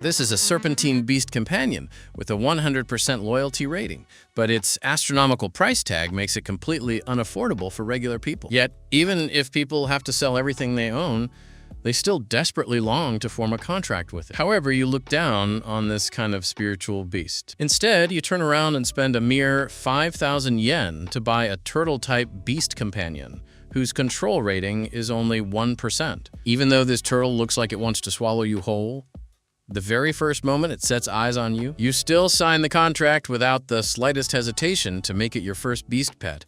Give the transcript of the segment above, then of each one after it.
This is a serpentine beast companion with a 100% loyalty rating, but its astronomical price tag makes it completely unaffordable for regular people. Yet, even if people have to sell everything they own, they still desperately long to form a contract with it. However, you look down on this kind of spiritual beast. Instead, you turn around and spend a mere 5,000 yen to buy a turtle-type beast companion, whose control rating is only 1%. Even though this turtle looks like it wants to swallow you whole, the very first moment it sets eyes on you, you still sign the contract without the slightest hesitation to make it your first beast pet,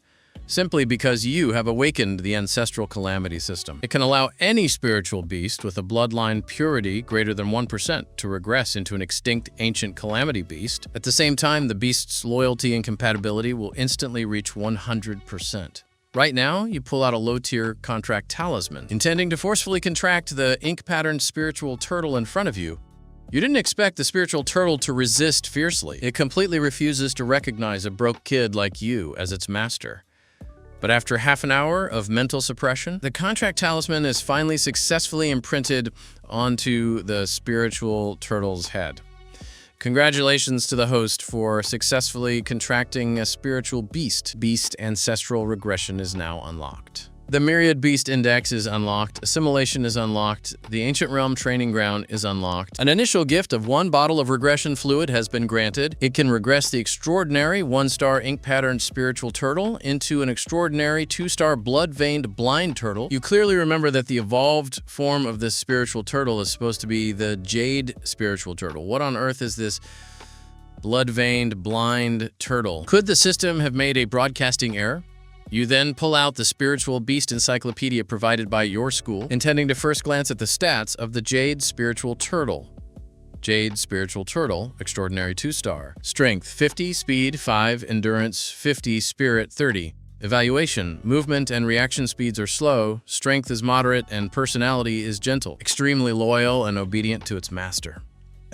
simply because you have awakened the ancestral calamity system. It can allow any spiritual beast with a bloodline purity greater than 1% to regress into an extinct ancient calamity beast. At the same time, the beast's loyalty and compatibility will instantly reach 100%. Right now, you pull out a low-tier contract talisman, intending to forcefully contract the ink-patterned spiritual turtle in front of you. You didn't expect the spiritual turtle to resist fiercely. It completely refuses to recognize a broke kid like you as its master. But after half an hour of mental suppression, the contract talisman is finally successfully imprinted onto the spiritual turtle's head. Congratulations to the host for successfully contracting a spiritual beast. Beast ancestral regression is now unlocked. The Myriad Beast Index is unlocked, Assimilation is unlocked, the Ancient Realm Training Ground is unlocked. An initial gift of 1 bottle of regression fluid has been granted. It can regress the extraordinary 1-star ink-patterned spiritual turtle into an extraordinary 2-star blood-veined blind turtle. You clearly remember that the evolved form of this spiritual turtle is supposed to be the jade spiritual turtle. What on earth is this blood-veined blind turtle? Could the system have made a broadcasting error? You then pull out the spiritual beast encyclopedia provided by your school, intending to first glance at the stats of the Jade Spiritual Turtle. Jade Spiritual Turtle, Extraordinary 2-star. Strength 50, Speed 5, Endurance 50, Spirit 30. Evaluation: movement and reaction speeds are slow, strength is moderate, and personality is gentle. Extremely loyal and obedient to its master.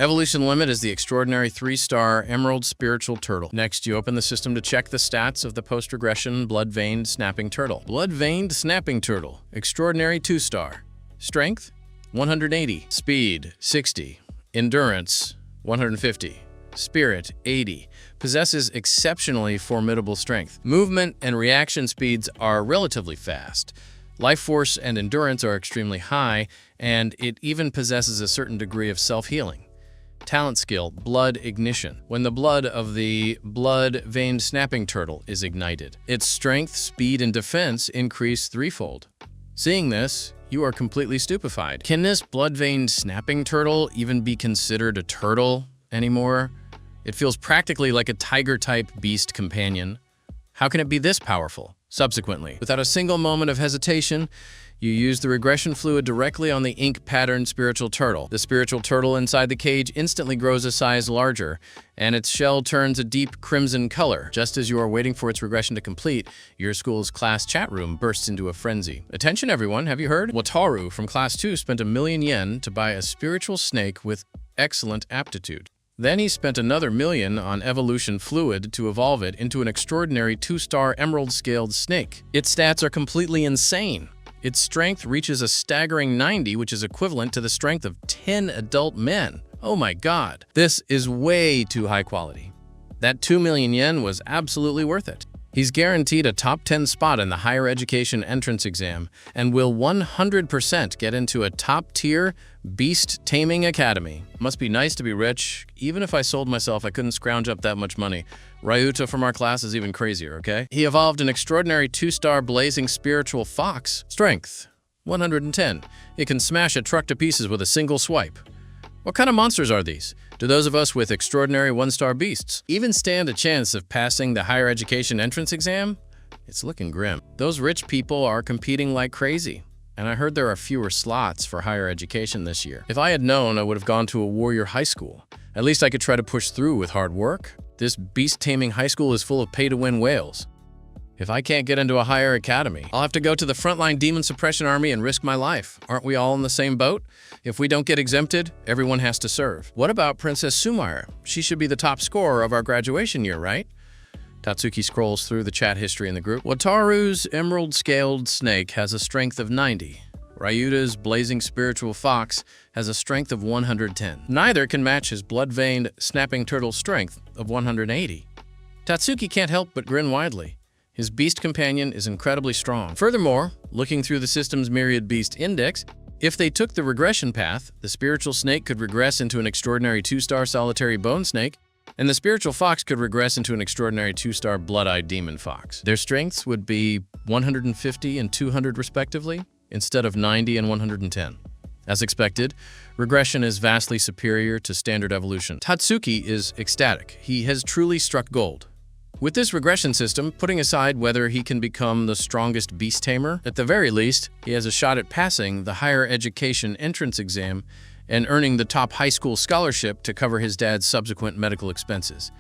Evolution limit is the extraordinary 3-star Emerald Spiritual Turtle. Next, you open the system to check the stats of the post-regression Blood-Veined Snapping Turtle. Blood-Veined Snapping Turtle, extraordinary 2-star. Strength, 180. Speed, 60. Endurance, 150. Spirit, 80. Possesses exceptionally formidable strength. Movement and reaction speeds are relatively fast. Life force and endurance are extremely high, and it even possesses a certain degree of self-healing. Talent skill, Blood Ignition. When the blood of the blood-veined snapping turtle is ignited, its strength, speed, and defense increase 3-fold. Seeing this, you are completely stupefied. Can this blood-veined snapping turtle even be considered a turtle anymore? It feels practically like a tiger-type beast companion. How can it be this powerful? Subsequently, without a single moment of hesitation, you use the regression fluid directly on the ink-patterned spiritual turtle. The spiritual turtle inside the cage instantly grows a size larger, and its shell turns a deep crimson color. Just as you are waiting for its regression to complete, your school's class chat room bursts into a frenzy. Attention everyone, have you heard? Wataru from Class 2 spent 1,000,000 yen to buy a spiritual snake with excellent aptitude. Then he spent another 1,000,000 on evolution fluid to evolve it into an extraordinary 2-star emerald-scaled snake. Its stats are completely insane. Its strength reaches a staggering 90, which is equivalent to the strength of 10 adult men. Oh my god. This is way too high quality. That 2,000,000 yen was absolutely worth it. He's guaranteed a top 10 spot in the higher education entrance exam and will 100% get into a top-tier beast taming academy. Must be nice to be rich. Even if I sold myself, I couldn't scrounge up that much money. Ryuta from our class is even crazier, okay? He evolved an extraordinary 2-star blazing spiritual fox. Strength, 110. It can smash a truck to pieces with a single swipe. What kind of monsters are these? Do those of us with extraordinary 1-star beasts even stand a chance of passing the higher education entrance exam? It's looking grim. Those rich people are competing like crazy, and I heard there are fewer slots for higher education this year. If I had known, I would have gone to a warrior high school. At least I could try to push through with hard work. This beast-taming high school is full of pay-to-win whales. If I can't get into a higher academy, I'll have to go to the frontline demon suppression army and risk my life. Aren't we all in the same boat? If we don't get exempted, everyone has to serve. What about Princess Sumire? She should be the top scorer of our graduation year, right? Tatsuki scrolls through the chat history in the group. Wataru's emerald-scaled snake has a strength of 90, Ryuta's blazing spiritual fox has a strength of 110. Neither can match his blood-veined snapping turtle's strength of 180. Tatsuki can't help but grin widely. His beast companion is incredibly strong. Furthermore, looking through the system's myriad beast index, if they took the regression path, the spiritual snake could regress into an extraordinary 2-star solitary bone snake, and the spiritual fox could regress into an extraordinary 2-star blood-eyed demon fox. Their strengths would be 150 and 200 respectively, instead of 90 and 110. As expected, regression is vastly superior to standard evolution. Tatsuki is ecstatic. He has truly struck gold. With this regression system, putting aside whether he can become the strongest beast tamer, at the very least, he has a shot at passing the higher education entrance exam and earning the top high school scholarship to cover his dad's subsequent medical expenses.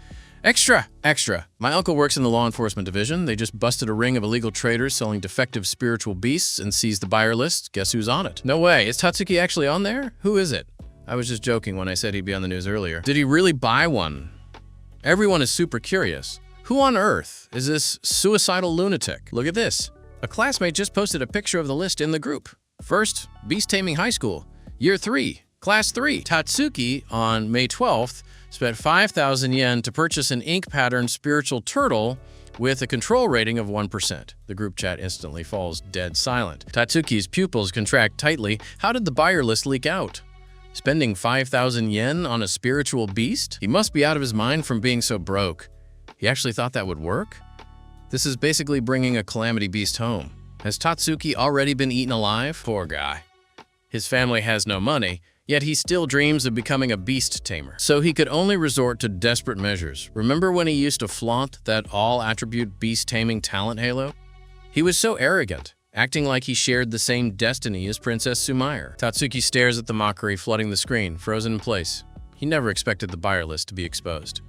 Extra! Extra! My uncle works in the law enforcement division. They just busted a ring of illegal traders selling defective spiritual beasts and seized the buyer list. Guess who's on it? No way. Is Tatsuki actually on there? Who is it? I was just joking when I said he'd be on the news earlier. Did he really buy one? Everyone is super curious. Who on earth is this suicidal lunatic? Look at this. A classmate just posted a picture of the list in the group. First, Beast Taming High School, Year 3, Class 3. Tatsuki, on May 12th, spent 5,000 yen to purchase an ink-patterned spiritual turtle with a control rating of 1%. The group chat instantly falls dead silent. Tatsuki's pupils contract tightly. How did the buyer list leak out? Spending 5,000 yen on a spiritual beast? He must be out of his mind from being so broke. He actually thought that would work? This is basically bringing a calamity beast home. Has Tatsuki already been eaten alive? Poor guy. His family has no money, yet he still dreams of becoming a beast tamer. So he could only resort to desperate measures. Remember when he used to flaunt that all-attribute beast-taming talent halo? He was so arrogant, acting like he shared the same destiny as Princess Sumair. Tatsuki stares at the mockery flooding the screen, frozen in place. He never expected the buyer list to be exposed.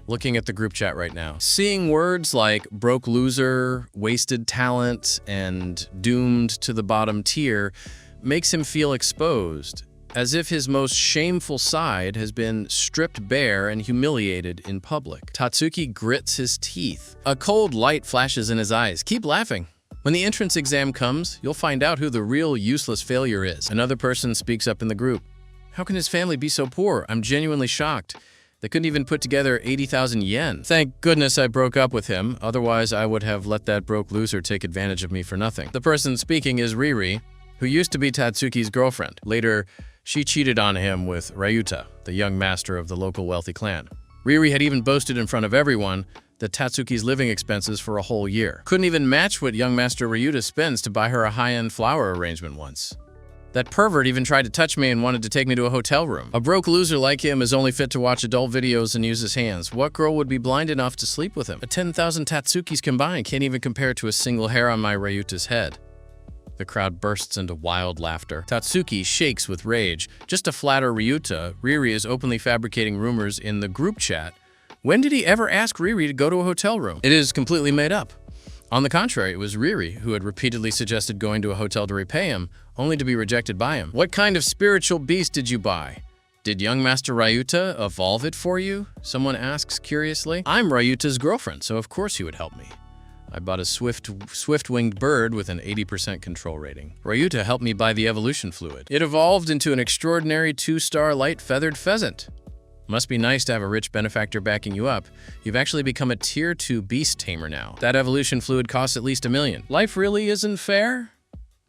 Looking at the group chat right now, seeing words like broke loser, wasted talent, and doomed to the bottom tier makes him feel exposed, as if his most shameful side has been stripped bare and humiliated in public. Tatsuki grits his teeth. A cold light flashes in his eyes. Keep laughing. When the entrance exam comes, you'll find out who the real useless failure is. Another person speaks up in the group. How can his family be so poor? I'm genuinely shocked. They couldn't even put together 80,000 yen. Thank goodness I broke up with him, otherwise I would have let that broke loser take advantage of me for nothing. The person speaking is Riri, who used to be Tatsuki's girlfriend. Later, she cheated on him with Ryuta, the young master of the local wealthy clan. Riri had even boasted in front of everyone that Tatsuki's living expenses for a whole year couldn't even match what young master Ryuta spends to buy her a high-end flower arrangement once. That pervert even tried to touch me and wanted to take me to a hotel room. A broke loser like him is only fit to watch adult videos and use his hands. What girl would be blind enough to sleep with him? A 10,000 Tatsukis combined can't even compare to a single hair on my Ryuta's head. The crowd bursts into wild laughter. Tatsuki shakes with rage. Just to flatter Ryuta, Riri is openly fabricating rumors in the group chat. When did he ever ask Riri to go to a hotel room? It is completely made up. On the contrary, it was Riri who had repeatedly suggested going to a hotel to repay him, only to be rejected by him. What kind of spiritual beast did you buy? Did young Master Ryuta evolve it for you? Someone asks curiously. I'm Ryuta's girlfriend, so of course he would help me. I bought a swift-winged bird with an 80% control rating. Ryuta helped me buy the evolution fluid. It evolved into an extraordinary 2-star light-feathered pheasant. Must be nice to have a rich benefactor backing you up. You've actually become a Tier 2 beast tamer now. That evolution fluid costs at least $1 million. Life really isn't fair?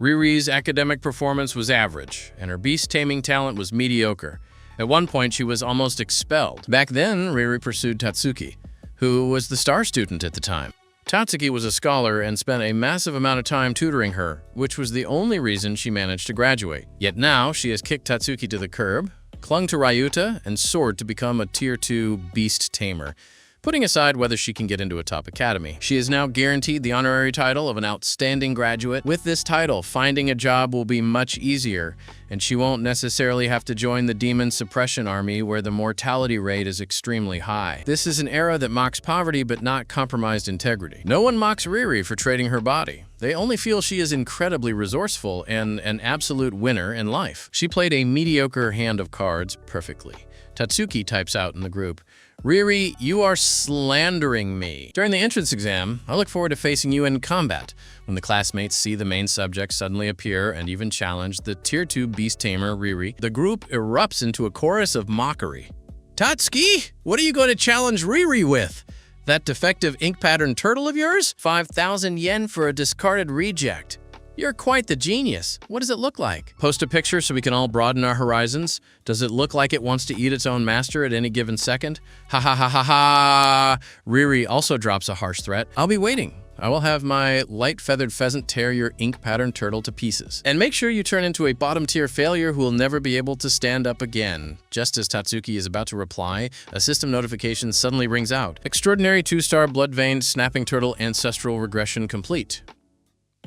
Riri's academic performance was average, and her beast taming talent was mediocre. At one point, she was almost expelled. Back then, Riri pursued Tatsuki, who was the star student at the time. Tatsuki was a scholar and spent a massive amount of time tutoring her, which was the only reason she managed to graduate. Yet now, she has kicked Tatsuki to the curb, clung to Ryuta, and soared to become a Tier 2 beast tamer, putting aside whether she can get into a top academy. She is now guaranteed the honorary title of an outstanding graduate. With this title, finding a job will be much easier, and she won't necessarily have to join the demon suppression army where the mortality rate is extremely high. This is an era that mocks poverty but not compromised integrity. No one mocks Riri for trading her body. They only feel she is incredibly resourceful and an absolute winner in life. She played a mediocre hand of cards perfectly. Tatsuki types out in the group, "Riri, you are slandering me." During the entrance exam, I look forward to facing you in combat, when the classmates see the main subject suddenly appear and even challenge the Tier 2 beast tamer, Riri. The group erupts into a chorus of mockery. "Tatsuki, what are you going to challenge Riri with? That defective ink pattern turtle of yours? 5,000 yen for a discarded reject. You're quite the genius. What does it look like? Post a picture so we can all broaden our horizons. Does it look like it wants to eat its own master at any given second? Ha ha ha ha ha!" Riri also drops a harsh threat. "I'll be waiting. I will have my light-feathered pheasant tear your ink pattern turtle to pieces. And make sure you turn into a bottom-tier failure who will never be able to stand up again." Just as Tatsuki is about to reply, a system notification suddenly rings out. "Extraordinary 2-star blood-veined snapping turtle ancestral regression complete."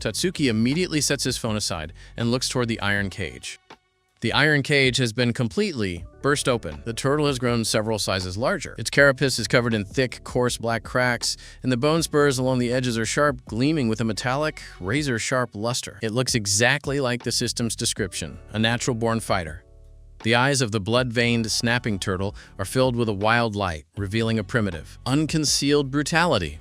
Tatsuki immediately sets his phone aside and looks toward the iron cage. The iron cage has been completely burst open. The turtle has grown several sizes larger. Its carapace is covered in thick, coarse black cracks, and the bone spurs along the edges are sharp, gleaming with a metallic, razor-sharp luster. It looks exactly like the system's description, a natural-born fighter. The eyes of the blood-veined snapping turtle are filled with a wild light, revealing a primitive, unconcealed brutality.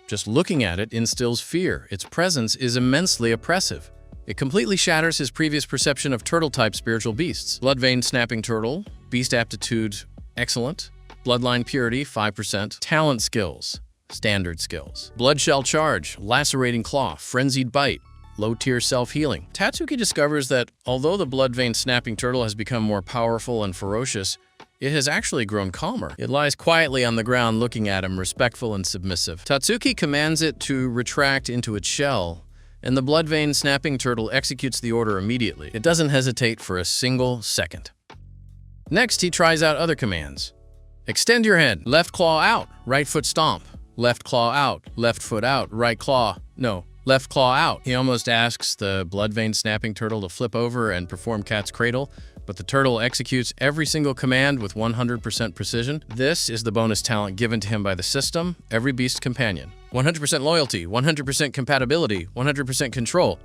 Just looking at it instills fear. Its presence is immensely oppressive. It completely shatters his previous perception of turtle-type spiritual beasts. Blood-veined snapping turtle, beast aptitude, excellent. Bloodline purity, 5%. Talent skills, standard skills. Bloodshell charge, lacerating claw, frenzied bite, low-tier self-healing. Tatsuki discovers that although the blood-veined snapping turtle has become more powerful and ferocious, it has actually grown calmer. It lies quietly on the ground looking at him, respectful and submissive. Tatsuki commands it to retract into its shell, and the blood-veined snapping turtle executes the order immediately. It doesn't hesitate for a single second. Next, he tries out other commands. "Extend your head. Left claw out. Right foot stomp. Left claw out. Left foot out. Right claw. No. Left claw out." He almost asks the blood-veined snapping turtle to flip over and perform cat's cradle, but the turtle executes every single command with 100% precision. This is the bonus talent given to him by the system, every beast companion. 100% loyalty, 100% compatibility, 100% control.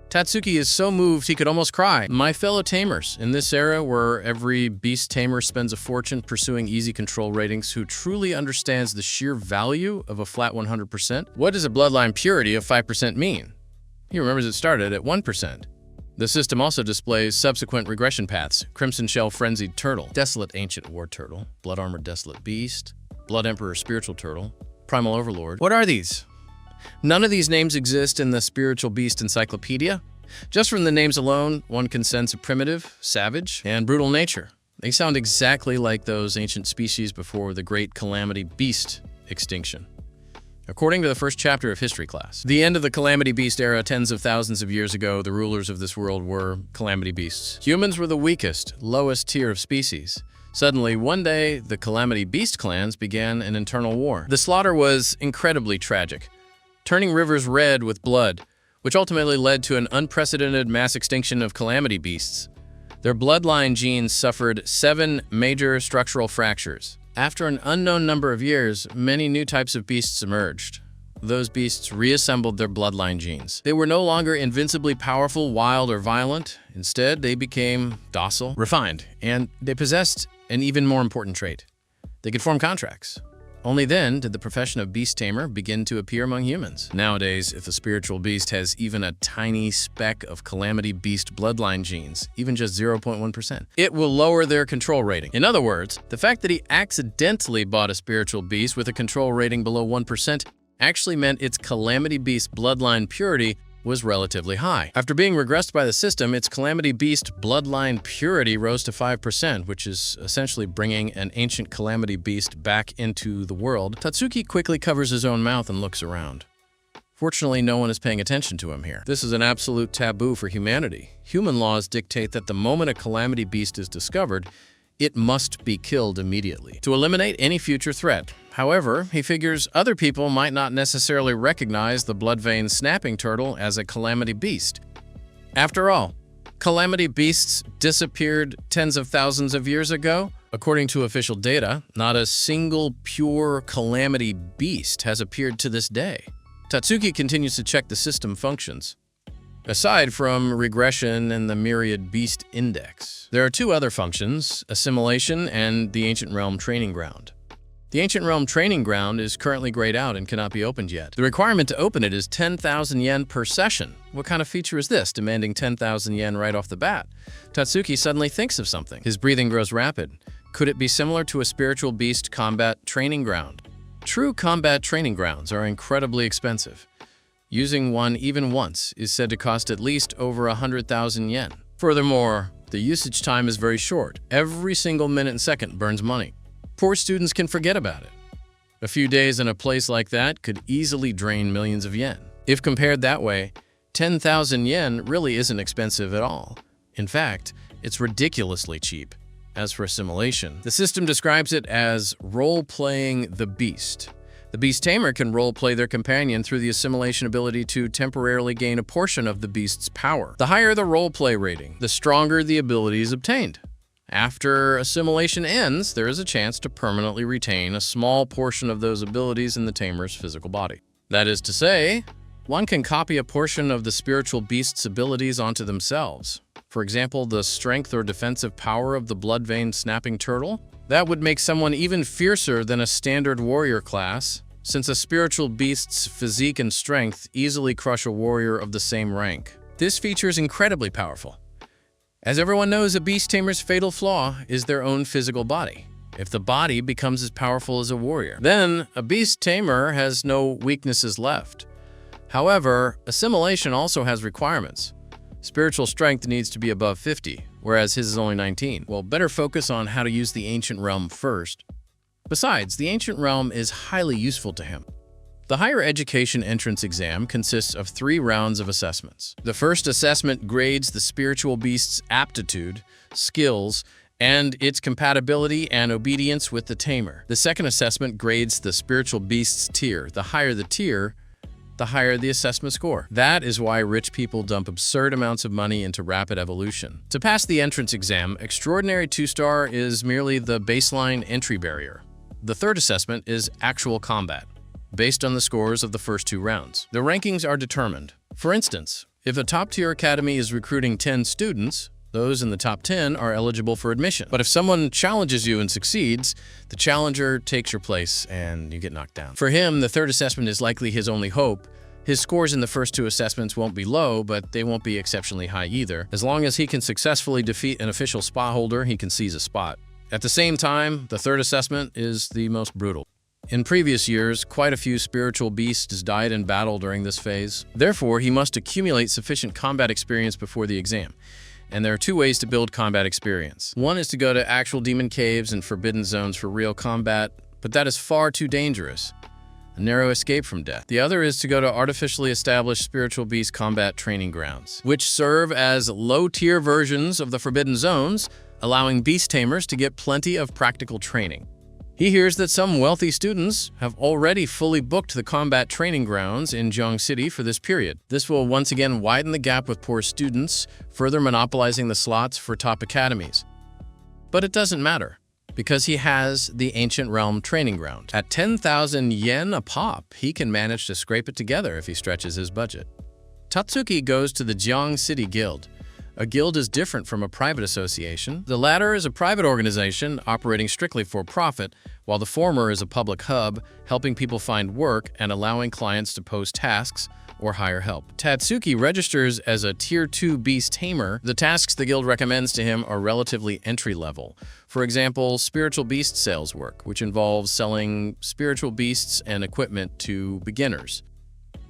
Tatsuki is so moved he could almost cry. My fellow tamers, in this era where every beast tamer spends a fortune pursuing easy control ratings, who truly understands the sheer value of a flat 100%? What does a bloodline purity of 5% mean? He remembers it started at 1%. The system also displays subsequent regression paths: Crimson Shell Frenzied Turtle, Desolate Ancient War Turtle, Blood Armor Desolate Beast, Blood Emperor Spiritual Turtle, Primal Overlord. What are these? None of these names exist in the Spiritual Beast Encyclopedia. Just from the names alone, one can sense a primitive, savage, and brutal nature. They sound exactly like those ancient species before the great Calamity Beast extinction. According to the first chapter of history class, the end of the Calamity Beast era tens of thousands of years ago, the rulers of this world were Calamity Beasts. Humans were the weakest, lowest tier of species. Suddenly, one day, the Calamity Beast clans began an internal war. The slaughter was incredibly tragic, turning rivers red with blood, which ultimately led to an unprecedented mass extinction of Calamity Beasts. Their bloodline genes suffered 7 major structural fractures. After an unknown number of years, many new types of beasts emerged. Those beasts reassembled their bloodline genes. They were no longer invincibly powerful, wild, or violent. Instead, they became docile, refined, and they possessed an even more important trait. They could form contracts. Only then did the profession of beast tamer begin to appear among humans. Nowadays, if a spiritual beast has even a tiny speck of Calamity Beast bloodline genes, even just 0.1%, it will lower their control rating. In other words, the fact that he accidentally bought a spiritual beast with a control rating below 1% actually meant its Calamity Beast bloodline purity was relatively high. After being regressed by the system, its Calamity Beast bloodline purity rose to 5%, which is essentially bringing an ancient Calamity Beast back into the world. Tatsuki quickly covers his own mouth and looks around. Fortunately, no one is paying attention to him here. This is an absolute taboo for humanity. Human laws dictate that the moment a Calamity Beast is discovered, it must be killed immediately to eliminate any future threat. However, he figures other people might not necessarily recognize the blood-veined snapping turtle as a Calamity Beast. After all, Calamity Beasts disappeared tens of thousands of years ago. According to official data, not a single pure Calamity Beast has appeared to this day. Tatsuki continues to check the system functions. aside from regression and the myriad beast index. There are two other functions, assimilation and the Ancient Realm Training Ground. The Ancient Realm Training Ground is currently grayed out and cannot be opened yet. The requirement to open it is 10,000 yen per session. What kind of feature is this, demanding 10,000 yen right off the bat? Tatsuki suddenly thinks of something. His breathing grows rapid. Could it be similar to a spiritual beast combat training ground? True combat training grounds are incredibly expensive. Using one even once is said to cost at least over 100,000 yen. Furthermore, the usage time is very short. Every single minute and second burns money. Poor students can forget about it. A few days in a place like that could easily drain millions of yen. If compared that way, 10,000 yen really isn't expensive at all. In fact, it's ridiculously cheap. As for assimilation, the system describes it as role-playing the beast. The beast tamer can role-play their companion through the assimilation ability to temporarily gain a portion of the beast's power. The higher the role-play rating, the stronger the ability is obtained. After assimilation ends, there is a chance to permanently retain a small portion of those abilities in the tamer's physical body. That is to say, one can copy a portion of the spiritual beast's abilities onto themselves. For example, the strength or defensive power of the blood vein snapping turtle. That would make someone even fiercer than a standard warrior class, since a spiritual beast's physique and strength easily crush a warrior of the same rank. This feature is incredibly powerful. As everyone knows, a beast tamer's fatal flaw is their own physical body. If the body becomes as powerful as a warrior, then a beast tamer has no weaknesses left. However, assimilation also has requirements. Spiritual strength needs to be above 50, whereas his is only 19. Well, better focus on how to use the Ancient Realm first. Besides, the Ancient Realm is highly useful to him. The higher education entrance exam consists of 3 rounds of assessments. The first assessment grades the spiritual beast's aptitude, skills, and its compatibility and obedience with the tamer. The second assessment grades the spiritual beast's tier. The higher the tier, the higher the assessment score. That is why rich people dump absurd amounts of money into rapid evolution. To pass the entrance exam, Extraordinary 2-star is merely the baseline entry barrier. The third assessment is actual combat, based on the scores of the first 2 rounds. The rankings are determined. For instance, if a top-tier academy is recruiting 10 students, those in the top 10 are eligible for admission. But if someone challenges you and succeeds, the challenger takes your place and you get knocked down. For him, the third assessment is likely his only hope. His scores in the first 2 assessments won't be low, but they won't be exceptionally high either. As long as he can successfully defeat an official spot holder, he can seize a spot. At the same time, the third assessment is the most brutal. In previous years, quite a few spiritual beasts died in battle during this phase. Therefore, he must accumulate sufficient combat experience before the exam. And there are 2 ways to build combat experience. One is to go to actual demon caves and forbidden zones for real combat, but that is far too dangerous. A narrow escape from death. The other is to go to artificially established spiritual beast combat training grounds, which serve as low-tier versions of the forbidden zones, allowing beast tamers to get plenty of practical training. He hears that some wealthy students have already fully booked the combat training grounds in Jiang City for this period. This will once again widen the gap with poor students, further monopolizing the slots for top academies. But it doesn't matter, because he has the Ancient Realm Training Ground. At 10,000 yen a pop, he can manage to scrape it together if he stretches his budget. Tatsuki goes to the Jiang City Guild. A guild is different from a private association. The latter is a private organization operating strictly for profit, while the former is a public hub, helping people find work and allowing clients to post tasks or hire help. Tatsuki registers as a Tier 2 Beast Tamer. The tasks the guild recommends to him are relatively entry-level. For example, spiritual beast sales work, which involves selling spiritual beasts and equipment to beginners.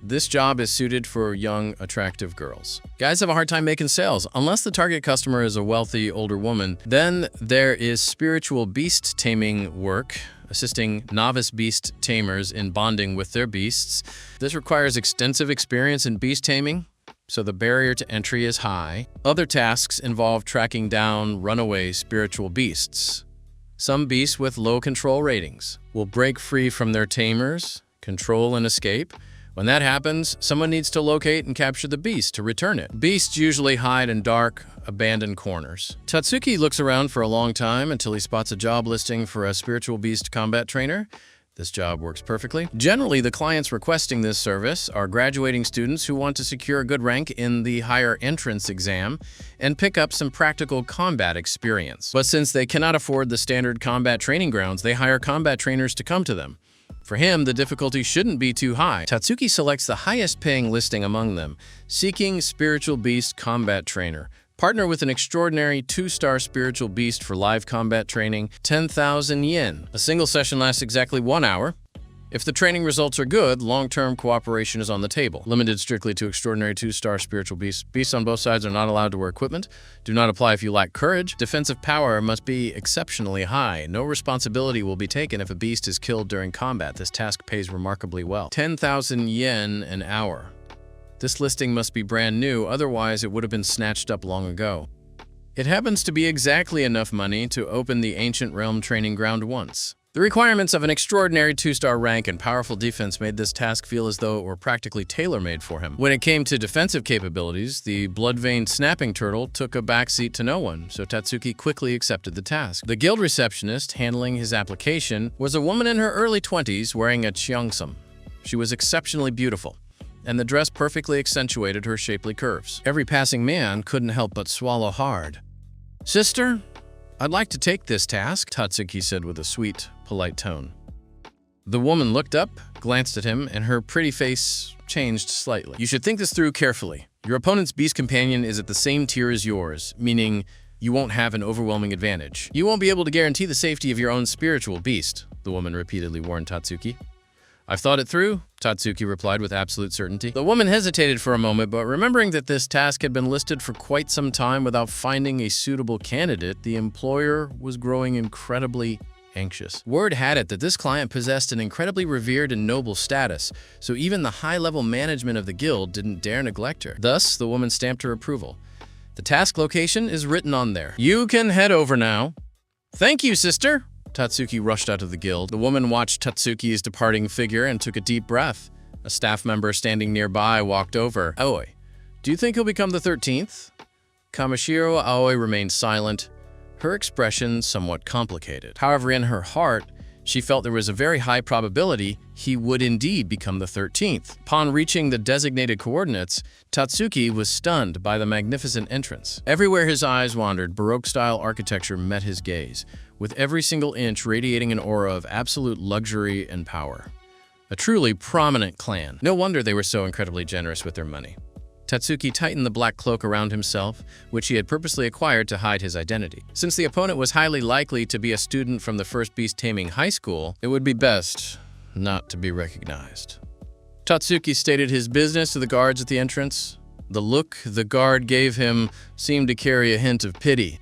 This job is suited for young, attractive girls. Guys have a hard time making sales. Unless the target customer is a wealthy, older woman, then there is spiritual beast taming work, assisting novice beast tamers in bonding with their beasts. This requires extensive experience in beast taming, so the barrier to entry is high. Other tasks involve tracking down runaway spiritual beasts. Some beasts with low control ratings will break free from their tamers, control and escape. When that happens, someone needs to locate and capture the beast to return it. Beasts usually hide in dark, abandoned corners. Tatsuki looks around for a long time until he spots a job listing for a spiritual beast combat trainer. This job works perfectly. Generally, the clients requesting this service are graduating students who want to secure a good rank in the higher entrance exam and pick up some practical combat experience. But since they cannot afford the standard combat training grounds, they hire combat trainers to come to them. For him, the difficulty shouldn't be too high. Tatsuki selects the highest-paying listing among them, seeking Spiritual Beast Combat Trainer. Partner with an extraordinary 2-star Spiritual Beast for live combat training, 10,000 yen. A single session lasts exactly 1 hour. If the training results are good, long-term cooperation is on the table. Limited strictly to extraordinary 2-star Spiritual Beasts. Beasts on both sides are not allowed to wear equipment. Do not apply if you lack courage. Defensive power must be exceptionally high. No responsibility will be taken if a beast is killed during combat. This task pays remarkably well. 10,000 yen an hour. This listing must be brand new, otherwise it would have been snatched up long ago. It happens to be exactly enough money to open the Ancient Realm training ground once. The requirements of an extraordinary 2-star rank and powerful defense made this task feel as though it were practically tailor-made for him. When it came to defensive capabilities, the blood-veined snapping turtle took a backseat to no one, so Tatsuki quickly accepted the task. The guild receptionist handling his application was a woman in her early 20s wearing a cheongsam. She was exceptionally beautiful, and the dress perfectly accentuated her shapely curves. Every passing man couldn't help but swallow hard. "Sister, I'd like to take this task," Tatsuki said with a sweet, polite tone. The woman looked up, glanced at him, and her pretty face changed slightly. "You should think this through carefully. Your opponent's beast companion is at the same tier as yours, meaning you won't have an overwhelming advantage. You won't be able to guarantee the safety of your own spiritual beast," the woman repeatedly warned Tatsuki. "I've thought it through," Tatsuki replied with absolute certainty. The woman hesitated for a moment, but remembering that this task had been listed for quite some time without finding a suitable candidate, the employer was growing incredibly anxious. Word had it that this client possessed an incredibly revered and noble status, so even the high-level management of the guild didn't dare neglect her. Thus, the woman stamped her approval. "The task location is written on there. You can head over now." "Thank you, sister." Tatsuki rushed out of the guild. The woman watched Tatsuki's departing figure and took a deep breath. A staff member standing nearby walked over. "Aoi, do you think he'll become the 13th? Kamishiro Aoi remained silent, her expression somewhat complicated. However, in her heart, she felt there was a very high probability he would indeed become the 13th. Upon reaching the designated coordinates, Tatsuki was stunned by the magnificent entrance. Everywhere his eyes wandered, Baroque-style architecture met his gaze, with every single inch radiating an aura of absolute luxury and power. A truly prominent clan. No wonder they were so incredibly generous with their money. Tatsuki tightened the black cloak around himself, which he had purposely acquired to hide his identity. Since the opponent was highly likely to be a student from the First Beast Taming High School, it would be best not to be recognized. Tatsuki stated his business to the guards at the entrance. The look the guard gave him seemed to carry a hint of pity.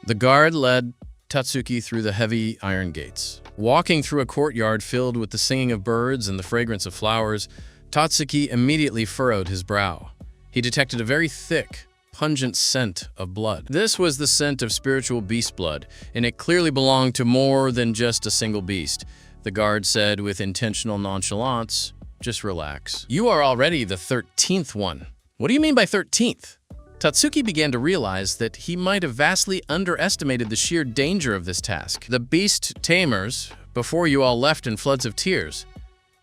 The guard led Tatsuki through the heavy iron gates. Walking through a courtyard filled with the singing of birds and the fragrance of flowers, Tatsuki immediately furrowed his brow. He detected a very thick, pungent scent of blood. This was the scent of spiritual beast blood, and it clearly belonged to more than just a single beast. The guard said with intentional nonchalance, "Just relax. You are already the 13th one." "What do you mean by 13th? Tatsuki began to realize that he might have vastly underestimated the sheer danger of this task. The beast tamers, before you all left in floods of tears.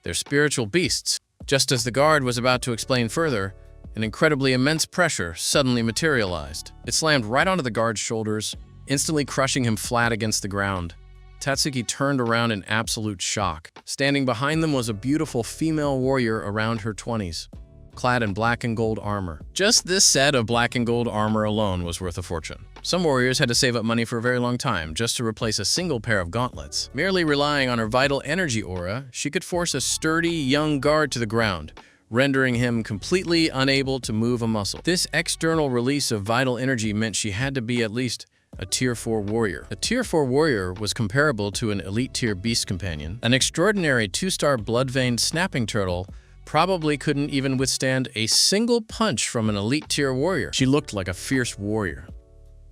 They're spiritual beasts. Just as the guard was about to explain further, an incredibly immense pressure suddenly materialized. It slammed right onto the guard's shoulders, instantly crushing him flat against the ground. Tatsuki turned around in absolute shock. Standing behind them was a beautiful female warrior around her 20s. Clad in black and gold armor. Just this set of black and gold armor alone was worth a fortune. Some warriors had to save up money for a very long time just to replace a single pair of gauntlets. Merely relying on her vital energy aura, she could force a sturdy young guard to the ground, rendering him completely unable to move a muscle. This external release of vital energy meant she had to be at least a Tier 4 warrior. A Tier 4 warrior was comparable to an elite tier beast companion. An extraordinary 2-star blood-veined snapping turtle probably couldn't even withstand a single punch from an elite tier warrior. She looked like a fierce warrior.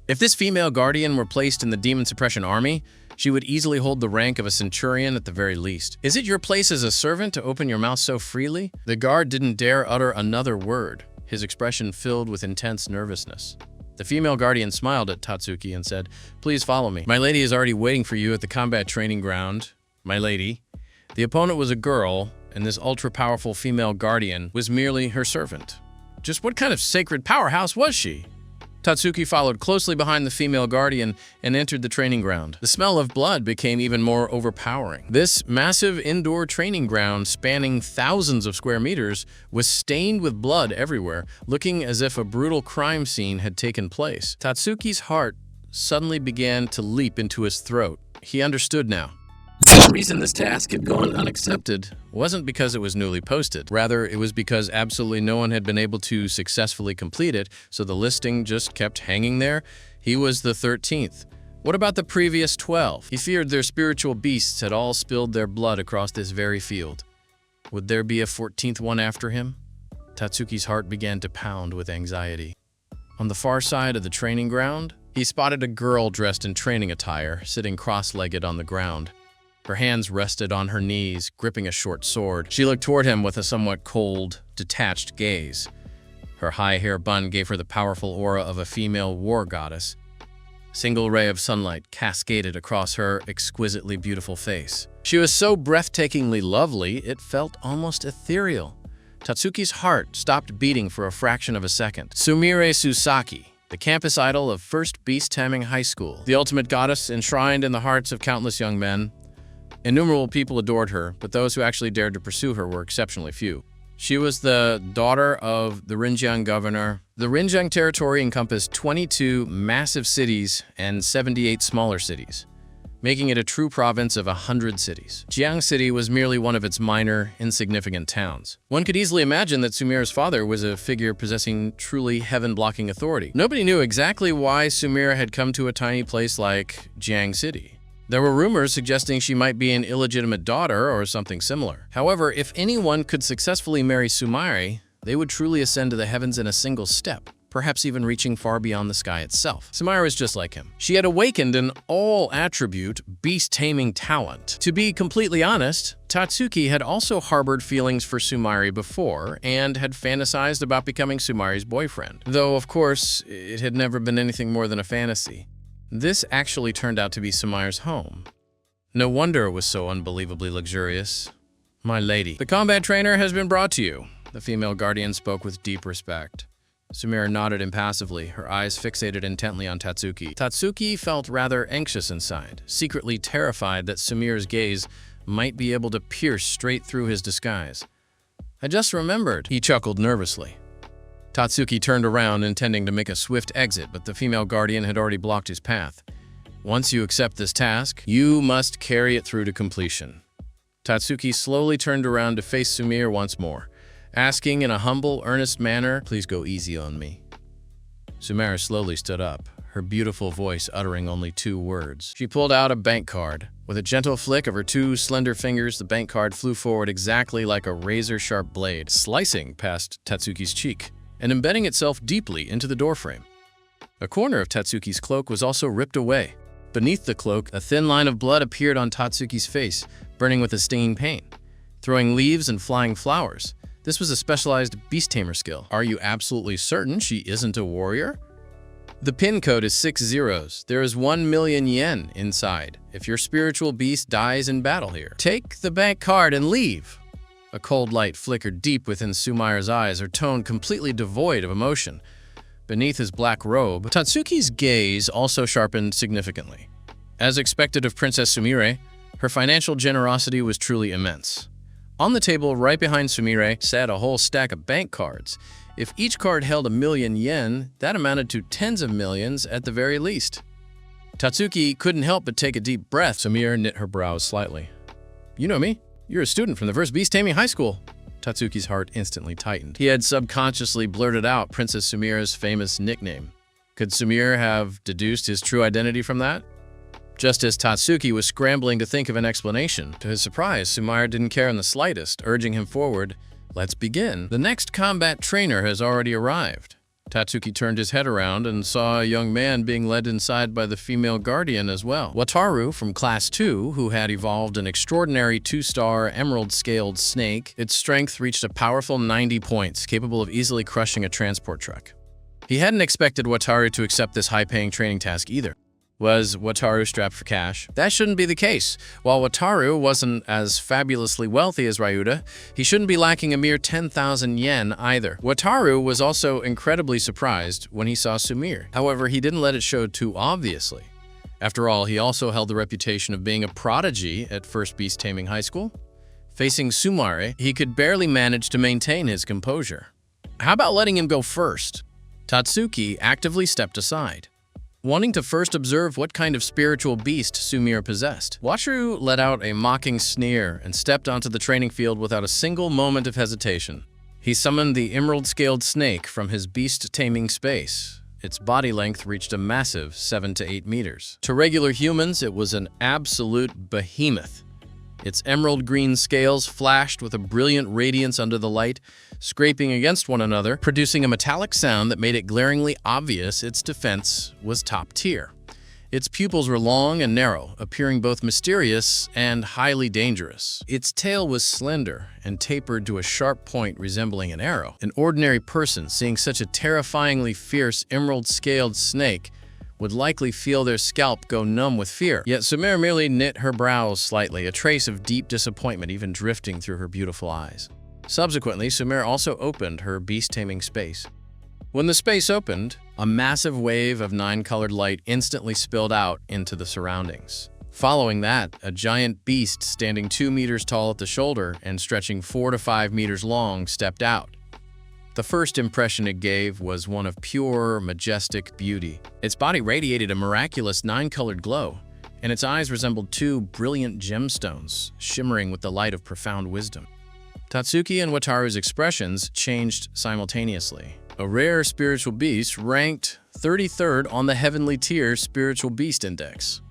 If this female guardian were placed in the demon suppression army, she would easily hold the rank of a centurion at the very least. "Is it your place as a servant to open your mouth so freely?" The guard didn't dare utter another word, his expression filled with intense nervousness. The female guardian smiled at Tatsuki and said, "Please follow me. My lady is already waiting for you at the combat training ground. My lady, The opponent was a girl, and this ultra-powerful female guardian was merely her servant. Just what kind of sacred powerhouse was she? Tatsuki followed closely behind the female guardian and entered the training ground. The smell of blood became even more overpowering. This massive indoor training ground, spanning thousands of square meters, was stained with blood everywhere, looking as if a brutal crime scene had taken place. Tatsuki's heart suddenly began to leap into his throat. He understood now. The reason this task had gone unaccepted wasn't because it was newly posted. Rather, it was because absolutely no one had been able to successfully complete it, so the listing just kept hanging there. He was the 13th. What about the previous 12? He feared their spiritual beasts had all spilled their blood across this very field. Would there be a 14th one after him? Tatsuki's heart began to pound with anxiety. On the far side of the training ground, he spotted a girl dressed in training attire, sitting cross-legged on the ground. Her hands rested on her knees, gripping a short sword. She looked toward him with a somewhat cold, detached gaze. Her high hair bun gave her the powerful aura of a female war goddess. A single ray of sunlight cascaded across her exquisitely beautiful face. She was so breathtakingly lovely, it felt almost ethereal. Tatsuki's heart stopped beating for a fraction of a second. Sumire Susaki, the campus idol of First Beast Taming High School, the ultimate goddess enshrined in the hearts of countless young men. Innumerable people adored her, but those who actually dared to pursue her were exceptionally few. She was the daughter of the Rinjiang governor. The Rinjiang territory encompassed 22 massive cities and 78 smaller cities, making it a true province of 100 cities. Jiang City was merely one of its minor, insignificant towns. One could easily imagine that Sumire's father was a figure possessing truly heaven-blocking authority. Nobody knew exactly why Sumire had come to a tiny place like Jiang City. There were rumors suggesting she might be an illegitimate daughter or something similar. However, if anyone could successfully marry Sumire, they would truly ascend to the heavens in a single step, perhaps even reaching far beyond the sky itself. Sumire was just like him. She had awakened an all-attribute, beast-taming talent. To be completely honest, Tatsuki had also harbored feelings for Sumire before and had fantasized about becoming Sumire's boyfriend. Though, of course, it had never been anything more than a fantasy. This actually turned out to be Sumire's home. No wonder it was so unbelievably luxurious. My lady, the combat trainer has been brought to you. The female guardian spoke with deep respect. Sumire nodded impassively, her eyes fixated intently on Tatsuki. Tatsuki felt rather anxious inside, secretly terrified that Sumire's gaze might be able to pierce straight through his disguise. I just remembered, he chuckled nervously. Tatsuki turned around, intending to make a swift exit, but the female guardian had already blocked his path. Once you accept this task, you must carry it through to completion. Tatsuki slowly turned around to face Sumire once more, asking in a humble, earnest manner, "Please go easy on me." Sumire slowly stood up, her beautiful voice uttering only 2 words. She pulled out a bank card. With a gentle flick of her 2 slender fingers, the bank card flew forward exactly like a razor-sharp blade, slicing past Tatsuki's cheek and embedding itself deeply into the doorframe. A corner of Tatsuki's cloak was also ripped away. Beneath the cloak, a thin line of blood appeared on Tatsuki's face, burning with a stinging pain, throwing leaves and flying flowers. This was a specialized beast tamer skill. Are you absolutely certain she isn't a warrior? The pin code is 6 zeros. There is 1 million yen inside if your spiritual beast dies in battle here. Take the bank card and leave. A cold light flickered deep within Sumire's eyes, her tone completely devoid of emotion. Beneath his black robe, Tatsuki's gaze also sharpened significantly. As expected of Princess Sumire, her financial generosity was truly immense. On the table right behind Sumire sat a whole stack of bank cards. If each card held 1 million yen, that amounted to tens of millions at the very least. Tatsuki couldn't help but take a deep breath. Sumire knit her brows slightly. You know me. You're a student from the First Beast Taming High School. Tatsuki's heart instantly tightened. He had subconsciously blurted out Princess Sumire's famous nickname. Could Sumire have deduced his true identity from that? Just as Tatsuki was scrambling to think of an explanation, to his surprise, Sumire didn't care in the slightest, urging him forward. Let's begin. The next combat trainer has already arrived. Tatsuki turned his head around and saw a young man being led inside by the female guardian as well. Wataru from Class 2, who had evolved an extraordinary 2-star emerald-scaled snake. Its strength reached a powerful 90 points, capable of easily crushing a transport truck. He hadn't expected Wataru to accept this high-paying training task either. Was Wataru strapped for cash? That shouldn't be the case. While Wataru wasn't as fabulously wealthy as Ryuta, he shouldn't be lacking a mere 10,000 yen either. Wataru was also incredibly surprised when he saw Sumire. However, he didn't let it show too obviously. After all, he also held the reputation of being a prodigy at First Beast Taming High School. Facing Sumire, he could barely manage to maintain his composure. How about letting him go first? Tatsuki actively stepped aside, wanting to first observe what kind of spiritual beast Sumire possessed. Wataru let out a mocking sneer and stepped onto the training field without a single moment of hesitation. He summoned the emerald-scaled snake from his beast-taming space. Its body length reached a massive 7 to 8 meters. To regular humans, it was an absolute behemoth. Its emerald green scales flashed with a brilliant radiance under the light, scraping against one another, producing a metallic sound that made it glaringly obvious its defense was top tier. Its pupils were long and narrow, appearing both mysterious and highly dangerous. Its tail was slender and tapered to a sharp point resembling an arrow. An ordinary person seeing such a terrifyingly fierce emerald-scaled snake would likely feel their scalp go numb with fear. Yet Sumire merely knit her brows slightly, a trace of deep disappointment even drifting through her beautiful eyes. Subsequently, Sumire also opened her beast-taming space. When the space opened, a massive wave of 9-colored light instantly spilled out into the surroundings. Following that, a giant beast standing 2 meters tall at the shoulder and stretching 4 to 5 meters long stepped out. The first impression it gave was one of pure, majestic beauty. Its body radiated a miraculous 9-colored glow, and its eyes resembled 2 brilliant gemstones, shimmering with the light of profound wisdom. Tatsuki and Wataru's expressions changed simultaneously. A rare spiritual beast ranked 33rd on the Heavenly Tier Spiritual Beast Index.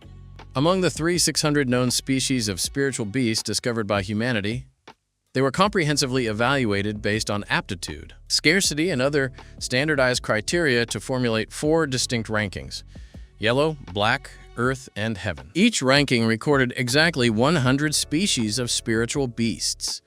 Among the 600 known species of spiritual beasts discovered by humanity, they were comprehensively evaluated based on aptitude, scarcity, and other standardized criteria to formulate 4 distinct rankings: yellow, black, earth, and heaven. Each ranking recorded exactly 100 species of spiritual beasts.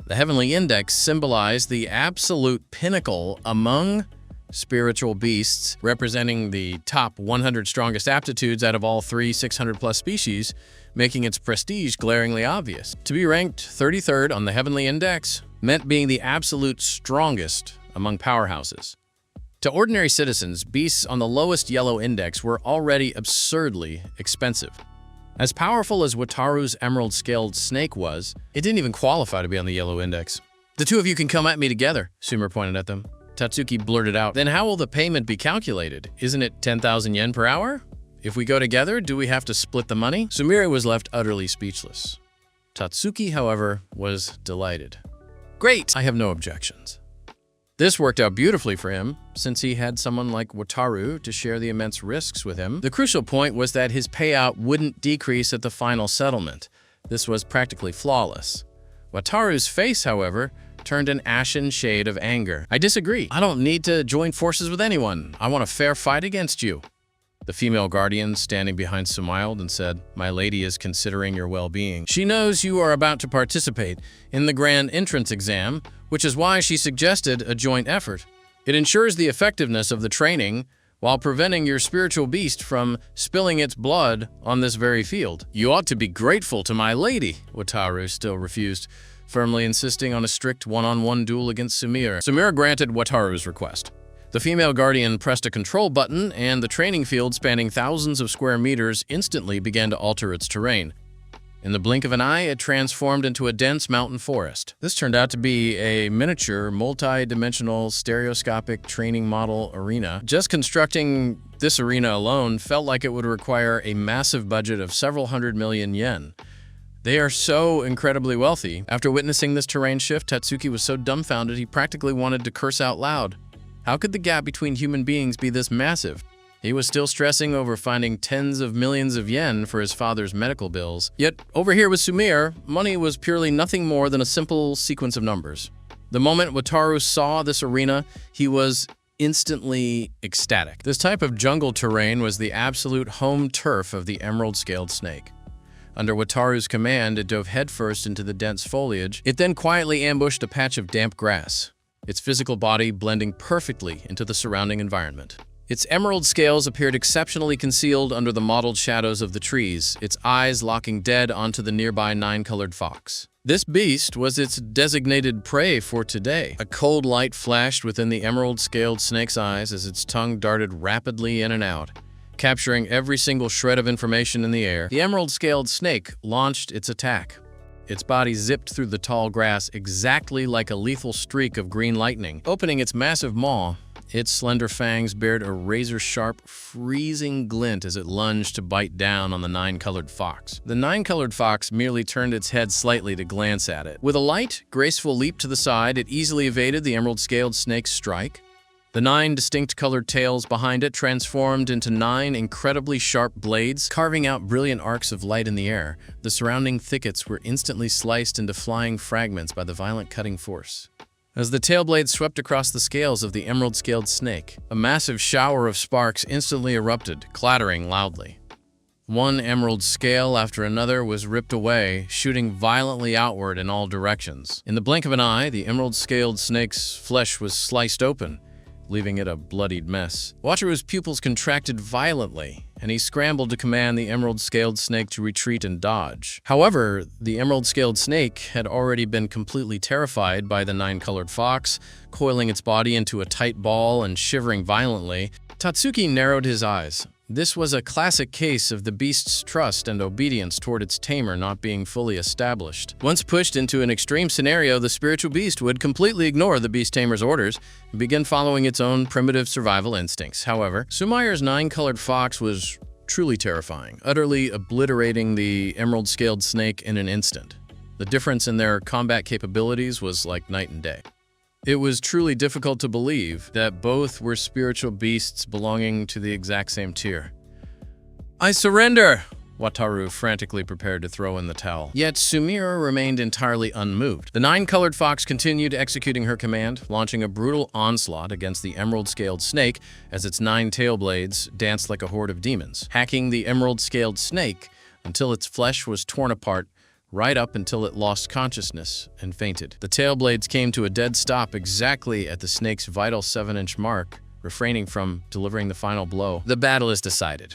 The Heavenly Index symbolized the absolute pinnacle among spiritual beasts, representing the top 100 strongest aptitudes out of all 600-plus species, making its prestige glaringly obvious. To be ranked 33rd on the Heavenly Index meant being the absolute strongest among powerhouses. To ordinary citizens, beasts on the lowest yellow index were already absurdly expensive. As powerful as Wataru's emerald-scaled snake was, it didn't even qualify to be on the yellow index. "The two of you can come at me together," Sumire pointed at them. Tatsuki blurted out, "Then how will the payment be calculated? Isn't it 10,000 yen per hour? If we go together, do we have to split the money?" Sumire was left utterly speechless. Tatsuki, however, was delighted. "Great! I have no objections." This worked out beautifully for him, since he had someone like Wataru to share the immense risks with him. The crucial point was that his payout wouldn't decrease at the final settlement. This was practically flawless. Wataru's face, however, turned an ashen shade of anger. "I disagree. I don't need to join forces with anyone. I want a fair fight against you." The female guardian standing behind smiled and said, "My lady is considering your well-being. She knows you are about to participate in the grand entrance exam, which is why she suggested a joint effort. It ensures the effectiveness of the training while preventing your spiritual beast from spilling its blood on this very field." "You ought to be grateful to my lady," Wataru still refused, firmly insisting on a strict one-on-one duel against Sumire. Sumire granted Wataru's request. The female guardian pressed a control button, and the training field spanning thousands of square meters instantly began to alter its terrain. In the blink of an eye, it transformed into a dense mountain forest. This turned out to be a miniature, multi-dimensional, stereoscopic training model arena. Just constructing this arena alone felt like it would require a massive budget of several hundred million yen. They are so incredibly wealthy. After witnessing this terrain shift, Tatsuki was so dumbfounded he practically wanted to curse out loud. How could the gap between human beings be this massive? He was still stressing over finding tens of millions of yen for his father's medical bills. Yet, over here with Sumire, money was purely nothing more than a simple sequence of numbers. The moment Wataru saw this arena, he was instantly ecstatic. This type of jungle terrain was the absolute home turf of the emerald-scaled snake. Under Wataru's command, it dove headfirst into the dense foliage. It then quietly ambushed a patch of damp grass, its physical body blending perfectly into the surrounding environment. Its emerald scales appeared exceptionally concealed under the mottled shadows of the trees, its eyes locking dead onto the nearby nine-colored fox. This beast was its designated prey for today. A cold light flashed within the emerald-scaled snake's eyes as its tongue darted rapidly in and out, capturing every single shred of information in the air. The emerald-scaled snake launched its attack. Its body zipped through the tall grass exactly like a lethal streak of green lightning. Opening its massive maw, its slender fangs bared a razor-sharp, freezing glint as it lunged to bite down on the nine-colored fox. The nine-colored fox merely turned its head slightly to glance at it. With a light, graceful leap to the side, it easily evaded the emerald-scaled snake's strike. The 9 distinct colored tails behind it transformed into 9 incredibly sharp blades, carving out brilliant arcs of light in the air. The surrounding thickets were instantly sliced into flying fragments by the violent cutting force. As the tail blades swept across the scales of the emerald-scaled snake, a massive shower of sparks instantly erupted, clattering loudly. One emerald scale after another was ripped away, shooting violently outward in all directions. In the blink of an eye, the emerald-scaled snake's flesh was sliced open, leaving it a bloodied mess. Wataru's pupils contracted violently, and he scrambled to command the emerald-scaled snake to retreat and dodge. However, the emerald-scaled snake had already been completely terrified by the nine-colored fox, coiling its body into a tight ball and shivering violently. Tatsuki narrowed his eyes. This was a classic case of the beast's trust and obedience toward its tamer not being fully established. Once pushed into an extreme scenario, the spiritual beast would completely ignore the beast tamer's orders and begin following its own primitive survival instincts. However, Sumayor's nine-colored fox was truly terrifying, utterly obliterating the emerald-scaled snake in an instant. The difference in their combat capabilities was like night and day. It was truly difficult to believe that both were spiritual beasts belonging to the exact same tier. "I surrender!" Wataru frantically prepared to throw in the towel. Yet Sumire remained entirely unmoved. The nine-colored fox continued executing her command, launching a brutal onslaught against the emerald-scaled snake as its 9 tail blades danced like a horde of demons, hacking the emerald-scaled snake until its flesh was torn apart, right up until it lost consciousness and fainted. The tail blades came to a dead stop exactly at the snake's vital 7-inch mark, refraining from delivering the final blow. "The battle is decided.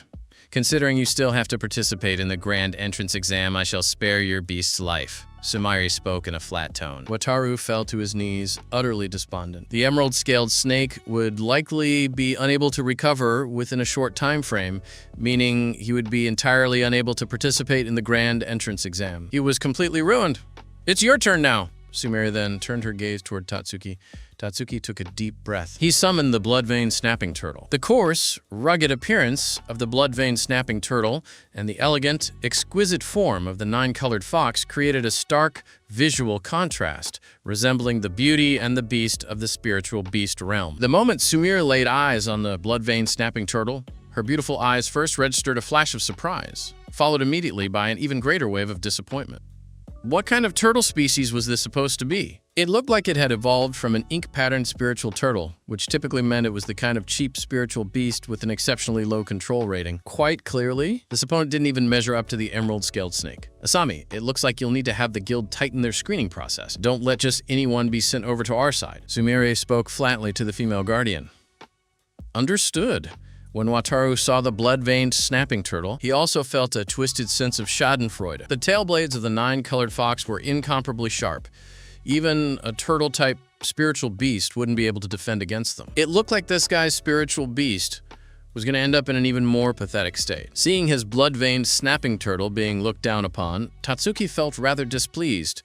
Considering you still have to participate in the grand entrance exam, I shall spare your beast's life." Sumire spoke in a flat tone. Wataru fell to his knees, utterly despondent. The emerald-scaled snake would likely be unable to recover within a short time frame, meaning he would be entirely unable to participate in the grand entrance exam. He was completely ruined. "It's your turn now." Sumire then turned her gaze toward Tatsuki. Tatsuki took a deep breath. He summoned the blood vein snapping turtle. The coarse, rugged appearance of the blood vein snapping turtle and the elegant, exquisite form of the nine-colored fox created a stark visual contrast, resembling the beauty and the beast of the spiritual beast realm. The moment Sumire laid eyes on the blood vein snapping turtle, her beautiful eyes first registered a flash of surprise, followed immediately by an even greater wave of disappointment. What kind of turtle species was this supposed to be? It looked like it had evolved from an ink-patterned spiritual turtle, which typically meant it was the kind of cheap spiritual beast with an exceptionally low control rating. Quite clearly, this opponent didn't even measure up to the emerald-scaled snake. "Asami, it looks like you'll need to have the guild tighten their screening process. Don't let just anyone be sent over to our side." Sumire spoke flatly to the female guardian. Understood. When Wataru saw the blood-veined snapping turtle, he also felt a twisted sense of schadenfreude. The tail blades of the nine-colored fox were incomparably sharp. Even a turtle-type spiritual beast wouldn't be able to defend against them. It looked like this guy's spiritual beast was going to end up in an even more pathetic state. Seeing his blood-veined snapping turtle being looked down upon, Tatsuki felt rather displeased.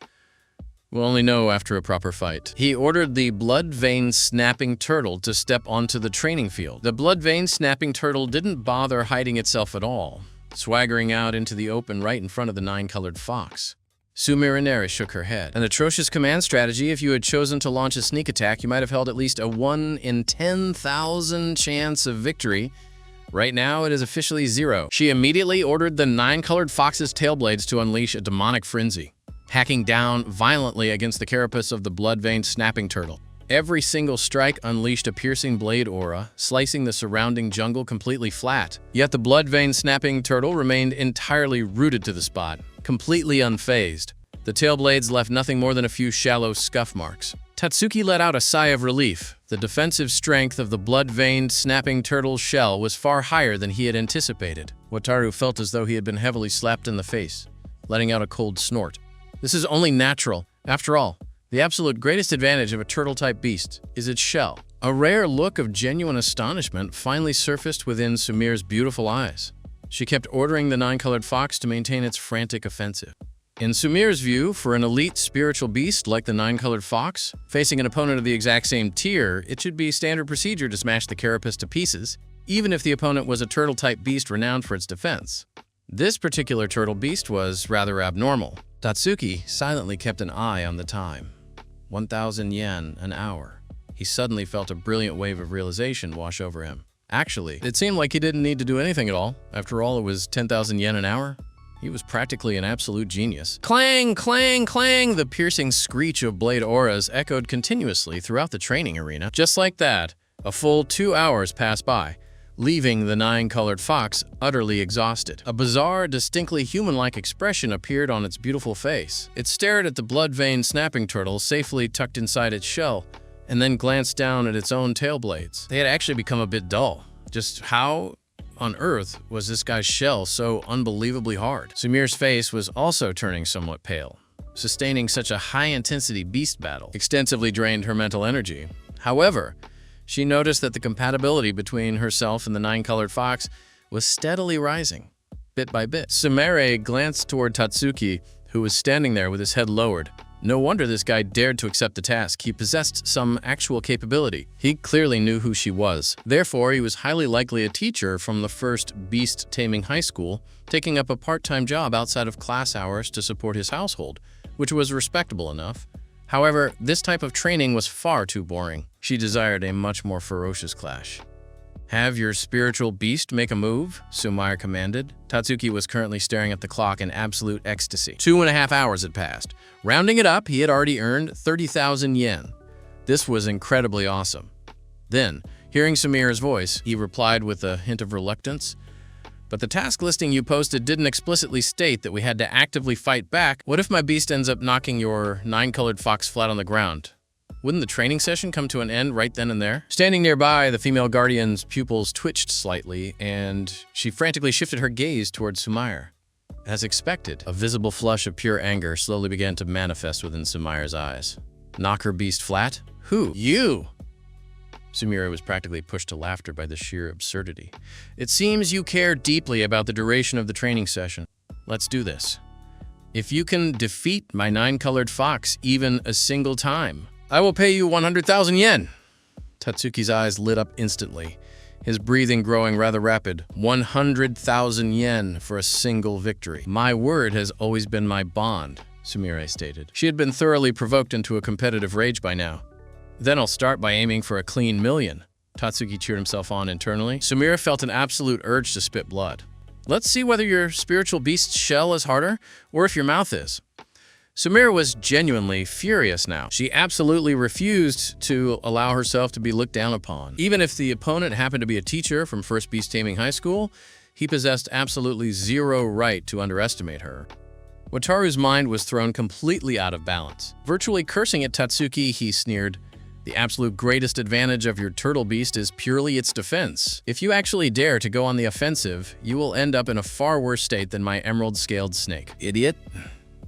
We'll only know after a proper fight. He ordered the blood vein snapping turtle to step onto the training field. The blood vein snapping turtle didn't bother hiding itself at all, swaggering out into the open right in front of the nine-colored fox. Sumire shook her head. An atrocious command strategy. If you had chosen to launch a sneak attack, you might have held at least a 1 in 10,000 chance of victory. Right now, it is officially 0. She immediately ordered the nine-colored fox's tail blades to unleash a demonic frenzy, hacking down violently against the carapace of the blood-veined snapping turtle. Every single strike unleashed a piercing blade aura, slicing the surrounding jungle completely flat. Yet the blood-veined snapping turtle remained entirely rooted to the spot, completely unfazed. The tail blades left nothing more than a few shallow scuff marks. Tatsuki let out a sigh of relief. The defensive strength of the blood-veined, snapping turtle's shell was far higher than he had anticipated. Wataru felt as though he had been heavily slapped in the face, letting out a cold snort. This is only natural. After all, the absolute greatest advantage of a turtle-type beast is its shell. A rare look of genuine astonishment finally surfaced within Sumir's beautiful eyes. She kept ordering the nine-colored fox to maintain its frantic offensive. In Sumir's view, for an elite spiritual beast like the nine-colored fox, facing an opponent of the exact same tier, it should be standard procedure to smash the carapace to pieces, even if the opponent was a turtle-type beast renowned for its defense. This particular turtle beast was rather abnormal. Tatsuki silently kept an eye on the time. 1,000 yen an hour. He suddenly felt a brilliant wave of realization wash over him. Actually, it seemed like he didn't need to do anything at all. After all, it was 10,000 yen an hour. He was practically an absolute genius. Clang, clang, clang! The piercing screech of blade auras echoed continuously throughout the training arena. Just like that, a full 2 hours passed by, leaving the nine-colored fox utterly exhausted. A bizarre, distinctly human-like expression appeared on its beautiful face. It stared at the blood-veined snapping turtle safely tucked inside its shell, and then glanced down at its own tail blades. They had actually become a bit dull. Just how on earth was this guy's shell so unbelievably hard? Sumir's face was also turning somewhat pale. Sustaining such a high-intensity beast battle extensively drained her mental energy. However, she noticed that the compatibility between herself and the nine-colored fox was steadily rising, bit by bit. Sumire glanced toward Tatsuki, who was standing there with his head lowered. No wonder this guy dared to accept the task. He possessed some actual capability. He clearly knew who she was. Therefore, he was highly likely a teacher from the first beast-taming high school, taking up a part-time job outside of class hours to support his household, which was respectable enough. However, this type of training was far too boring. She desired a much more ferocious clash. Have your spiritual beast make a move, Sumire commanded. Tatsuki was currently staring at the clock in absolute ecstasy. 2.5 hours had passed. Rounding it up, he had already earned 30,000 yen. This was incredibly awesome. Then, hearing Sumire's voice, he replied with a hint of reluctance, "But the task listing you posted didn't explicitly state that we had to actively fight back. What if my beast ends up knocking your nine-colored fox flat on the ground? Wouldn't the training session come to an end right then and there?" Standing nearby, the female guardian's pupils twitched slightly, and she frantically shifted her gaze towards Sumire. As expected, a visible flush of pure anger slowly began to manifest within Sumire's eyes. Knock her beast flat? Who? You! Sumire was practically pushed to laughter by the sheer absurdity. It seems you care deeply about the duration of the training session. Let's do this. If you can defeat my nine-colored fox even a single time, I will pay you 100,000 yen. Tatsuki's eyes lit up instantly, his breathing growing rather rapid. 100,000 yen for a single victory. My word has always been my bond, Sumire stated. She had been thoroughly provoked into a competitive rage by now. Then I'll start by aiming for a clean million. Tatsuki cheered himself on internally. Sumire felt an absolute urge to spit blood. Let's see whether your spiritual beast's shell is harder, or if your mouth is. Sumire was genuinely furious now. She absolutely refused to allow herself to be looked down upon. Even if the opponent happened to be a teacher from First Beast Taming High School, he possessed absolutely zero right to underestimate her. Wataru's mind was thrown completely out of balance. Virtually cursing at Tatsuki, he sneered, "The absolute greatest advantage of your turtle beast is purely its defense. If you actually dare to go on the offensive, you will end up in a far worse state than my emerald-scaled snake." Idiot.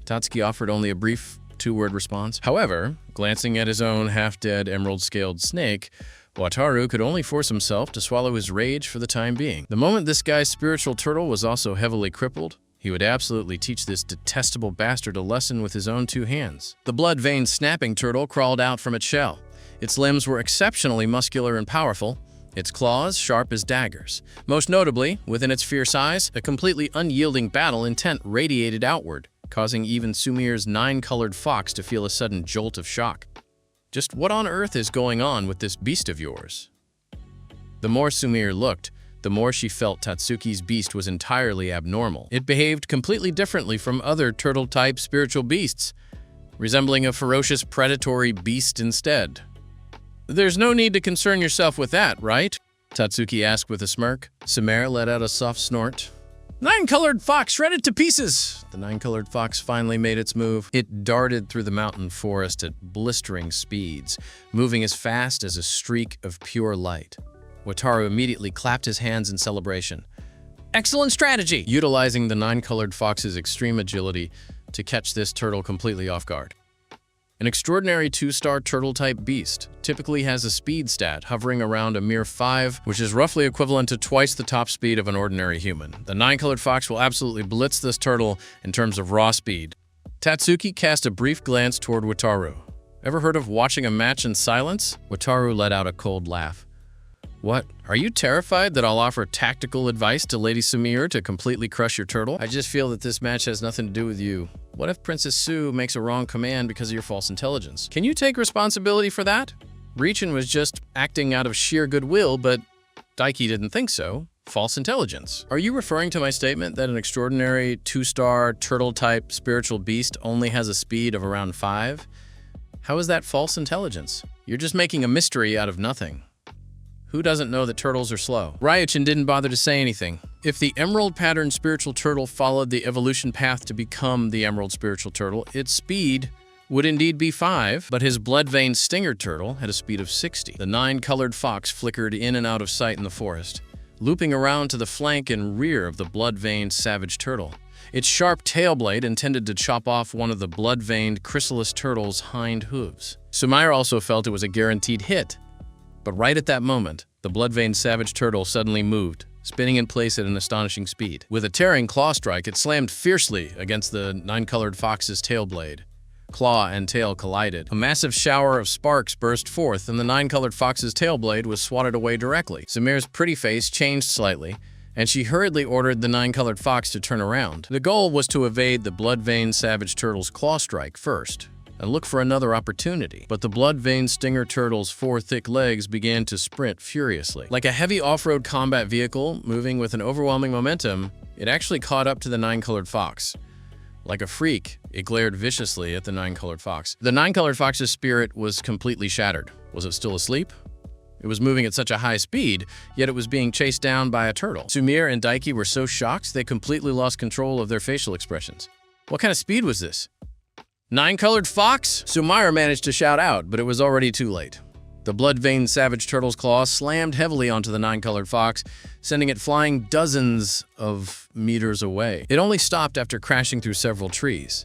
Tatsuki offered only a brief two-word response. However, glancing at his own half-dead emerald-scaled snake, Wataru could only force himself to swallow his rage for the time being. The moment this guy's spiritual turtle was also heavily crippled, he would absolutely teach this detestable bastard a lesson with his own two hands. The blood-veined snapping turtle crawled out from its shell. Its limbs were exceptionally muscular and powerful, its claws sharp as daggers. Most notably, within its fierce eyes, a completely unyielding battle intent radiated outward, causing even Sumire's nine-colored fox to feel a sudden jolt of shock. Just what on earth is going on with this beast of yours? The more Sumire looked, the more she felt Tatsuki's beast was entirely abnormal. It behaved completely differently from other turtle-type spiritual beasts, resembling a ferocious predatory beast instead. "There's no need to concern yourself with that, right?" Tatsuki asked with a smirk. Sumire let out a soft snort. Nine-colored fox shredded to pieces! The nine-colored fox finally made its move. It darted through the mountain forest at blistering speeds, moving as fast as a streak of pure light. Wataru immediately clapped his hands in celebration. Excellent strategy! Utilizing the nine-colored fox's extreme agility to catch this turtle completely off guard. An extraordinary 2-star turtle-type beast typically has a speed stat hovering around a mere 5, which is roughly equivalent to twice the top speed of an ordinary human. The nine-colored fox will absolutely blitz this turtle in terms of raw speed. Tatsuki cast a brief glance toward Wataru. Ever heard of watching a match in silence? Wataru let out a cold laugh. What? Are you terrified that I'll offer tactical advice to Lady Sumire to completely crush your turtle? I just feel that this match has nothing to do with you. What if Princess Sue makes a wrong command because of your false intelligence? Can you take responsibility for that? Richen was just acting out of sheer goodwill, but Daiki didn't think so. False intelligence. Are you referring to my statement that an extraordinary 2-star turtle-type spiritual beast only has a speed of around 5? How is that false intelligence? You're just making a mystery out of nothing. Who doesn't know that turtles are slow? Ryuchin didn't bother to say anything. If the emerald pattern spiritual turtle followed the evolution path to become the emerald spiritual turtle, its speed would indeed be 5, but his blood-vein stinger turtle had a speed of 60. The nine-colored fox flickered in and out of sight in the forest, looping around to the flank and rear of the blood-veined savage turtle. Its sharp tail blade intended to chop off one of the blood-veined chrysalis turtle's hind hooves. Sumire also felt it was a guaranteed hit. But right at that moment, the blood-veined savage turtle suddenly moved, spinning in place at an astonishing speed. With a tearing claw strike, it slammed fiercely against the nine-colored fox's tail blade. Claw and tail collided. A massive shower of sparks burst forth, and the nine-colored fox's tail blade was swatted away directly. Sumire's pretty face changed slightly, and she hurriedly ordered the nine-colored fox to turn around. The goal was to evade the blood-veined savage turtle's claw strike first, and look for another opportunity. But the blood-veined stinger turtle's 4 thick legs began to sprint furiously. Like a heavy off-road combat vehicle moving with an overwhelming momentum, it actually caught up to the nine-colored fox. Like a freak, it glared viciously at the nine-colored fox. The nine-colored fox's spirit was completely shattered. Was it still asleep? It was moving at such a high speed, yet it was being chased down by a turtle. Sumire and Daiki were so shocked they completely lost control of their facial expressions. What kind of speed was this? Nine-colored fox? Sumire managed to shout out, but it was already too late. The blood-veined savage turtle's claws slammed heavily onto the nine-colored fox, sending it flying dozens of meters away. It only stopped after crashing through several trees.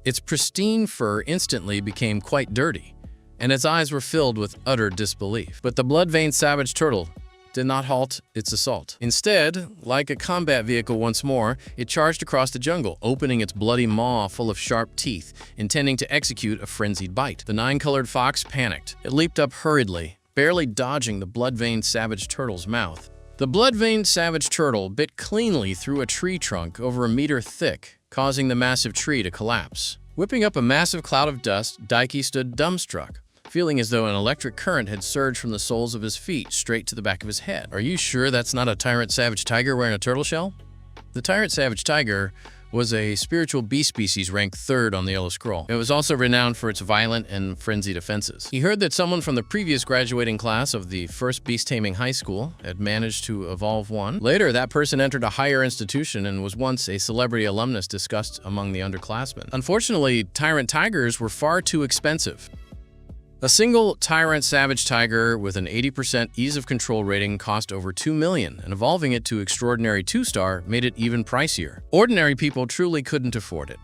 Its pristine fur instantly became quite dirty, and its eyes were filled with utter disbelief. But the blood-veined savage turtle did not halt its assault. Instead, like a combat vehicle once more, it charged across the jungle, opening its bloody maw full of sharp teeth, intending to execute a frenzied bite. The nine-colored fox panicked. It leaped up hurriedly, barely dodging the blood-veined savage turtle's mouth. The blood-veined savage turtle bit cleanly through a tree trunk over a meter thick, causing the massive tree to collapse. Whipping up a massive cloud of dust, Daiki stood dumbstruck, feeling as though an electric current had surged from the soles of his feet straight to the back of his head. Are you sure that's not a tyrant savage tiger wearing a turtle shell? The tyrant savage tiger was a spiritual beast species ranked 3rd on the Yellow Scroll. It was also renowned for its violent and frenzied offenses. He heard that someone from the previous graduating class of the first beast-taming high school had managed to evolve one. Later, that person entered a higher institution and was once a celebrity alumnus discussed among the underclassmen. Unfortunately, tyrant tigers were far too expensive. A single tyrant savage tiger with an 80% ease of control rating cost over $2 million, and evolving it to extraordinary 2-star made it even pricier. Ordinary people truly couldn't afford it.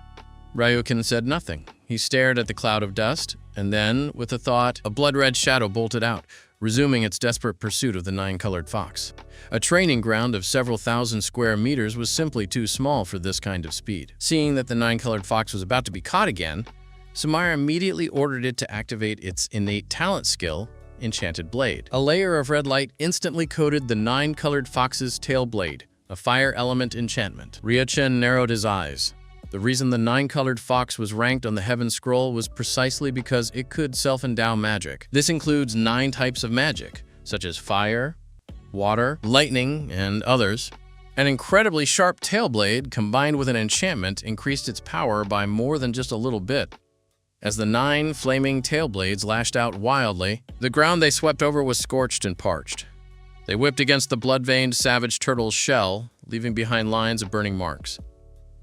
Ryuchin said nothing. He stared at the cloud of dust, and then, with a thought, a blood-red shadow bolted out, resuming its desperate pursuit of the nine-colored fox. A training ground of several thousand square meters was simply too small for this kind of speed. Seeing that the nine-colored fox was about to be caught again, Sumire immediately ordered it to activate its innate talent skill, Enchanted Blade. A layer of red light instantly coated the nine-colored fox's tail blade, a fire element enchantment. Ryuchin narrowed his eyes. The reason the nine-colored fox was ranked on the Heaven Scroll was precisely because it could self-endow magic. This includes 9 types of magic, such as fire, water, lightning, and others. An incredibly sharp tail blade combined with an enchantment increased its power by more than just a little bit. As the 9 flaming tail blades lashed out wildly, the ground they swept over was scorched and parched. They whipped against the blood-veined savage turtle's shell, leaving behind lines of burning marks.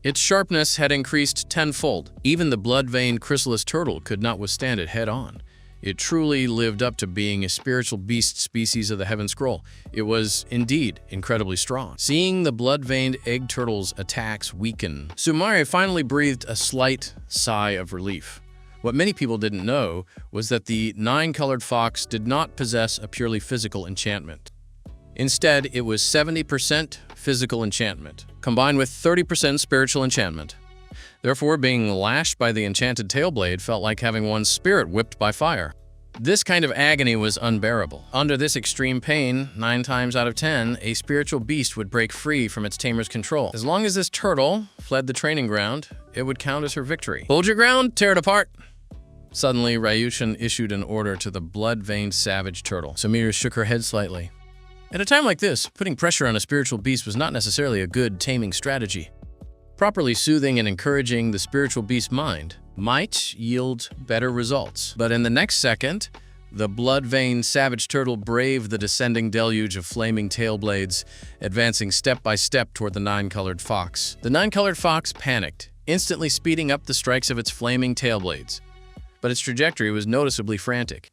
Its sharpness had increased tenfold. Even the blood-veined chrysalis turtle could not withstand it head-on. It truly lived up to being a spiritual beast species of the Heaven Scroll. It was, indeed, incredibly strong. Seeing the blood-veined egg turtle's attacks weaken, Sumire finally breathed a slight sigh of relief. What many people didn't know was that the nine-colored fox did not possess a purely physical enchantment. Instead, it was 70% physical enchantment, combined with 30% spiritual enchantment. Therefore, being lashed by the enchanted tailblade felt like having one's spirit whipped by fire. This kind of agony was unbearable. Under this extreme pain, 9 times out of 10, a spiritual beast would break free from its tamer's control. As long as this turtle fled the training ground, it would count as her victory. Hold your ground, tear it apart! Suddenly, Ryuchen issued an order to the blood-veined savage turtle. Sumire shook her head slightly. At a time like this, putting pressure on a spiritual beast was not necessarily a good taming strategy. Properly soothing and encouraging the spiritual beast's mind might yield better results. But in the next second, the blood-veined savage turtle braved the descending deluge of flaming tail blades, advancing step by step toward the nine-colored fox. The nine-colored fox panicked, instantly speeding up the strikes of its flaming tail blades. But its trajectory was noticeably frantic.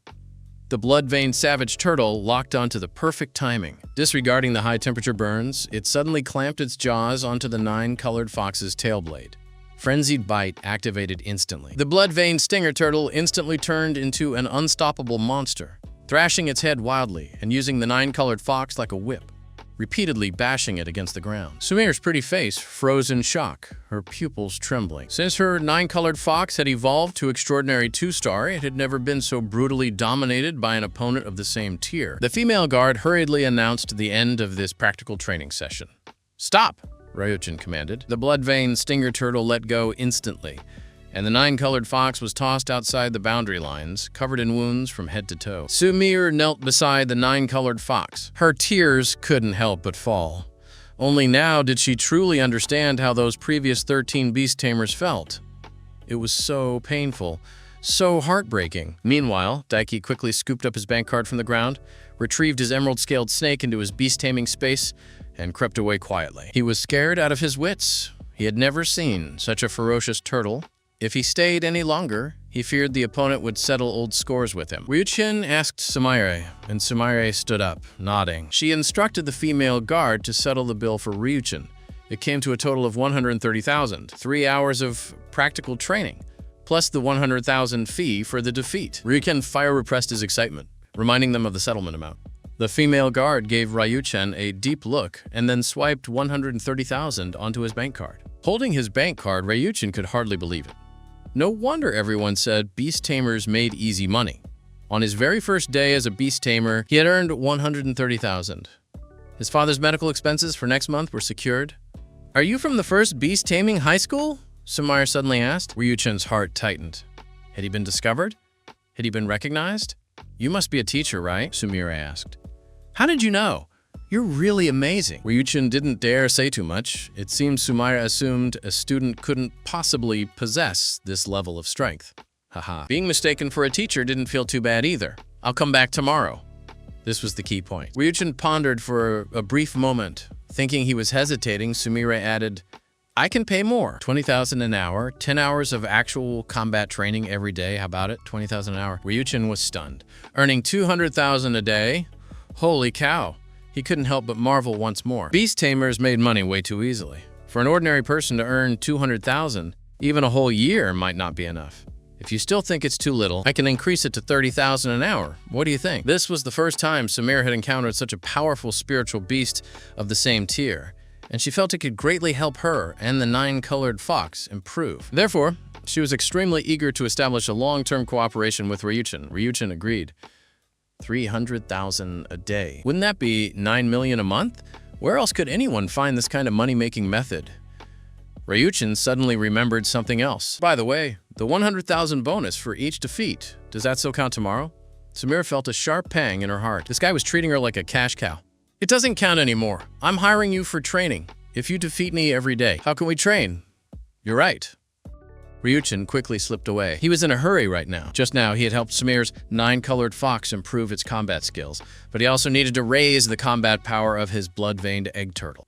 The blood-veined savage turtle locked onto the perfect timing. Disregarding the high-temperature burns, it suddenly clamped its jaws onto the nine-colored fox's tail blade. Frenzied bite activated instantly. The blood-veined stinger turtle instantly turned into an unstoppable monster, thrashing its head wildly and using the nine-colored fox like a whip, repeatedly bashing it against the ground. Sumire's pretty face froze in shock, her pupils trembling. Since her nine-colored fox had evolved to extraordinary 2-star, it had never been so brutally dominated by an opponent of the same tier. The female guard hurriedly announced the end of this practical training session. "Stop!" Ryuchen commanded. The blood-veined stinger turtle let go instantly, and the nine-colored fox was tossed outside the boundary lines, covered in wounds from head to toe. Sumire knelt beside the nine-colored fox. Her tears couldn't help but fall. Only now did she truly understand how those previous 13 beast tamers felt. It was so painful, so heartbreaking. Meanwhile, Daiki quickly scooped up his bank card from the ground, retrieved his emerald-scaled snake into his beast-taming space, and crept away quietly. He was scared out of his wits. He had never seen such a ferocious turtle. If he stayed any longer, he feared the opponent would settle old scores with him. Ryuchen asked Sumire, and Sumire stood up, nodding. She instructed the female guard to settle the bill for Ryuchen. It came to a total of 130,000, 3 hours of practical training, plus the 100,000 fee for the defeat. Ryuchen fire-repressed his excitement, reminding them of the settlement amount. The female guard gave Ryuchen a deep look and then swiped 130,000 onto his bank card. Holding his bank card, Ryuchen could hardly believe it. No wonder everyone said beast tamers made easy money. On his very first day as a beast tamer, he had earned 130,000. His father's medical expenses for next month were secured. "Are you from the first beast taming high school?" Sumire suddenly asked. Ryuchen's heart tightened. Had he been discovered? Had he been recognized? "You must be a teacher, right?" Sumire asked. "How did you know? You're really amazing." Ryuchen didn't dare say too much. It seemed Sumire assumed a student couldn't possibly possess this level of strength. Haha. Being mistaken for a teacher didn't feel too bad either. "I'll come back tomorrow." This was the key point. Ryuchen pondered for a brief moment. Thinking he was hesitating, Sumire added, "I can pay more. 20,000 an hour, 10 hours of actual combat training every day. How about it? 20,000 an hour." Ryuchen was stunned. Earning 200,000 a day? Holy cow. He couldn't help but marvel once more. Beast tamers made money way too easily. For an ordinary person to earn 200,000, even a whole year might not be enough. If you still think it's too little, I can increase it to 30,000 an hour. What do you think? This was the first time Sumire had encountered such a powerful spiritual beast of the same tier, and she felt it could greatly help her and the nine-colored fox improve. Therefore, she was extremely eager to establish a long-term cooperation with Ryuchen. Ryuchen agreed. 300,000 a day. Wouldn't that be 9 million a month? Where else could anyone find this kind of money-making method? Ryuchen suddenly remembered something else. By the way, the 100,000 bonus for each defeat. Does that still count tomorrow? Sumire felt a sharp pang in her heart. This guy was treating her like a cash cow. "It doesn't count anymore. I'm hiring you for training. If you defeat me every day, how can we train?" "You're right." Ryuchen quickly slipped away. He was in a hurry right now. Just now, he had helped Sumire's nine-colored fox improve its combat skills, but he also needed to raise the combat power of his blood-veined egg turtle.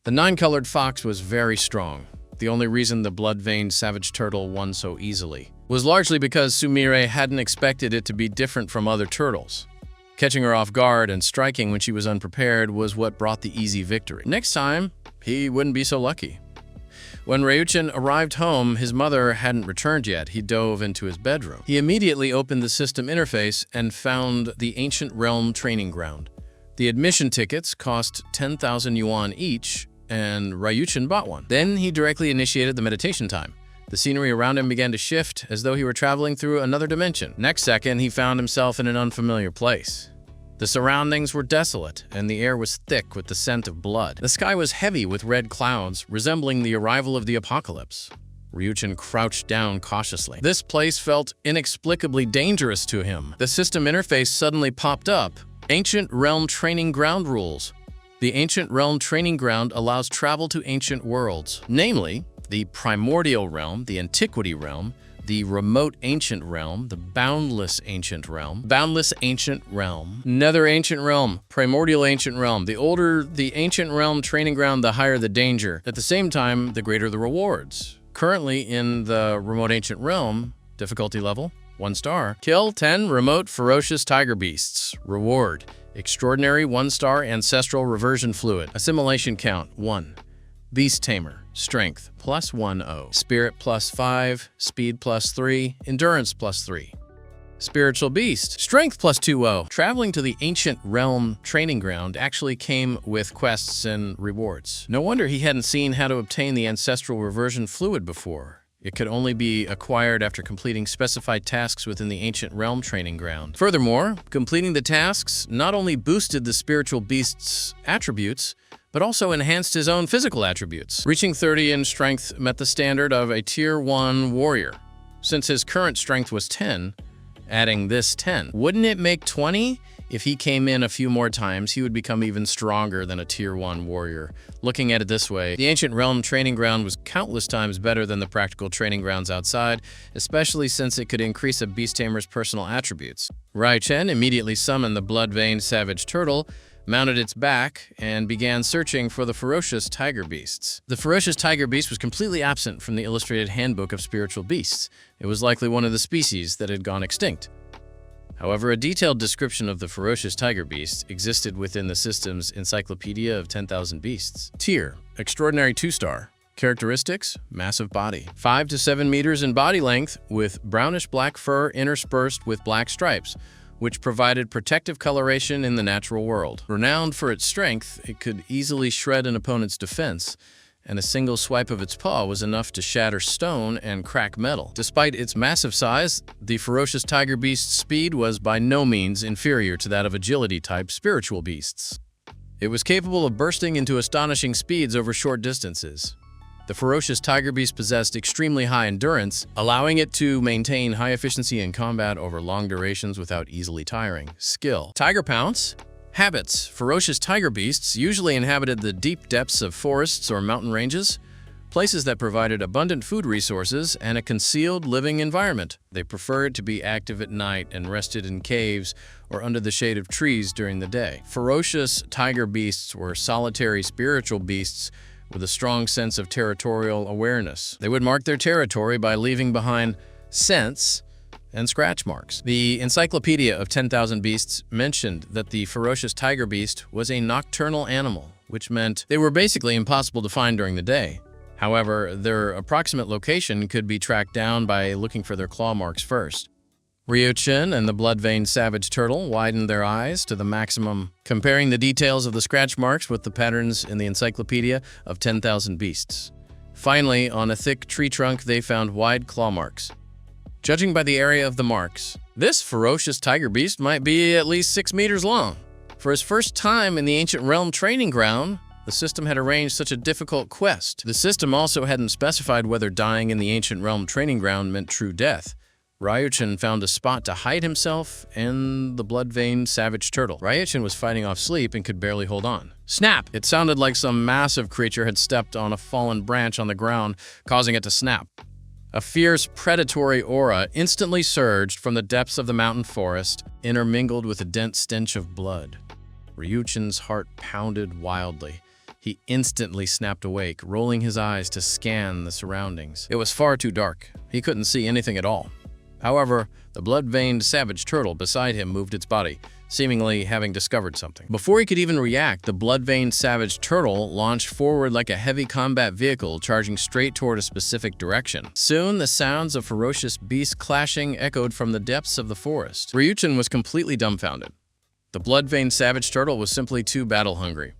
The 9-colored fox was very strong. The only reason the blood-veined savage turtle won so easily was largely because Sumire hadn't expected it to be different from other turtles. Catching her off guard and striking when she was unprepared was what brought the easy victory. Next time, he wouldn't be so lucky. When Ryuchin arrived home, his mother hadn't returned yet. He dove into his bedroom. He immediately opened the system interface and found the Ancient Realm Training Ground. The admission tickets cost 10,000 yuan each, and Ryuchin bought one. Then he directly initiated the meditation time. The scenery around him began to shift as though he were traveling through another dimension. Next second, he found himself in an unfamiliar place. The surroundings were desolate, and the air was thick with the scent of blood. The sky was heavy with red clouds, resembling the arrival of the apocalypse. Ryuchin crouched down cautiously. This place felt inexplicably dangerous to him. The system interface suddenly popped up. Ancient Realm Training Ground rules. The Ancient Realm Training Ground allows travel to ancient worlds, namely the Primordial Realm, the Antiquity Realm, the Remote Ancient Realm, the Boundless Ancient Realm, Nether Ancient Realm, Primordial Ancient Realm. The older the Ancient Realm Training Ground, the higher the danger. At the same time, the greater the rewards. Currently in the Remote Ancient Realm, difficulty level, 1 star. Kill 10 remote ferocious tiger beasts. Reward, extraordinary 1-star ancestral reversion fluid. Assimilation count, 1. Beast Tamer, strength +10, spirit +5, speed +3, endurance +3. Spiritual Beast, strength +20. Traveling to the Ancient Realm Training Ground actually came with quests and rewards. No wonder he hadn't seen how to obtain the ancestral reversion fluid before. It could only be acquired after completing specified tasks within the Ancient Realm Training Ground. Furthermore, completing the tasks not only boosted the Spiritual Beast's attributes, but also enhanced his own physical attributes. Reaching 30 in strength met the standard of a Tier 1 warrior. Since his current strength was 10, adding this 10, wouldn't it make 20? If he came in a few more times, he would become even stronger than a Tier 1 warrior. Looking at it this way, the Ancient Realm Training Ground was countless times better than the practical training grounds outside, especially since it could increase a beast tamer's personal attributes. Ryuchin immediately summoned the blood-veined savage turtle, mounted its back, and began searching for the ferocious tiger beasts. The ferocious tiger beast was completely absent from the illustrated handbook of spiritual beasts. It was likely one of the species that had gone extinct. However, a detailed description of the ferocious tiger beast existed within the system's Encyclopedia of 10,000 Beasts. Tier, extraordinary 2-star. Characteristics, massive body. 5 to 7 meters in body length with brownish-black fur interspersed with black stripes, which provided protective coloration in the natural world. Renowned for its strength, it could easily shred an opponent's defense, and a single swipe of its paw was enough to shatter stone and crack metal. Despite its massive size, the ferocious tiger beast's speed was by no means inferior to that of agility-type spiritual beasts. It was capable of bursting into astonishing speeds over short distances. The ferocious tiger beast possessed extremely high endurance, allowing it to maintain high efficiency in combat over long durations without easily tiring. Skill. Tiger Pounce. Habits. Ferocious tiger beasts usually inhabited the deep depths of forests or mountain ranges, places that provided abundant food resources and a concealed living environment. They preferred to be active at night and rested in caves or under the shade of trees during the day. Ferocious tiger beasts were solitary spiritual beasts with a strong sense of territorial awareness. They would mark their territory by leaving behind scents and scratch marks. The Encyclopedia of 10,000 Beasts mentioned that the ferocious tiger beast was a nocturnal animal, which meant they were basically impossible to find during the day. However, their approximate location could be tracked down by looking for their claw marks first. Ryuchin and the blood-veined savage turtle widened their eyes to the maximum, comparing the details of the scratch marks with the patterns in the Encyclopedia of 10,000 Beasts. Finally, on a thick tree trunk, they found wide claw marks. Judging by the area of the marks, this ferocious tiger beast might be at least 6 meters long. For his first time in the Ancient Realm Training Ground, the system had arranged such a difficult quest. The system also hadn't specified whether dying in the Ancient Realm Training Ground meant true death. Ryuchin found a spot to hide himself and the blood-veined savage turtle. Ryuchin was fighting off sleep and could barely hold on. Snap! It sounded like some massive creature had stepped on a fallen branch on the ground, causing it to snap. A fierce, predatory aura instantly surged from the depths of the mountain forest, intermingled with a dense stench of blood. Ryuchin's heart pounded wildly. He instantly snapped awake, rolling his eyes to scan the surroundings. It was far too dark. He couldn't see anything at all. However, the blood-veined savage turtle beside him moved its body, seemingly having discovered something. Before he could even react, the blood-veined savage turtle launched forward like a heavy combat vehicle, charging straight toward a specific direction. Soon, the sounds of ferocious beasts clashing echoed from the depths of the forest. Ryuchin was completely dumbfounded. The blood-veined savage turtle was simply too battle-hungry.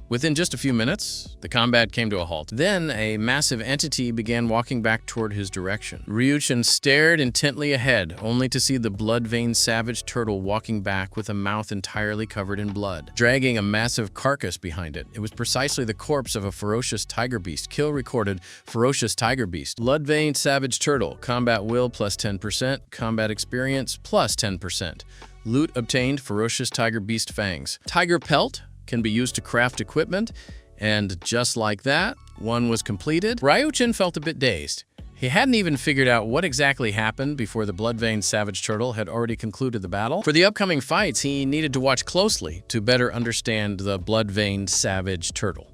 Within just a few minutes, the combat came to a halt. Then, a massive entity began walking back toward his direction. Ryuchin stared intently ahead, only to see the blood-veined savage turtle walking back with a mouth entirely covered in blood, dragging a massive carcass behind it. It was precisely the corpse of a ferocious tiger beast. Kill recorded, ferocious tiger beast. Blood-veined savage turtle, combat will plus 10%, combat experience plus 10%. Loot obtained, ferocious tiger beast fangs. Tiger pelt can be used to craft equipment, and just like that, one was completed. Ryuchin felt a bit dazed. He hadn't even figured out what exactly happened before the blood-veined savage turtle had already concluded the battle. For the upcoming fights, he needed to watch closely to better understand the blood-veined savage turtle.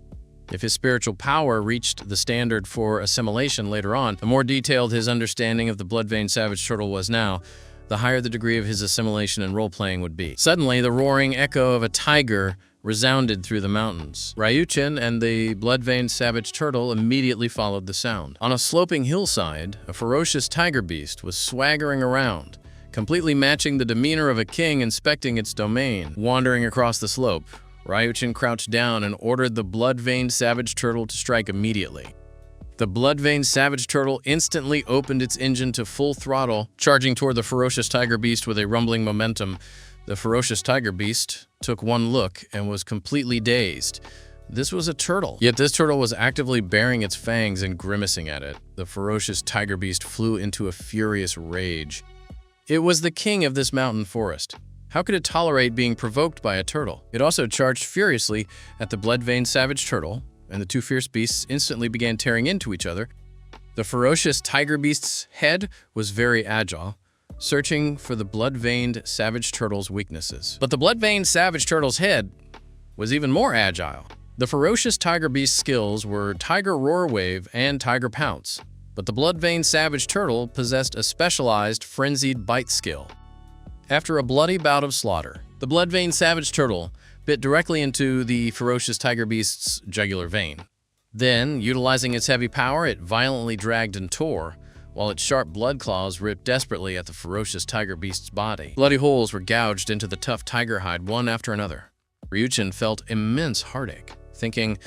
If his spiritual power reached the standard for assimilation later on, the more detailed his understanding of the blood-veined savage turtle was now, the higher the degree of his assimilation and role-playing would be. Suddenly, the roaring echo of a tiger resounded through the mountains. Ryuchin and the blood-veined savage turtle immediately followed the sound. On a sloping hillside, a ferocious tiger beast was swaggering around, completely matching the demeanor of a king inspecting its domain. Wandering across the slope, Ryuchin crouched down and ordered the blood-veined savage turtle to strike immediately. The blood-veined savage turtle instantly opened its engine to full throttle, charging toward the ferocious tiger beast with a rumbling momentum. The ferocious tiger beast took one look and was completely dazed. This was a turtle, yet this turtle was actively baring its fangs and grimacing at it. The ferocious tiger beast flew into a furious rage. It was the king of this mountain forest. How could it tolerate being provoked by a turtle? It also charged furiously at the blood-veined savage turtle, and the two fierce beasts instantly began tearing into each other. The ferocious tiger beast's head was very agile, searching for the blood-veined savage turtle's weaknesses. But the blood-veined savage turtle's head was even more agile. The ferocious tiger beast's skills were Tiger Roar Wave and Tiger Pounce, but the blood-veined savage turtle possessed a specialized frenzied bite skill. After a bloody bout of slaughter, the blood-veined savage turtle bit directly into the ferocious tiger beast's jugular vein. Then, utilizing its heavy power, it violently dragged and tore, while its sharp blood claws ripped desperately at the ferocious tiger beast's body. Bloody holes were gouged into the tough tiger hide one after another. Ryuchin felt immense heartache, thinking,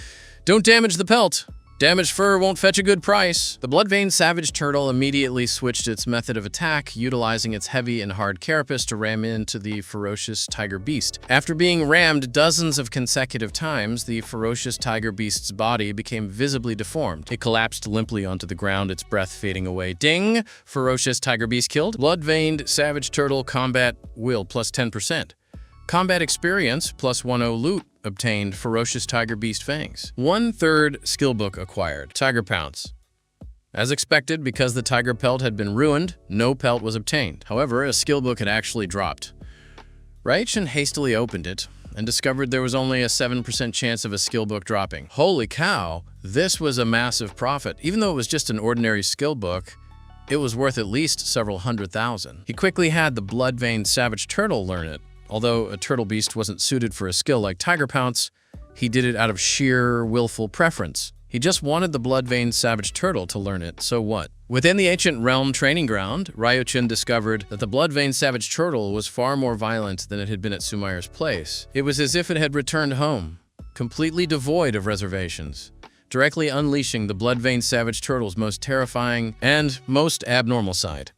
"Don't damage the pelt. Damaged fur won't fetch a good price." The blood-veined savage turtle immediately switched its method of attack, utilizing its heavy and hard carapace to ram into the ferocious tiger beast. After being rammed dozens of consecutive times, the ferocious tiger beast's body became visibly deformed. It collapsed limply onto the ground, its breath fading away. Ding! Ferocious tiger beast killed. Blood-veined savage turtle combat will plus 10%. Combat experience plus 10 loot obtained, ferocious tiger beast fangs. 1/3 skill book acquired. Tiger Pounce. As expected, because the tiger pelt had been ruined, no pelt was obtained. However, a skill book had actually dropped. Ryuchin hastily opened it and discovered there was only a 7% chance of a skill book dropping. Holy cow, this was a massive profit. Even though it was just an ordinary skill book, it was worth at least several $100,000. He quickly had the blood-veined savage turtle learn it. Although a turtle beast wasn't suited for a skill like Tiger Pounce, he did it out of sheer willful preference. He just wanted the blood-veined savage turtle to learn it, so what? Within the ancient realm training ground, Ryuchin discovered that the blood-veined savage turtle was far more violent than it had been at Sumair's place. It was as if it had returned home, completely devoid of reservations, directly unleashing the blood-veined savage turtle's most terrifying and most abnormal side.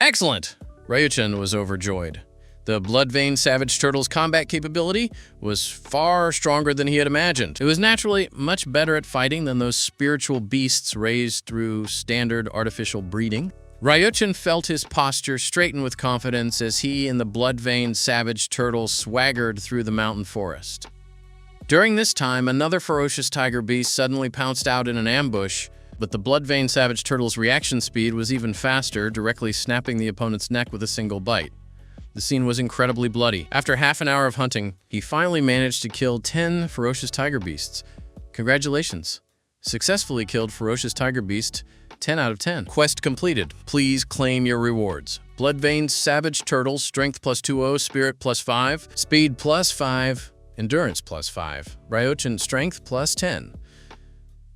Excellent! Ryuchin was overjoyed. The blood-veined savage turtle's combat capability was far stronger than he had imagined. It was naturally much better at fighting than those spiritual beasts raised through standard artificial breeding. Ryuchin felt his posture straighten with confidence as he and the blood-veined savage turtle swaggered through the mountain forest. During this time, another ferocious tiger beast suddenly pounced out in an ambush, but the blood-veined savage turtle's reaction speed was even faster, directly snapping the opponent's neck with a single bite. The scene was incredibly bloody. After half an hour of hunting, he finally managed to kill 10 ferocious tiger beasts. Congratulations. Successfully killed ferocious tiger beast, 10 out of 10. Quest completed. Please claim your rewards. Bloodvein Savage Turtle, Strength plus 2-0, Spirit plus 5, Speed plus 5, Endurance plus 5, Ryochin Strength plus 10,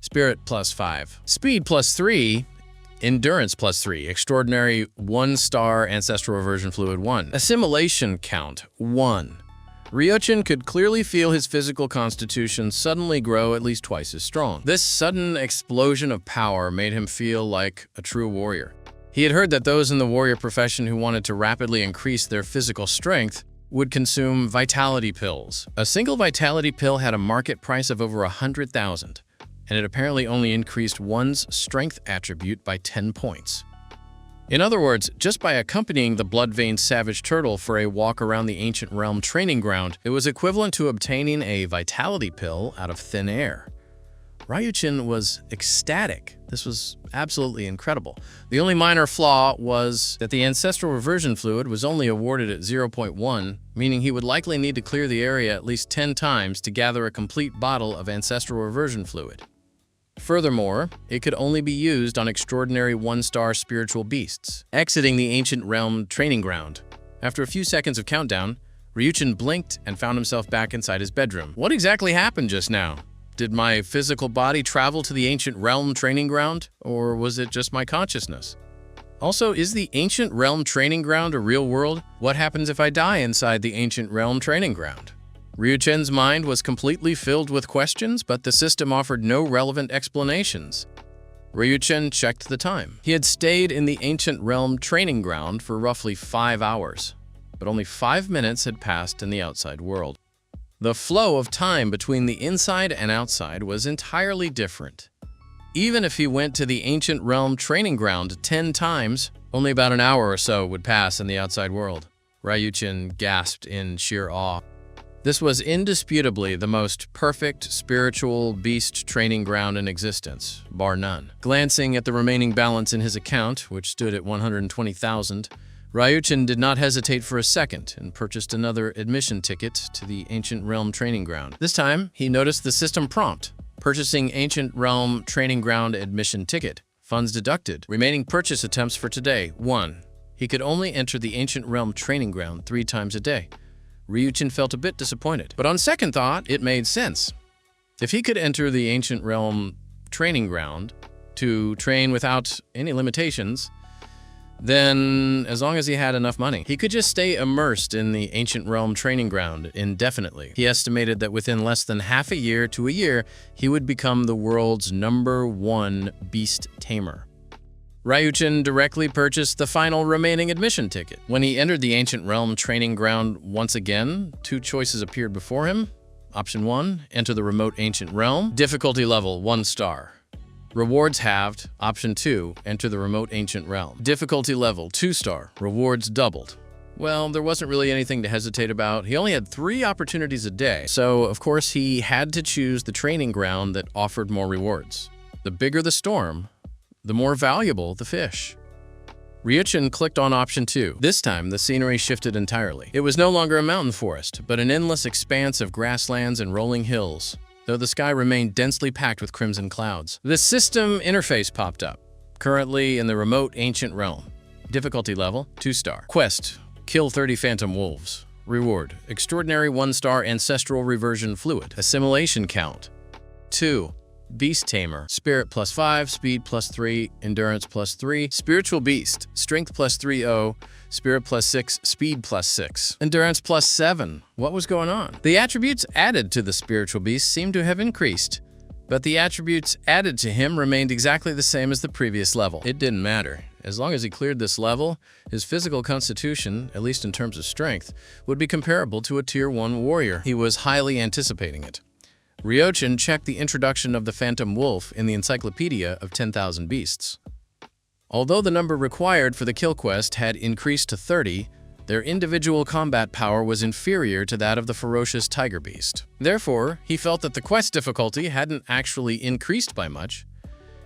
Spirit plus 5, Speed plus 3, Endurance plus 3, Extraordinary 1-star Ancestral Reversion Fluid 1. Assimilation count 1. Ryochin could clearly feel his physical constitution suddenly grow at least twice as strong. This sudden explosion of power made him feel like a true warrior. He had heard that those in the warrior profession who wanted to rapidly increase their physical strength would consume vitality pills. A single vitality pill had a market price of over 100,000, and it apparently only increased one's strength attribute by 10 points. In other words, just by accompanying the Bloodvein Savage Turtle for a walk around the Ancient Realm training ground, it was equivalent to obtaining a vitality pill out of thin air. Ryochin was ecstatic. This was absolutely incredible. The only minor flaw was that the Ancestral Reversion Fluid was only awarded at 0.1, meaning he would likely need to clear the area at least 10 times to gather a complete bottle of Ancestral Reversion Fluid. Furthermore, it could only be used on extraordinary 1-star spiritual beasts. Exiting the Ancient Realm training ground. After a few seconds of countdown, Ryochin blinked and found himself back inside his bedroom. What exactly happened just now? Did my physical body travel to the Ancient Realm training ground, or was it just my consciousness? Also, is the Ancient Realm training ground a real world? What happens if I die inside the Ancient Realm training ground? Ryochin's mind was completely filled with questions, but the system offered no relevant explanations. Ryochin checked the time. He had stayed in the Ancient Realm training ground for roughly 5 hours, but only 5 minutes had passed in the outside world. The flow of time between the inside and outside was entirely different. Even if he went to the Ancient Realm training ground 10 times, only about an hour or so would pass in the outside world. Ryochin gasped in sheer awe. This was indisputably the most perfect spiritual beast training ground in existence, bar none. Glancing at the remaining balance in his account, which stood at 120,000, Ryochin did not hesitate for a second and purchased another admission ticket to the Ancient Realm training ground. This time, he noticed the system prompt, purchasing Ancient Realm training ground admission ticket. Funds deducted. Remaining purchase attempts for today, 1. He could only enter the Ancient Realm training ground 3 times a day. Ryochin felt a bit disappointed, but on second thought, it made sense. If he could enter the Ancient Realm training ground to train without any limitations, then as long as he had enough money, he could just stay immersed in the Ancient Realm training ground indefinitely. He estimated that within less than half a year to a year, he would become the world's #1 beast tamer. Ryochin directly purchased the final remaining admission ticket. When he entered the Ancient Realm training ground once again, 2 choices appeared before him. Option 1, enter the remote Ancient Realm. Difficulty level, 1 star. Rewards halved. Option 2, enter the remote Ancient Realm. Difficulty level, 2 star. Rewards doubled. Well, there wasn't really anything to hesitate about. He only had 3 opportunities a day, so of course he had to choose the training ground that offered more rewards. The bigger the storm, the more valuable the fish. Ryochin clicked on option 2. This time, the scenery shifted entirely. It was no longer a mountain forest, but an endless expanse of grasslands and rolling hills, though the sky remained densely packed with crimson clouds. The system interface popped up, currently in the remote Ancient Realm. Difficulty level, 2 star. Quest, kill 30 phantom wolves. Reward, extraordinary 1-star ancestral reversion fluid. Assimilation count, 2. Beast Tamer, Spirit plus 5, Speed plus 3, Endurance plus 3, Spiritual Beast, Strength plus 3-0, Spirit plus 6, Speed plus 6, Endurance plus 7. What was going on? The attributes added to the Spiritual Beast seemed to have increased, but the attributes added to him remained exactly the same as the previous level. It didn't matter. As long as he cleared this level, his physical constitution, at least in terms of strength, would be comparable to a Tier 1 warrior. He was highly anticipating it. Ryochin checked the introduction of the Phantom Wolf in the Encyclopedia of 10,000 Beasts. Although the number required for the kill quest had increased to 30, their individual combat power was inferior to that of the ferocious tiger beast. Therefore, he felt that the quest difficulty hadn't actually increased by much.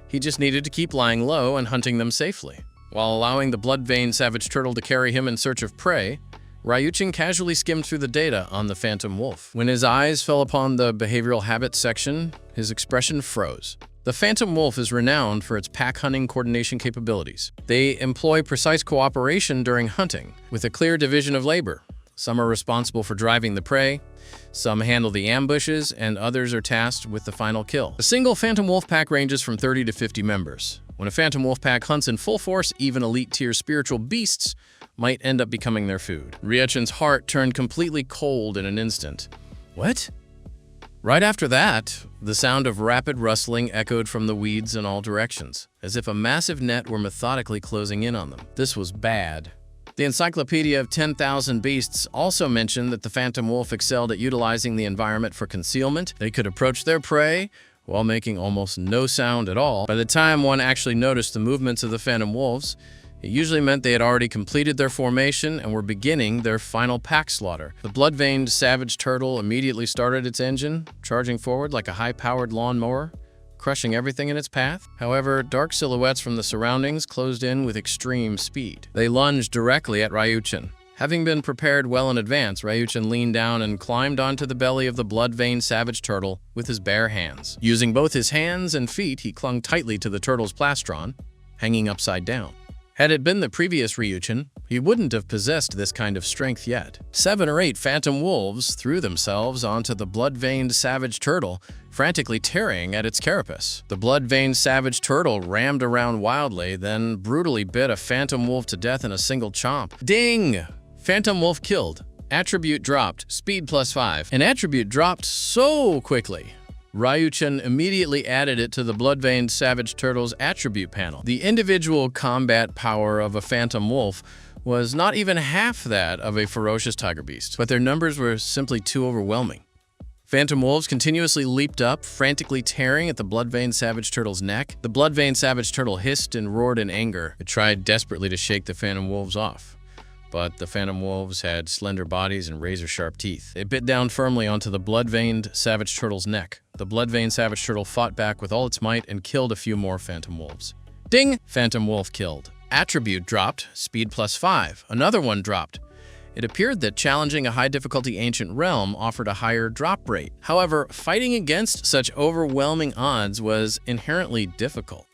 He just needed to keep lying low and hunting them safely. While allowing the Bloodvein Savage Turtle to carry him in search of prey, Ryuchin casually skimmed through the data on the phantom wolf. When his eyes fell upon the behavioral habits section, his expression froze. The phantom wolf is renowned for its pack hunting coordination capabilities. They employ precise cooperation during hunting, with a clear division of labor. Some are responsible for driving the prey, some handle the ambushes, and others are tasked with the final kill. A single phantom wolf pack ranges from 30 to 50 members. When a phantom wolf pack hunts in full force, even elite-tier spiritual beasts might end up becoming their food. Ryuchin's heart turned completely cold in an instant. What? Right after that, the sound of rapid rustling echoed from the weeds in all directions, as if a massive net were methodically closing in on them. This was bad. The Encyclopedia of 10,000 Beasts also mentioned that the phantom wolf excelled at utilizing the environment for concealment. They could approach their prey while making almost no sound at all. By the time one actually noticed the movements of the phantom wolves, it usually meant they had already completed their formation and were beginning their final pack slaughter. The blood-veined savage turtle immediately started its engine, charging forward like a high-powered lawnmower, crushing everything in its path. However, dark silhouettes from the surroundings closed in with extreme speed. They lunged directly at Ryuchin. Having been prepared well in advance, Ryuchin leaned down and climbed onto the belly of the blood-veined savage turtle with his bare hands. Using both his hands and feet, he clung tightly to the turtle's plastron, hanging upside down. Had it been the previous Ryuchin, he wouldn't have possessed this kind of strength yet. 7 or 8 phantom wolves threw themselves onto the blood-veined savage turtle, frantically tearing at its carapace. The blood-veined savage turtle rammed around wildly, then brutally bit a phantom wolf to death in a single chomp. Ding! Phantom wolf killed. Attribute dropped. Speed +5. An attribute dropped so quickly, Ryuchin immediately added it to the blood-veined savage turtle's attribute panel. The individual combat power of a phantom wolf was not even half that of a ferocious tiger beast, but their numbers were simply too overwhelming. Phantom wolves continuously leaped up, frantically tearing at the blood-veined savage turtle's neck. The blood-veined savage turtle hissed and roared in anger. It tried desperately to shake the phantom wolves off, but the phantom wolves had slender bodies and razor-sharp teeth. It bit down firmly onto the blood-veined savage turtle's neck. The blood-veined savage turtle fought back with all its might and killed a few more phantom wolves. Ding! Phantom wolf killed. Attribute dropped. Speed +5. Another one dropped. It appeared that challenging a high-difficulty ancient realm offered a higher drop rate. However, fighting against such overwhelming odds was inherently difficult.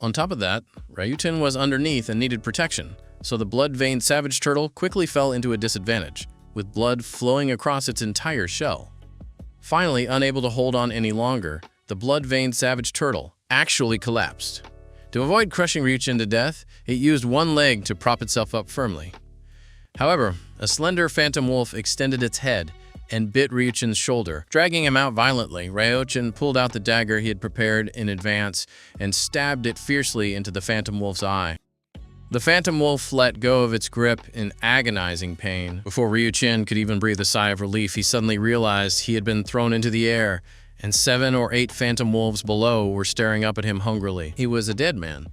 On top of that, Ryuchin was underneath and needed protection, so the blood-veined savage turtle quickly fell into a disadvantage, with blood flowing across its entire shell. Finally, unable to hold on any longer, the blood-veined savage turtle actually collapsed. To avoid crushing Ryuchin to death, it used one leg to prop itself up firmly. However, a slender phantom wolf extended its head and bit Ryuchin's shoulder. Dragging him out violently, Ryuchin pulled out the dagger he had prepared in advance and stabbed it fiercely into the phantom wolf's eye. The phantom wolf let go of its grip in agonizing pain. Before Ryuchin could even breathe a sigh of relief, he suddenly realized he had been thrown into the air, and 7 or 8 phantom wolves below were staring up at him hungrily. He was a dead man.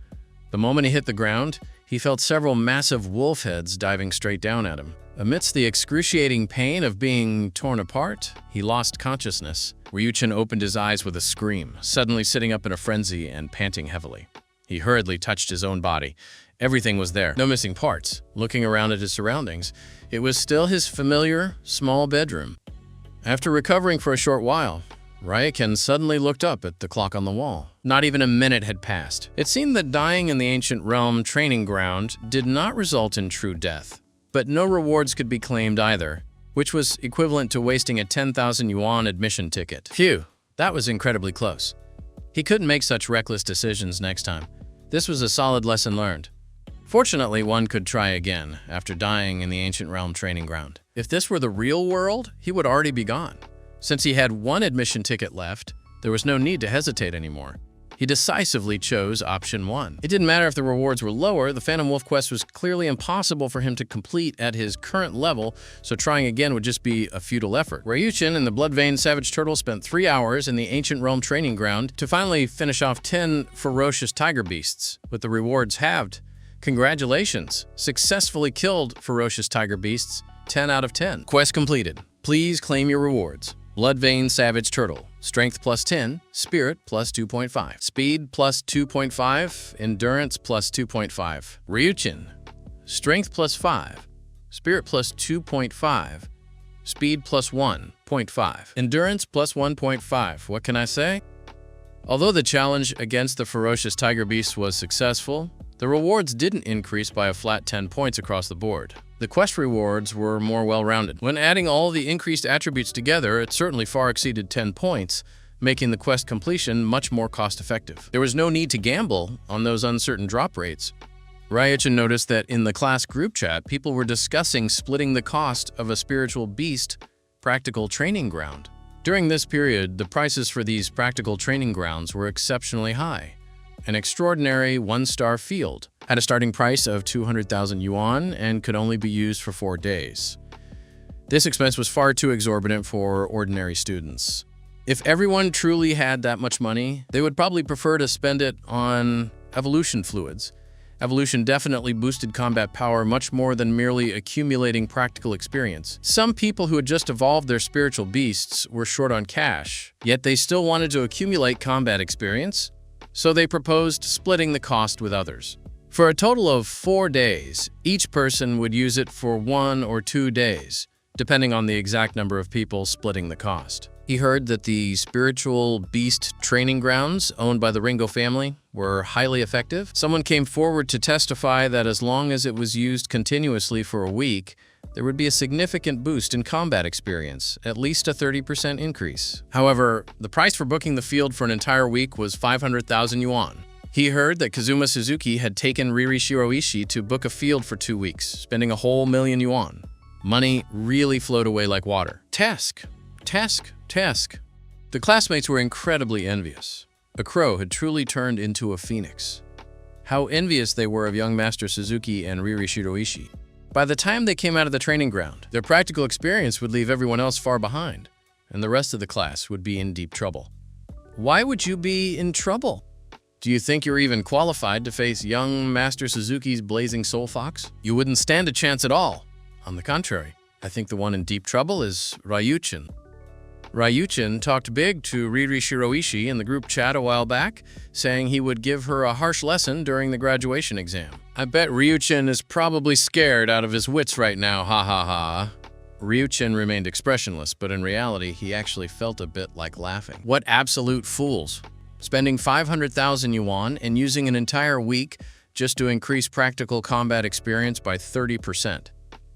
The moment he hit the ground, he felt several massive wolf heads diving straight down at him. Amidst the excruciating pain of being torn apart, he lost consciousness. Ryuchin opened his eyes with a scream, suddenly sitting up in a frenzy and panting heavily. He hurriedly touched his own body. Everything was there, no missing parts. Looking around at his surroundings, it was still his familiar, small bedroom. After recovering for a short while, Ryuchin suddenly looked up at the clock on the wall. Not even a minute had passed. It seemed that dying in the ancient realm training ground did not result in true death, but no rewards could be claimed either, which was equivalent to wasting a 10,000 yuan admission ticket. Phew, that was incredibly close. He couldn't make such reckless decisions next time. This was a solid lesson learned. Fortunately, one could try again after dying in the ancient realm training ground. If this were the real world, he would already be gone. Since he had one admission ticket left, there was no need to hesitate anymore. He decisively chose option 1. It didn't matter if the rewards were lower, the Phantom Wolf quest was clearly impossible for him to complete at his current level, so trying again would just be a futile effort. Ryuchin and the blood-veined savage turtle spent 3 hours in the ancient realm training ground to finally finish off 10 ferocious tiger beasts, with the rewards halved. Congratulations! Successfully killed ferocious tiger beasts, 10 out of 10. Quest completed. Please claim your rewards. Blood-veined savage turtle, strength +10, spirit +2.5, speed +2.5, endurance +2.5. Ryuchin, strength +5, Spirit plus 2.5. Speed plus 1.5. Endurance plus 1.5. What can I say? Although the challenge against the ferocious tiger beast was successful, the rewards didn't increase by a flat 10 points across the board. The quest rewards were more well-rounded. When adding all the increased attributes together, it certainly far exceeded 10 points, making the quest completion much more cost-effective. There was no need to gamble on those uncertain drop rates. Ryuchin noticed that in the class group chat, people were discussing splitting the cost of a spiritual beast practical training ground. During this period, the prices for these practical training grounds were exceptionally high. An extraordinary one-star field had a starting price of 200,000 yuan and could only be used for 4 days. This expense was far too exorbitant for ordinary students. If everyone truly had that much money, they would probably prefer to spend it on evolution fluids. Evolution definitely boosted combat power much more than merely accumulating practical experience. Some people who had just evolved their spiritual beasts were short on cash, yet they still wanted to accumulate combat experience, so they proposed splitting the cost with others. For a total of 4 days, each person would use it for 1 or 2 days, depending on the exact number of people splitting the cost. He heard that the spiritual beast training grounds owned by the Ringo family were highly effective. Someone came forward to testify that as long as it was used continuously for a week, there would be a significant boost in combat experience, at least a 30% increase. However, the price for booking the field for an entire week was 500,000 yuan. He heard that Kazuma Suzuki had taken Riri Shiroishi to book a field for 2 weeks, spending a whole million yuan. Money really flowed away like water. Task. The classmates were incredibly envious. A crow had truly turned into a phoenix. How envious they were of young Master Suzuki and Riri Shiroishi. By the time they came out of the training ground, their practical experience would leave everyone else far behind, and the rest of the class would be in deep trouble. Why would you be in trouble? Do you think you're even qualified to face young Master Suzuki's blazing soul fox? You wouldn't stand a chance at all. On the contrary, I think the one in deep trouble is Ryuchin. Ryuchin talked big to Riri Shiroishi in the group chat a while back, saying he would give her a harsh lesson during the graduation exam. I bet Ryuchin is probably scared out of his wits right now, ha ha ha. Ryuchin remained expressionless, but in reality, he actually felt a bit like laughing. What absolute fools! Spending 500,000 yuan and using an entire week just to increase practical combat experience by 30%.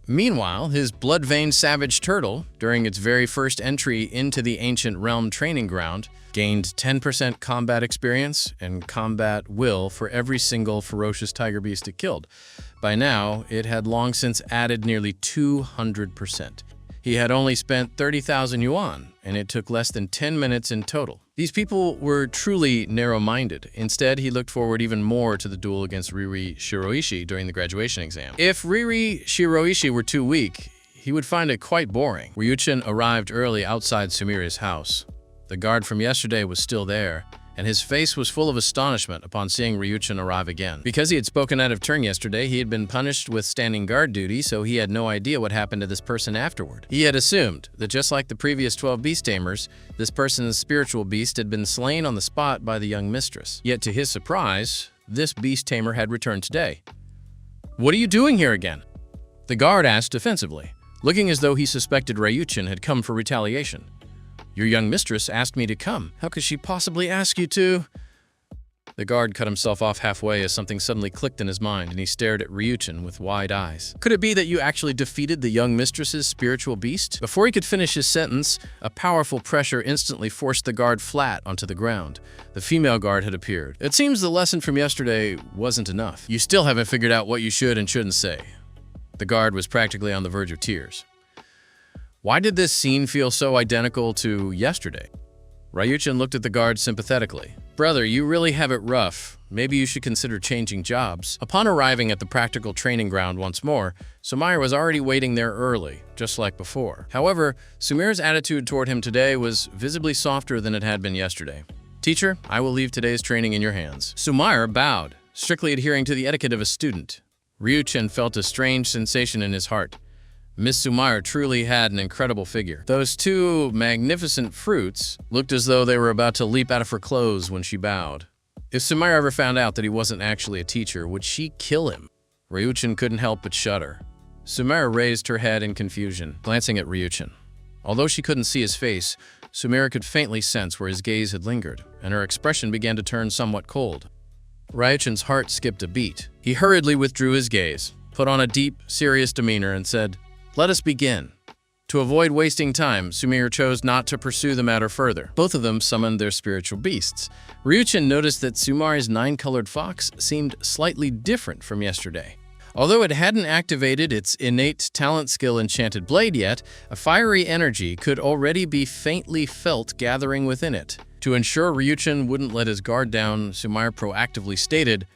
Meanwhile, his blood-veined savage turtle, during its very first entry into the ancient realm training ground, gained 10% combat experience and combat will for every single ferocious tiger beast it killed. By now, it had long since added nearly 200%. He had only spent 30,000 yuan, and it took less than 10 minutes in total. These people were truly narrow-minded. Instead, he looked forward even more to the duel against Riri Shiroishi during the graduation exam. If Riri Shiroishi were too weak, he would find it quite boring. Ryuchin arrived early outside Sumira's house. The guard from yesterday was still there, and his face was full of astonishment upon seeing Ryuchin arrive again. Because he had spoken out of turn yesterday, he had been punished with standing guard duty, so he had no idea what happened to this person afterward. He had assumed that just like the previous 12 beast tamers, this person's spiritual beast had been slain on the spot by the young mistress. Yet to his surprise, this beast tamer had returned today. "What are you doing here again?" The guard asked defensively, looking as though he suspected Ryuchin had come for retaliation. "Your young mistress asked me to come. How could she possibly ask you to?" The guard cut himself off halfway as something suddenly clicked in his mind, and he stared at Ryuchin with wide eyes. "Could it be that you actually defeated the young mistress's spiritual beast?" Before he could finish his sentence, a powerful pressure instantly forced the guard flat onto the ground. The female guard had appeared. "It seems the lesson from yesterday wasn't enough. You still haven't figured out what you should and shouldn't say." The guard was practically on the verge of tears. Why did this scene feel so identical to yesterday? Ryuchin looked at the guard sympathetically. "Brother, you really have it rough. Maybe you should consider changing jobs." Upon arriving at the practical training ground once more, Sumire was already waiting there early, just like before. However, Sumira's attitude toward him today was visibly softer than it had been yesterday. "Teacher, I will leave today's training in your hands." Sumire bowed, strictly adhering to the etiquette of a student. Ryuchin felt a strange sensation in his heart. Miss Sumire truly had an incredible figure. Those two magnificent fruits looked as though they were about to leap out of her clothes when she bowed. If Sumire ever found out that he wasn't actually a teacher, would she kill him? Ryuchin couldn't help but shudder. Sumire raised her head in confusion, glancing at Ryuchin. Although she couldn't see his face, Sumire could faintly sense where his gaze had lingered, and her expression began to turn somewhat cold. Ryuchin's heart skipped a beat. He hurriedly withdrew his gaze, put on a deep, serious demeanor, and said, "Let us begin." To avoid wasting time, Sumire chose not to pursue the matter further. Both of them summoned their spiritual beasts. Ryuchin noticed that Sumire's 9-colored fox seemed slightly different from yesterday. Although it hadn't activated its innate talent skill Enchanted Blade yet, a fiery energy could already be faintly felt gathering within it. To ensure Ryuchin wouldn't let his guard down, Sumire proactively stated,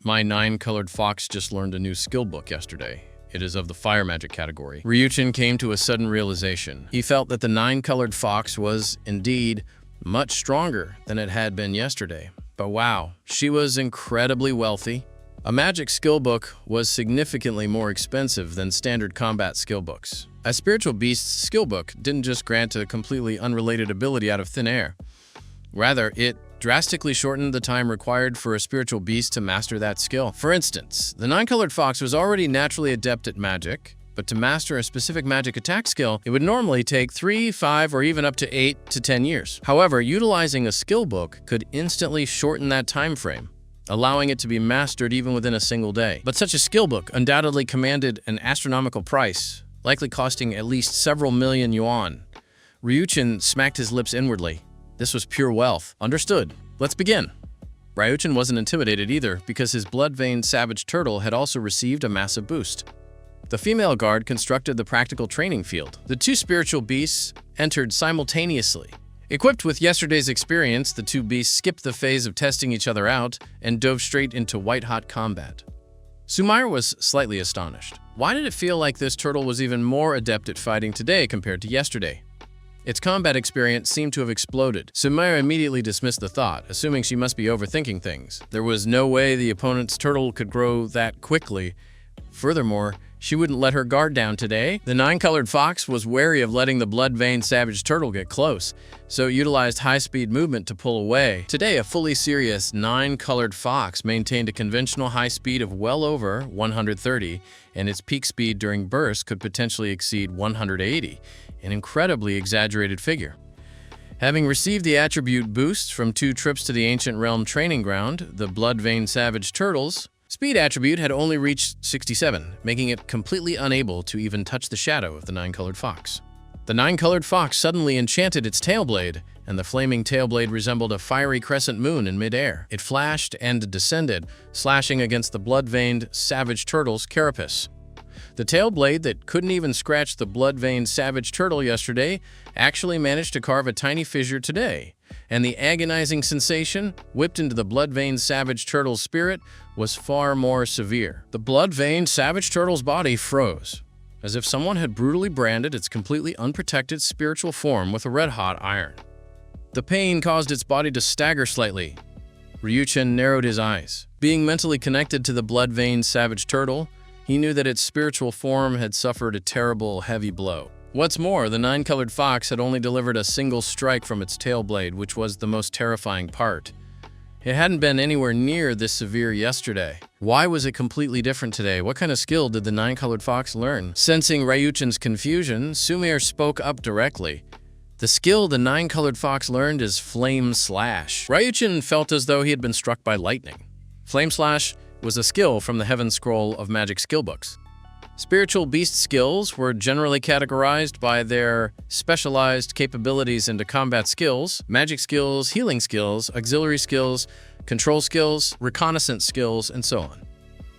"My 9-colored fox just learned a new skill book yesterday. It is of the fire magic category." Ryuchin came to a sudden realization. He felt that the 9-colored fox was, indeed, much stronger than it had been yesterday. But wow, she was incredibly wealthy. A magic skill book was significantly more expensive than standard combat skill books. A spiritual beast's skill book didn't just grant a completely unrelated ability out of thin air. Rather, it drastically shortened the time required for a spiritual beast to master that skill. For instance, the 9-colored fox was already naturally adept at magic, but to master a specific magic attack skill, it would normally take 3, 5, or even up to 8 to 10 years. However, utilizing a skill book could instantly shorten that time frame, allowing it to be mastered even within a single day. But such a skill book undoubtedly commanded an astronomical price, likely costing at least several million yuan. Ryuchin smacked his lips inwardly. This was pure wealth. Understood. Let's begin. Ryuchin wasn't intimidated either, because his blood-veined savage turtle had also received a massive boost. The female guard constructed the practical training field. The two spiritual beasts entered simultaneously. Equipped with yesterday's experience, the two beasts skipped the phase of testing each other out and dove straight into white-hot combat. Sumire was slightly astonished. Why did it feel like this turtle was even more adept at fighting today compared to yesterday? Its combat experience seemed to have exploded. Sumire immediately dismissed the thought, assuming she must be overthinking things. There was no way the opponent's turtle could grow that quickly. Furthermore, she wouldn't let her guard down today. The 9-colored fox was wary of letting the blood-veined savage turtle get close, so it utilized high-speed movement to pull away. Today, a fully serious 9-colored fox maintained a conventional high speed of well over 130, and its peak speed during bursts could potentially exceed 180, an incredibly exaggerated figure. Having received the attribute boost from 2 trips to the ancient realm training ground, the blood-veined savage turtle's speed attribute had only reached 67, making it completely unable to even touch the shadow of the 9-colored fox. The 9-colored fox suddenly enchanted its tail blade, and the flaming tail blade resembled a fiery crescent moon in midair. It flashed and descended, slashing against the blood-veined savage turtle's carapace. The tail blade that couldn't even scratch the blood-veined savage turtle yesterday actually managed to carve a tiny fissure today, and the agonizing sensation whipped into the blood-veined savage turtle's spirit was far more severe. The blood-veined savage turtle's body froze, as if someone had brutally branded its completely unprotected spiritual form with a red-hot iron. The pain caused its body to stagger slightly. Ryuchin narrowed his eyes. Being mentally connected to the blood-veined savage turtle, he knew that its spiritual form had suffered a terrible, heavy blow. What's more, the 9-colored fox had only delivered a single strike from its tail blade, which was the most terrifying part. It hadn't been anywhere near this severe yesterday. Why was it completely different today? What kind of skill did the 9-colored fox learn? Sensing Ryuchin's confusion, Sumire spoke up directly. The skill the 9-colored fox learned is Flame Slash. Ryuchin felt as though he had been struck by lightning. Flame Slash was a skill from the Heaven Scroll of Magic skill books. Spiritual beast skills were generally categorized by their specialized capabilities into combat skills, magic skills, healing skills, auxiliary skills, control skills, reconnaissance skills, and so on.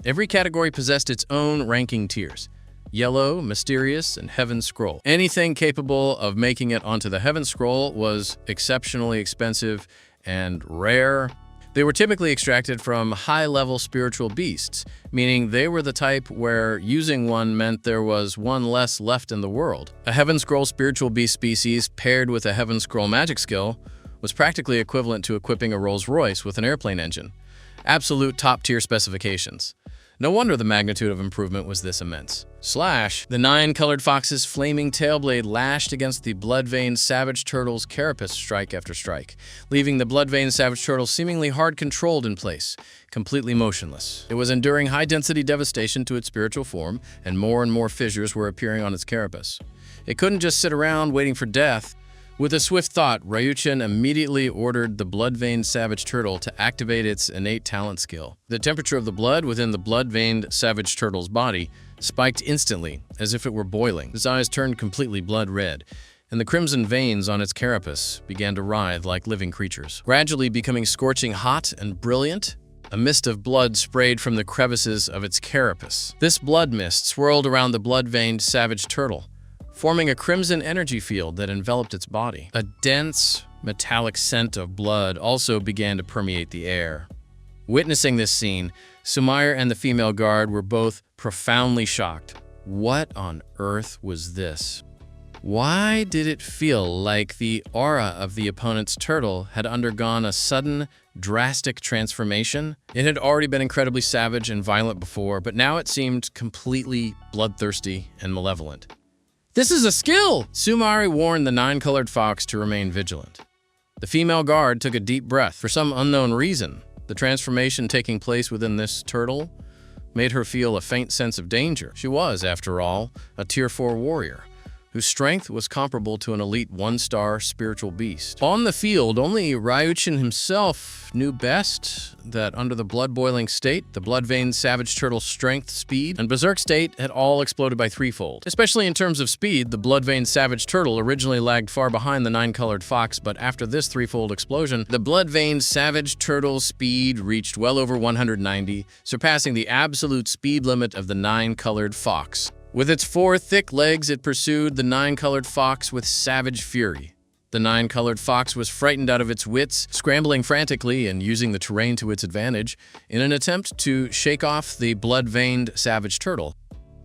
Every category possessed its own ranking tiers: Yellow, Mysterious, and Heaven Scroll. Anything capable of making it onto the Heaven Scroll was exceptionally expensive and rare. They were typically extracted from high-level spiritual beasts, meaning they were the type where using one meant there was one less left in the world. A Heaven Scroll spiritual beast species paired with a Heaven Scroll magic skill was practically equivalent to equipping a Rolls-Royce with an airplane engine. Absolute top-tier specifications. No wonder the magnitude of improvement was this immense. Slash, the 9-colored fox's flaming tail blade lashed against the blood-veined savage turtle's carapace strike after strike, leaving the blood-veined savage turtle seemingly hard-controlled in place, completely motionless. It was enduring high-density devastation to its spiritual form, and more fissures were appearing on its carapace. It couldn't just sit around waiting for death. With a swift thought, Ryuchin immediately ordered the blood-veined savage turtle to activate its innate talent skill. The temperature of the blood within the blood-veined savage turtle's body spiked instantly, as if it were boiling. His eyes turned completely blood red, and the crimson veins on its carapace began to writhe like living creatures. Gradually becoming scorching hot and brilliant, a mist of blood sprayed from the crevices of its carapace. This blood mist swirled around the blood-veined savage turtle, forming a crimson energy field that enveloped its body. A dense, metallic scent of blood also began to permeate the air. Witnessing this scene, Sumire and the female guard were both profoundly shocked. What on earth was this? Why did it feel like the aura of the opponent's turtle had undergone a sudden, drastic transformation? It had already been incredibly savage and violent before, but now it seemed completely bloodthirsty and malevolent. "This is a skill!" Sumire warned the 9-colored fox to remain vigilant. The female guard took a deep breath. For some unknown reason, the transformation taking place within this turtle made her feel a faint sense of danger. She was, after all, a Tier 4 warrior, whose strength was comparable to an elite 1-star spiritual beast. On the field, only Ryuchin himself knew best that under the blood-boiling state, the blood-veined savage turtle's strength, speed, and berserk state had all exploded by threefold. Especially in terms of speed, the blood-veined savage turtle originally lagged far behind the 9-colored fox, but after this threefold explosion, the blood-veined savage turtle's speed reached well over 190, surpassing the absolute speed limit of the 9-colored fox. With its 4 thick legs, it pursued the 9-colored fox with savage fury. The 9-colored fox was frightened out of its wits, scrambling frantically and using the terrain to its advantage in an attempt to shake off the blood-veined savage turtle.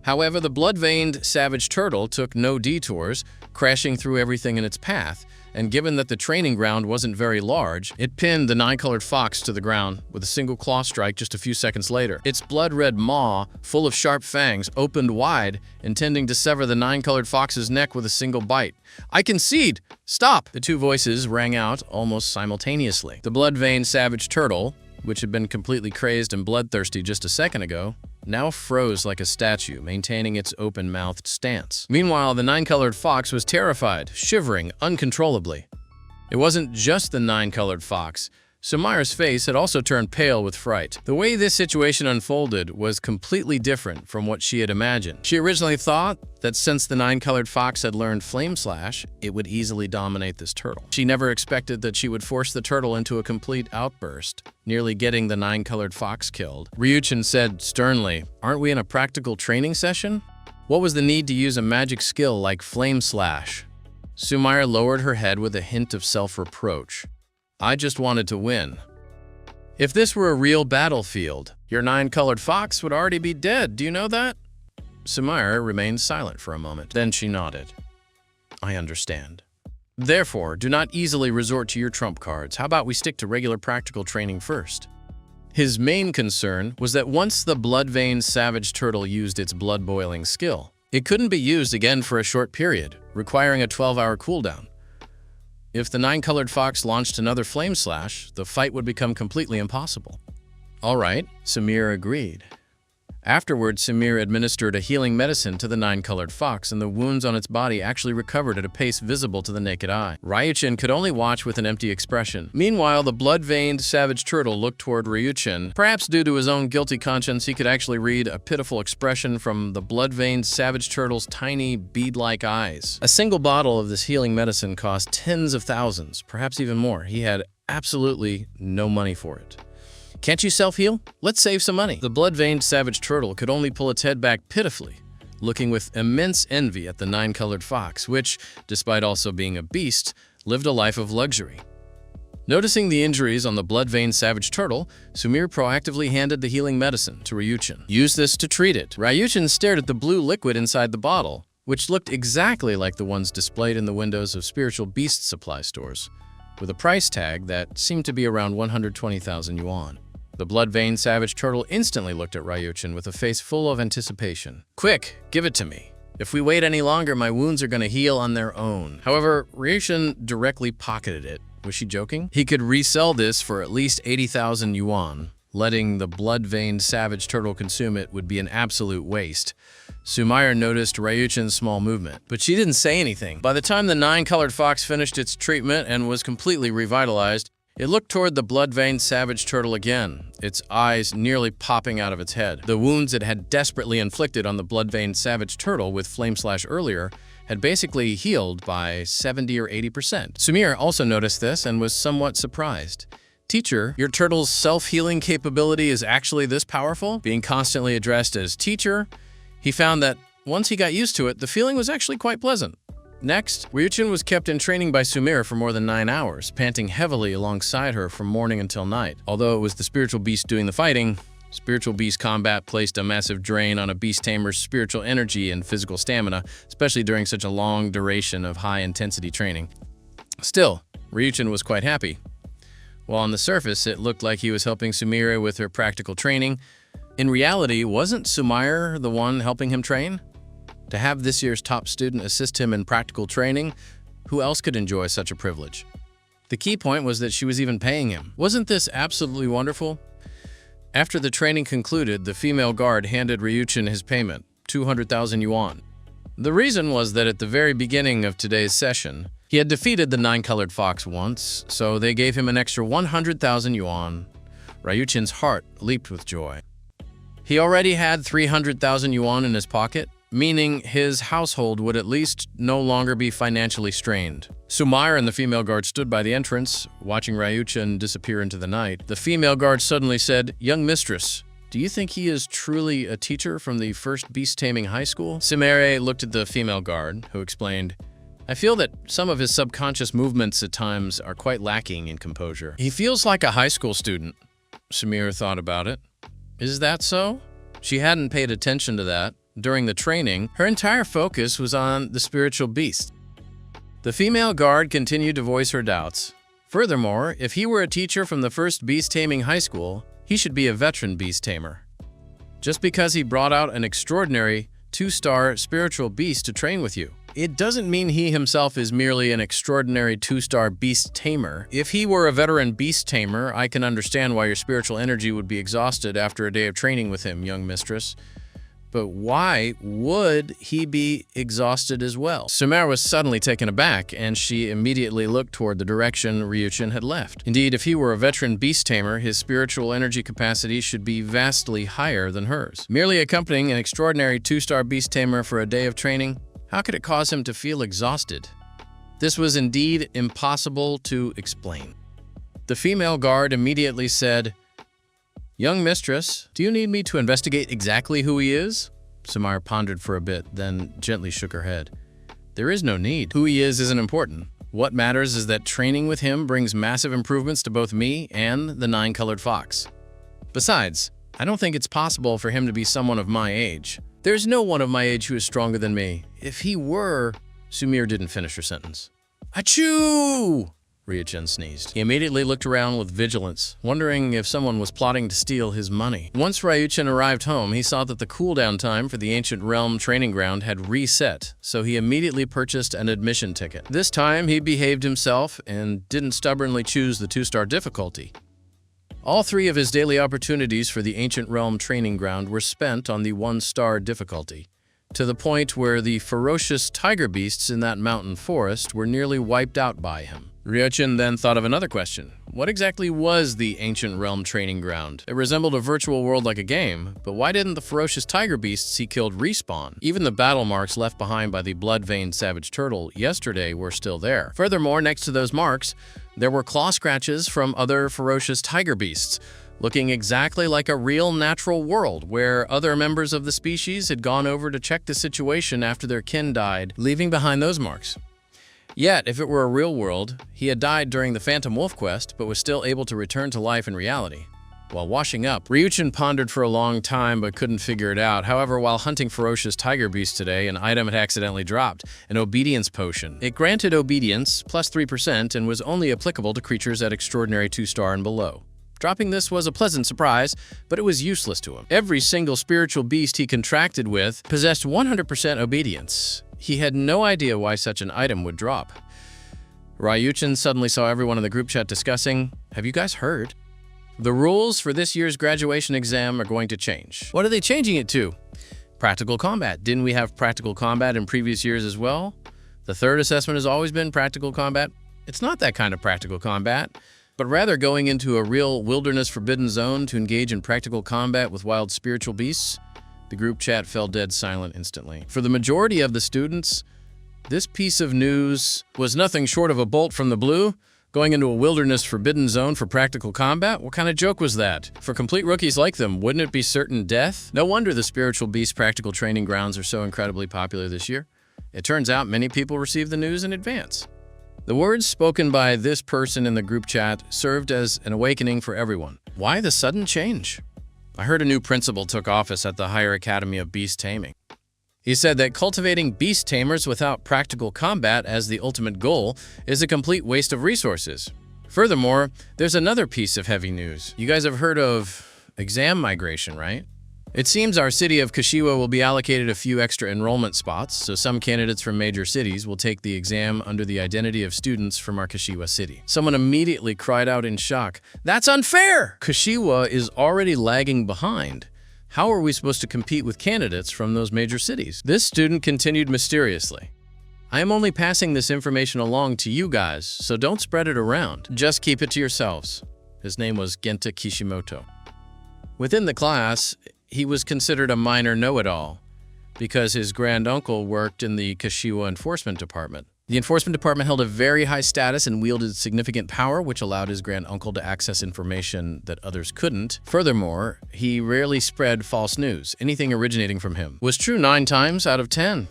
However, the blood-veined savage turtle took no detours, crashing through everything in its path, and given that the training ground wasn't very large, it pinned the 9-colored fox to the ground with a single claw strike just a few seconds later. Its blood-red maw, full of sharp fangs, opened wide, intending to sever the 9-colored fox's neck with a single bite. "I concede! Stop!" The two voices rang out almost simultaneously. The blood-veined savage turtle, which had been completely crazed and bloodthirsty just a second ago, now froze like a statue, maintaining its open-mouthed stance. Meanwhile, the 9-colored fox was terrified, shivering uncontrollably. It wasn't just the 9-colored fox. Sumire's face had also turned pale with fright. The way this situation unfolded was completely different from what she had imagined. She originally thought that since the 9-colored fox had learned Flame Slash, it would easily dominate this turtle. She never expected that she would force the turtle into a complete outburst, nearly getting the 9-colored fox killed. Ryuchin said sternly, "Aren't we in a practical training session? What was the need to use a magic skill like Flame Slash?" Sumire lowered her head with a hint of self-reproach. "I just wanted to win. If this were a real battlefield, your 9-colored fox would already be dead. Do you know that?" Sumire remained silent for a moment. Then she nodded. "I understand. Therefore, do not easily resort to your trump cards. How about we stick to regular practical training first?" His main concern was that once the blood-veined savage turtle used its blood-boiling skill, it couldn't be used again for a short period, requiring a 12-hour cooldown. If the 9-colored fox launched another Flame Slash, the fight would become completely impossible. "All right," Sumire agreed. Afterward, Sumire administered a healing medicine to the 9-colored fox, and the wounds on its body actually recovered at a pace visible to the naked eye. Ryuchin could only watch with an empty expression. Meanwhile, the blood-veined savage turtle looked toward Ryuchin. Perhaps due to his own guilty conscience, he could actually read a pitiful expression from the blood-veined savage turtle's tiny, bead-like eyes. A single bottle of this healing medicine cost tens of thousands, perhaps even more. He had absolutely no money for it. "Can't you self-heal? Let's save some money." The blood-veined savage turtle could only pull its head back pitifully, looking with immense envy at the 9-colored fox, which, despite also being a beast, lived a life of luxury. Noticing the injuries on the blood-veined savage turtle, Sumire proactively handed the healing medicine to Ryuchin. "Use this to treat it." Ryuchin stared at the blue liquid inside the bottle, which looked exactly like the ones displayed in the windows of spiritual beast supply stores, with a price tag that seemed to be around 120,000 yuan. The blood-veined savage turtle instantly looked at Ryuchin with a face full of anticipation. "Quick, give it to me. If we wait any longer, my wounds are going to heal on their own." However, Ryuchin directly pocketed it. Was she joking? He could resell this for at least 80,000 yuan. Letting the blood-veined savage turtle consume it would be an absolute waste. Sumair noticed Ryuchin's small movement, but she didn't say anything. By the time the 9-colored fox finished its treatment and was completely revitalized, it looked toward the blood-veined savage turtle again, its eyes nearly popping out of its head. The wounds it had desperately inflicted on the blood-veined savage turtle with Flame Slash earlier had basically healed by 70 or 80%. Sumair also noticed this and was somewhat surprised. "Teacher, your turtle's self-healing capability is actually this powerful?" Being constantly addressed as teacher, he found that once he got used to it, the feeling was actually quite pleasant. Next, Ryuchin was kept in training by Sumair for more than 9 hours, panting heavily alongside her from morning until night. Although it was the spiritual beast doing the fighting, spiritual beast combat placed a massive drain on a beast tamer's spiritual energy and physical stamina, especially during such a long duration of high-intensity training. Still, Ryuchin was quite happy. While on the surface, it looked like he was helping Sumair with her practical training, in reality, wasn't Sumair the one helping him train? To have this year's top student assist him in practical training, who else could enjoy such a privilege? The key point was that she was even paying him. Wasn't this absolutely wonderful? After the training concluded, the female guard handed Ryuchin his payment, 200,000 yuan. The reason was that at the very beginning of today's session, he had defeated the 9-colored fox once, so they gave him an extra 100,000 yuan. Ryuchin's heart leaped with joy. He already had 300,000 yuan in his pocket, meaning his household would at least no longer be financially strained. Sumair and the female guard stood by the entrance, watching Ryuchin disappear into the night. The female guard suddenly said, "Young mistress, do you think he is truly a teacher from the first beast-taming high school?" Sumair looked at the female guard, who explained, "I feel that some of his subconscious movements at times are quite lacking in composure." "He feels like a high school student," Sumair thought about it. Is that so? She hadn't paid attention to that. During the training, her entire focus was on the spiritual beast. The female guard continued to voice her doubts. Furthermore, if he were a teacher from the first beast-taming high school, he should be a veteran beast tamer. Just because he brought out an extraordinary 2-star spiritual beast to train with you, it doesn't mean he himself is merely an extraordinary 2-star beast tamer. If he were a veteran beast tamer, I can understand why your spiritual energy would be exhausted after a day of training with him, young mistress. But why would he be exhausted as well? Sumair was suddenly taken aback, and she immediately looked toward the direction Ryuchin had left. Indeed, if he were a veteran beast tamer, his spiritual energy capacity should be vastly higher than hers. Merely accompanying an extraordinary 2-star beast tamer for a day of training, how could it cause him to feel exhausted? This was indeed impossible to explain. The female guard immediately said, "Young mistress, do you need me to investigate exactly who he is?" Sumair pondered for a bit, then gently shook her head. "There is no need. Who he is isn't important. What matters is that training with him brings massive improvements to both me and the 9-colored fox. Besides, I don't think it's possible for him to be someone of my age. There's no one of my age who is stronger than me. If he were..." Sumair didn't finish her sentence. "Achoo!" Ryuchin sneezed. He immediately looked around with vigilance, wondering if someone was plotting to steal his money. Once Ryuchin arrived home, he saw that the cooldown time for the Ancient Realm training ground had reset, so he immediately purchased an admission ticket. This time, he behaved himself and didn't stubbornly choose the 2-star difficulty. All 3 of his daily opportunities for the Ancient Realm training ground were spent on the 1-star difficulty, to the point where the ferocious tiger beasts in that mountain forest were nearly wiped out by him. Ryuchin then thought of another question. What exactly was the Ancient Realm training ground? It resembled a virtual world like a game, but why didn't the ferocious tiger beasts he killed respawn? Even the battle marks left behind by the blood-veined savage turtle yesterday were still there. Furthermore, next to those marks, there were claw scratches from other ferocious tiger beasts, looking exactly like a real natural world where other members of the species had gone over to check the situation after their kin died, leaving behind those marks. Yet, if it were a real world, he had died during the Phantom Wolf quest, but was still able to return to life in reality. While washing up, Ryuchin pondered for a long time but couldn't figure it out. However, while hunting ferocious tiger beasts today, an item had accidentally dropped, an obedience potion. It granted obedience plus 3% and was only applicable to creatures at extraordinary 2-star and below. Dropping this was a pleasant surprise, but it was useless to him. Every single spiritual beast he contracted with possessed 100% obedience. He had no idea why such an item would drop. Ryuchin suddenly saw everyone in the group chat discussing, "Have you guys heard? The rules for this year's graduation exam are going to change." What are they changing it to? Practical combat. Didn't we have practical combat in previous years as well? The third assessment has always been practical combat. It's not that kind of practical combat, but rather going into a real wilderness forbidden zone to engage in practical combat with wild spiritual beasts. The group chat fell dead silent instantly. For the majority of the students, this piece of news was nothing short of a bolt from the blue. Going into a wilderness forbidden zone for practical combat? What kind of joke was that? For complete rookies like them, wouldn't it be certain death? No wonder the spiritual beast practical training grounds are so incredibly popular this year. It turns out many people received the news in advance. The words spoken by this person in the group chat served as an awakening for everyone. Why the sudden change? I heard a new principal took office at the Higher Academy of Beast Taming. He said that cultivating beast tamers without practical combat as the ultimate goal is a complete waste of resources. Furthermore, there's another piece of heavy news. You guys have heard of exam migration, right? It seems our city of Kashiwa will be allocated a few extra enrollment spots, so some candidates from major cities will take the exam under the identity of students from our Kashiwa city. Someone immediately cried out in shock, "That's unfair! Kashiwa is already lagging behind. How are we supposed to compete with candidates from those major cities?" This student continued mysteriously, "I am only passing this information along to you guys, so don't spread it around. Just keep it to yourselves." His name was Genta Kishimoto. Within the class, he was considered a minor know-it-all because his granduncle worked in the Kashiwa Enforcement Department. The Enforcement Department held a very high status and wielded significant power, which allowed his granduncle to access information that others couldn't. Furthermore, he rarely spread false news. Anything originating from him was true 9 times out of 10.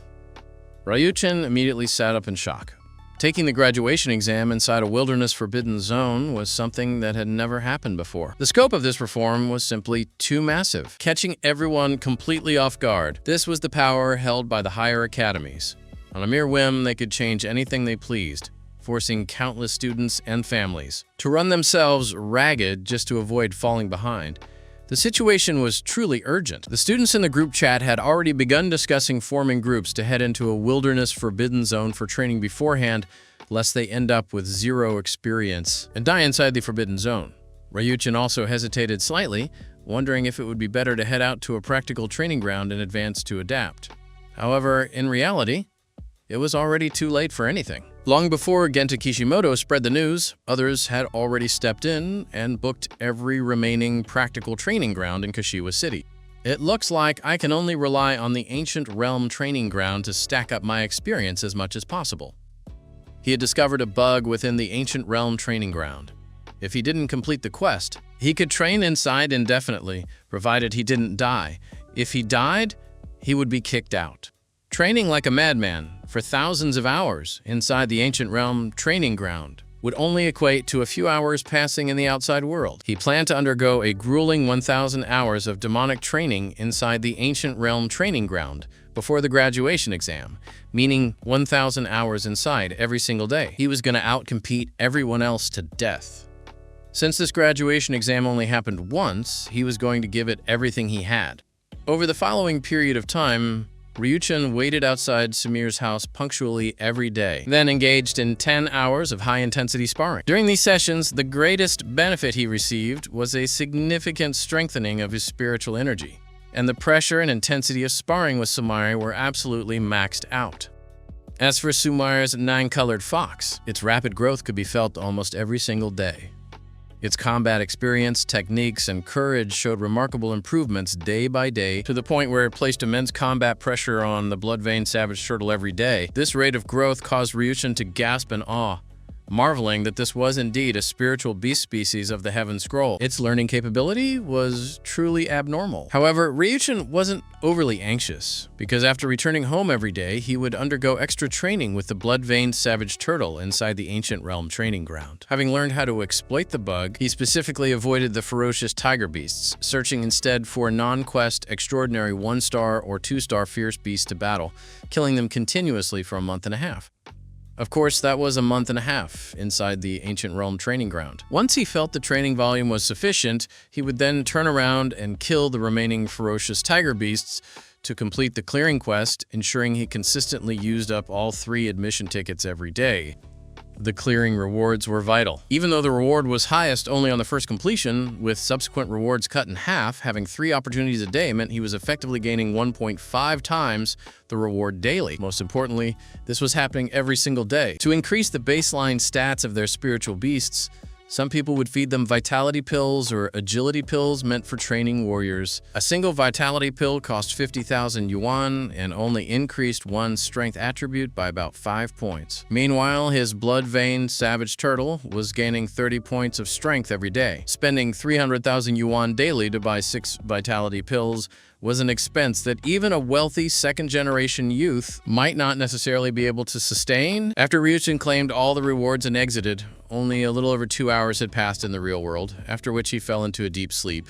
Ryuchin immediately sat up in shock. Taking the graduation exam inside a wilderness forbidden zone was something that had never happened before. The scope of this reform was simply too massive, catching everyone completely off guard. This was the power held by the higher academies. On a mere whim, they could change anything they pleased, forcing countless students and families to run themselves ragged just to avoid falling behind. The situation was truly urgent. The students in the group chat had already begun discussing forming groups to head into a wilderness forbidden zone for training beforehand, lest they end up with 0 experience and die inside the forbidden zone. Ryuchin also hesitated slightly, wondering if it would be better to head out to a practical training ground in advance to adapt. However, in reality, it was already too late for anything. Long before Genta Kishimoto spread the news, others had already stepped in and booked every remaining practical training ground in Kashiwa City. It looks like I can only rely on the Ancient Realm training ground to stack up my experience as much as possible. He had discovered a bug within the Ancient Realm training ground. If he didn't complete the quest, he could train inside indefinitely, provided he didn't die. If he died, he would be kicked out. Training like a madman for thousands of hours inside the Ancient Realm training ground would only equate to a few hours passing in the outside world. He planned to undergo a grueling 1,000 hours of demonic training inside the Ancient Realm training ground before the graduation exam, meaning 1,000 hours inside every single day. He was going to outcompete everyone else to death. Since this graduation exam only happened once, he was going to give it everything he had. Over the following period of time, Ryuchin waited outside Samir's house punctually every day, then engaged in 10 hours of high-intensity sparring. During these sessions, the greatest benefit he received was a significant strengthening of his spiritual energy, and the pressure and intensity of sparring with Sumire were absolutely maxed out. As for Sumire's 9-colored fox, its rapid growth could be felt almost every single day. Its combat experience, techniques, and courage showed remarkable improvements day by day, to the point where it placed immense combat pressure on the blood-veined savage turtle every day. This rate of growth caused Ryuchin to gasp in awe, marveling that this was indeed a spiritual beast species of the Heaven Scroll. Its learning capability was truly abnormal. However, Ryuchin wasn't overly anxious, because after returning home every day, he would undergo extra training with the blood-veined savage turtle inside the Ancient Realm training ground. Having learned how to exploit the bug, he specifically avoided the ferocious tiger beasts, searching instead for non-quest extraordinary 1-star or 2-star fierce beasts to battle, killing them continuously for a month and a half. Of course, that was a month and a half inside the ancient realm training ground. Once he felt the training volume was sufficient, he would then turn around and kill the remaining ferocious tiger beasts to complete the clearing quest, ensuring he consistently used up all 3 admission tickets every day. The clearing rewards were vital. Even though the reward was highest only on the first completion, with subsequent rewards cut in half, having 3 opportunities a day meant he was effectively gaining 1.5 times the reward daily. Most importantly, this was happening every single day. To increase the baseline stats of their spiritual beasts, some people would feed them vitality pills or agility pills meant for training warriors. A single vitality pill cost 50,000 yuan and only increased one's strength attribute by about 5 points. Meanwhile, his blood vein savage turtle was gaining 30 points of strength every day. Spending 300,000 yuan daily to buy 6 vitality pills was an expense that even a wealthy second-generation youth might not necessarily be able to sustain. After Ryuchin claimed all the rewards and exited, only a little over 2 hours had passed in the real world, after which he fell into a deep sleep,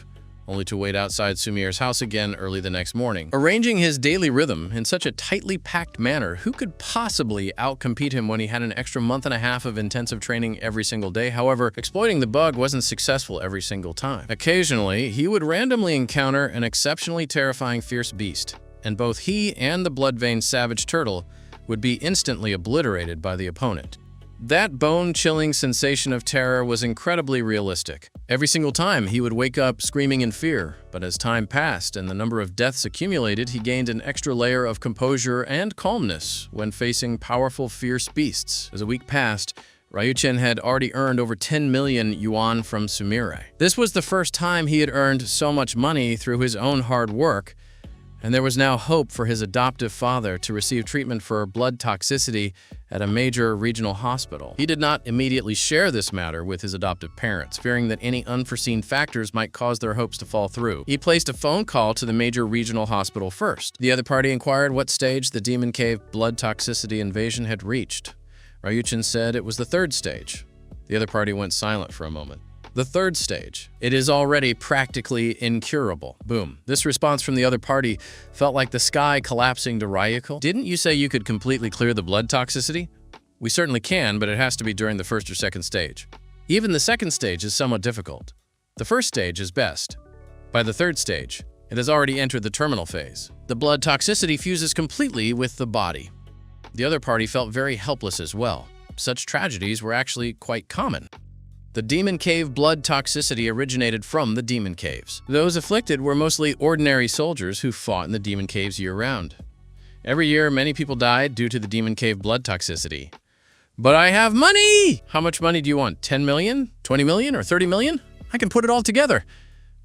only to wait outside Sumir's house again early the next morning. Arranging his daily rhythm in such a tightly packed manner, who could possibly outcompete him when he had an extra month and a half of intensive training every single day? However, exploiting the bug wasn't successful every single time. Occasionally, he would randomly encounter an exceptionally terrifying fierce beast, and both he and the blood-veined savage turtle would be instantly obliterated by the opponent. That bone-chilling sensation of terror was incredibly realistic. Every single time, he would wake up screaming in fear, but as time passed and the number of deaths accumulated, he gained an extra layer of composure and calmness when facing powerful, fierce beasts. As a week passed, Ryuchin had already earned over 10 million yuan from Sumire. This was the first time he had earned so much money through his own hard work, and there was now hope for his adoptive father to receive treatment for blood toxicity at a major regional hospital. He did not immediately share this matter with his adoptive parents, fearing that any unforeseen factors might cause their hopes to fall through. He placed a phone call to the major regional hospital first. The other party inquired what stage the Demon Cave blood toxicity invasion had reached. Ryuchin said it was the 3rd stage. The other party went silent for a moment. The 3rd stage. It is already practically incurable. Boom. This response from the other party felt like the sky collapsing to Ryuko. Didn't you say you could completely clear the blood toxicity? We certainly can, but it has to be during the 1st or 2nd stage. Even the 2nd stage is somewhat difficult. The 1st stage is best. By the 3rd stage, it has already entered the terminal phase. The blood toxicity fuses completely with the body. The other party felt very helpless as well. Such tragedies were actually quite common. The Demon Cave blood toxicity originated from the Demon Caves. Those afflicted were mostly ordinary soldiers who fought in the Demon Caves year-round. Every year, many people died due to the Demon Cave blood toxicity. But I have money! How much money do you want? 10 million? 20 million? Or 30 million? I can put it all together.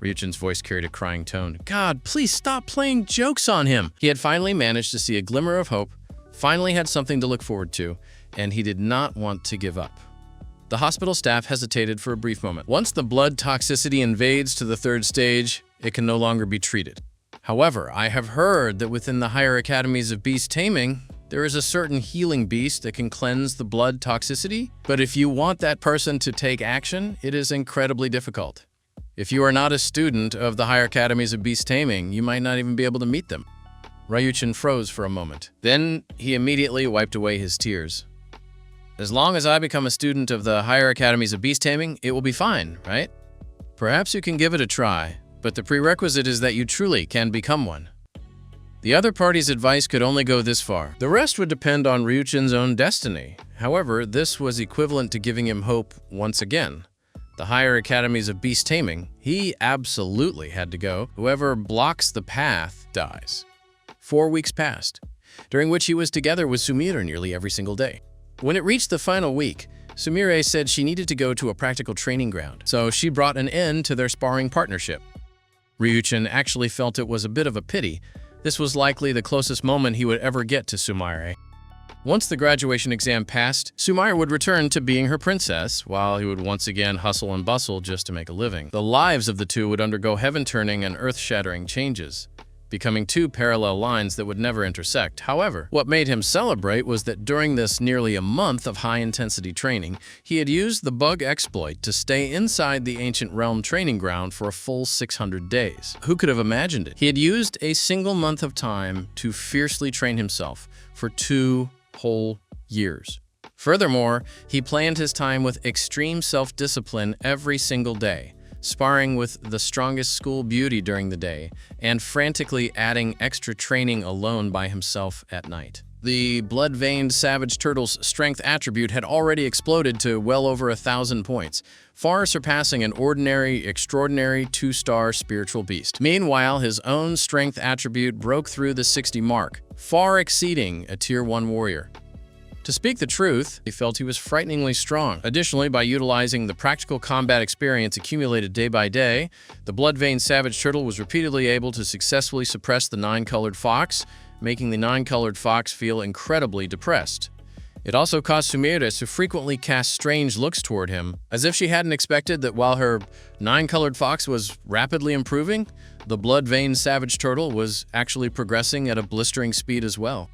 Ryuchin's voice carried a crying tone. God, please stop playing jokes on him. He had finally managed to see a glimmer of hope, finally had something to look forward to, and he did not want to give up. The hospital staff hesitated for a brief moment. Once the blood toxicity invades to the 3rd stage, it can no longer be treated. However, I have heard that within the higher academies of beast taming, there is a certain healing beast that can cleanse the blood toxicity, but if you want that person to take action, it is incredibly difficult. If you are not a student of the higher academies of beast taming, you might not even be able to meet them. Ryuchin froze for a moment. Then he immediately wiped away his tears. As long as I become a student of the higher academies of beast taming, it will be fine, right? Perhaps you can give it a try, but the prerequisite is that you truly can become one. The other party's advice could only go this far. The rest would depend on Ryuchin's own destiny. However, this was equivalent to giving him hope once again. The higher academies of beast taming, he absolutely had to go. Whoever blocks the path dies. 4 weeks passed, during which he was together with Sumire nearly every single day. When it reached the final week, Sumire said she needed to go to a practical training ground, so she brought an end to their sparring partnership. Ryuchin actually felt it was a bit of a pity. This was likely the closest moment he would ever get to Sumire. Once the graduation exam passed, Sumire would return to being her princess, while he would once again hustle and bustle just to make a living. The lives of the two would undergo heaven-turning and earth-shattering changes, becoming 2 parallel lines that would never intersect. However, what made him celebrate was that during this nearly a month of high-intensity training, he had used the bug exploit to stay inside the ancient realm training ground for a full 600 days. Who could have imagined it? He had used a single month of time to fiercely train himself for 2 whole years. Furthermore, he planned his time with extreme self-discipline every single day, sparring with the strongest school beauty during the day, and frantically adding extra training alone by himself at night. The blood-veined savage turtle's strength attribute had already exploded to well over 1,000 points, far surpassing an ordinary, extraordinary 2-star spiritual beast. Meanwhile, his own strength attribute broke through the 60 mark, far exceeding a Tier 1 warrior. To speak the truth, he felt he was frighteningly strong. Additionally, by utilizing the practical combat experience accumulated day by day, the blood-veined savage turtle was repeatedly able to successfully suppress the 9-colored fox, making the 9-colored fox feel incredibly depressed. It also caused Sumire to frequently cast strange looks toward him, as if she hadn't expected that while her 9-colored fox was rapidly improving, the blood-veined savage turtle was actually progressing at a blistering speed as well.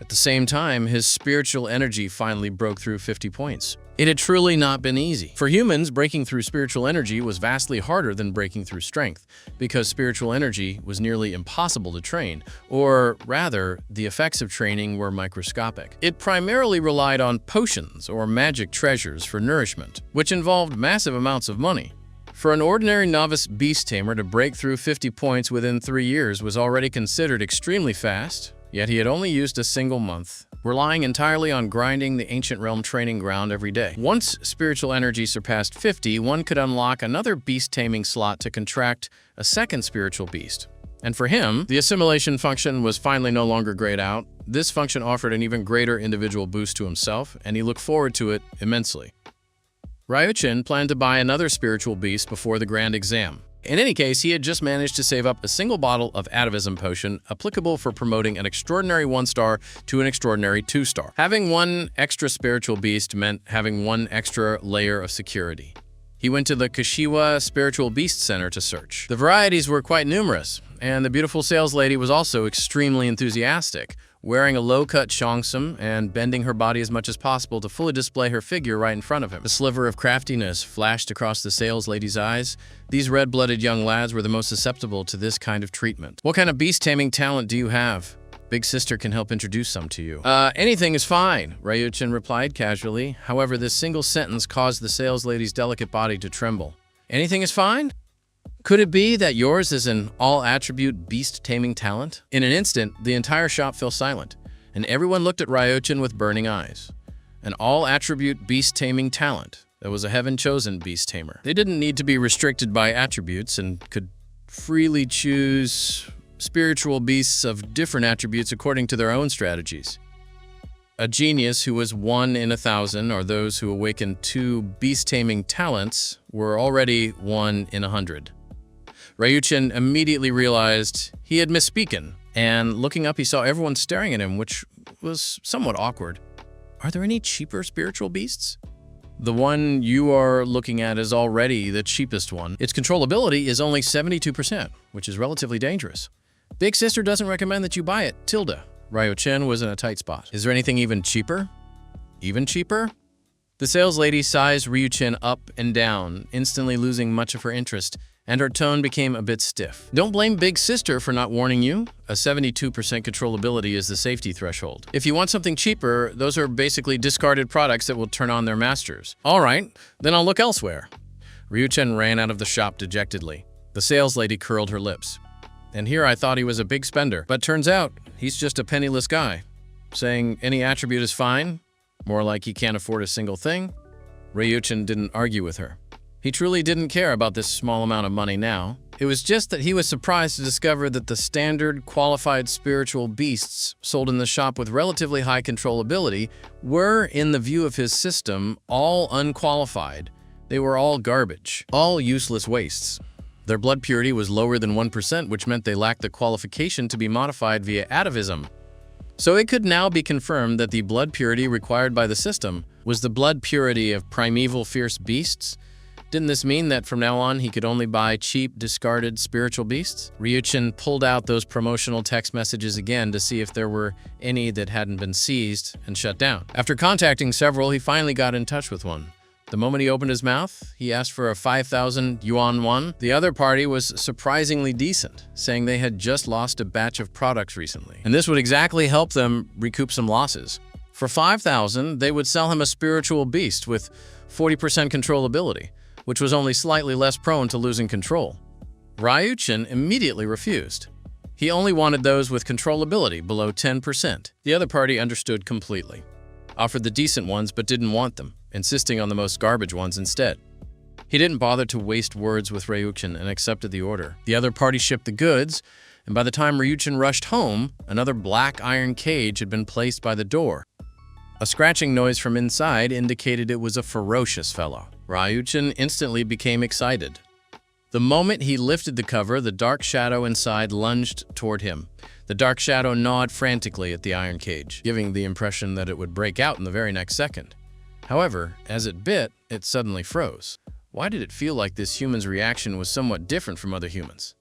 At the same time, his spiritual energy finally broke through 50 points. It had truly not been easy. For humans, breaking through spiritual energy was vastly harder than breaking through strength, because spiritual energy was nearly impossible to train, or rather, the effects of training were microscopic. It primarily relied on potions or magic treasures for nourishment, which involved massive amounts of money. For an ordinary novice beast tamer to break through 50 points within 3 years was already considered extremely fast, yet he had only used a single month, relying entirely on grinding the ancient realm training ground every day. Once spiritual energy surpassed 50, one could unlock another beast taming slot to contract a second spiritual beast. And for him, the assimilation function was finally no longer grayed out. This function offered an even greater individual boost to himself, and he looked forward to it immensely. Ryujin planned to buy another spiritual beast before the grand exam. In any case, he had just managed to save up a single bottle of atavism potion applicable for promoting an extraordinary 1-star to an extraordinary 2-star. Having one extra spiritual beast meant having one extra layer of security. He went to the Kashiwa Spiritual Beast Center to search. The varieties were quite numerous, and the beautiful sales lady was also extremely enthusiastic, wearing a low-cut cheongsam and bending her body as much as possible to fully display her figure right in front of him. A sliver of craftiness flashed across the sales lady's eyes. These red-blooded young lads were the most susceptible to this kind of treatment. "What kind of beast-taming talent do you have? Big sister can help introduce some to you." Anything is fine," Ryujin replied casually. However, this single sentence caused the sales lady's delicate body to tremble. "Anything is fine? Could it be that yours is an all-attribute beast-taming talent?" In an instant, the entire shop fell silent, and everyone looked at Ryujin with burning eyes. An all-attribute beast-taming talent. That was a heaven-chosen beast-tamer. They didn't need to be restricted by attributes and could freely choose spiritual beasts of different attributes according to their own strategies. A genius who was 1 in 1,000, or those who awakened 2 beast-taming talents, were already 1 in 100. Ryujin immediately realized he had misspeaken, and looking up he saw everyone staring at him, which was somewhat awkward. "Are there any cheaper spiritual beasts?" "The one you are looking at is already the cheapest one. Its controllability is only 72%, which is relatively dangerous. Big sister doesn't recommend that you buy it, Tilda." Ryujin was in a tight spot. "Is there anything even cheaper?" "Even cheaper?" The sales lady sized Ryujin up and down, instantly losing much of her interest, and her tone became a bit stiff. "Don't blame Big Sister for not warning you. A 72% controllability is the safety threshold. If you want something cheaper, those are basically discarded products that will turn on their masters." "All right, then I'll look elsewhere." Ryujin ran out of the shop dejectedly. The sales lady curled her lips. "And here I thought he was a big spender, but turns out he's just a penniless guy. Saying any attribute is fine, more like he can't afford a single thing." Ryujin didn't argue with her. He truly didn't care about this small amount of money now. It was just that he was surprised to discover that the standard qualified spiritual beasts sold in the shop with relatively high controllability were, in the view of his system, all unqualified. They were all garbage, all useless wastes. Their blood purity was lower than 1%, which meant they lacked the qualification to be modified via atavism. So it could now be confirmed that the blood purity required by the system was the blood purity of primeval fierce beasts. Didn't this mean that from now on he could only buy cheap, discarded spiritual beasts? Ryujin pulled out those promotional text messages again to see if there were any that hadn't been seized and shut down. After contacting several, he finally got in touch with one. The moment he opened his mouth, he asked for a 5,000 yuan one. The other party was surprisingly decent, saying they had just lost a batch of products recently, and this would exactly help them recoup some losses. For 5,000, they would sell him a spiritual beast with 40% controllability, which was only slightly less prone to losing control. Ryuchin immediately refused. He only wanted those with controllability below 10%. The other party understood completely, offered the decent ones but didn't want them, insisting on the most garbage ones instead. He didn't bother to waste words with Ryuchin and accepted the order. The other party shipped the goods, and by the time Ryuchin rushed home, another black iron cage had been placed by the door. A scratching noise from inside indicated it was a ferocious fellow. Ryuchin instantly became excited. The moment he lifted the cover, the dark shadow inside lunged toward him. The dark shadow gnawed frantically at the iron cage, giving the impression that it would break out in the very next second. However, as it bit, it suddenly froze. Why did it feel like this human's reaction was somewhat different from other humans?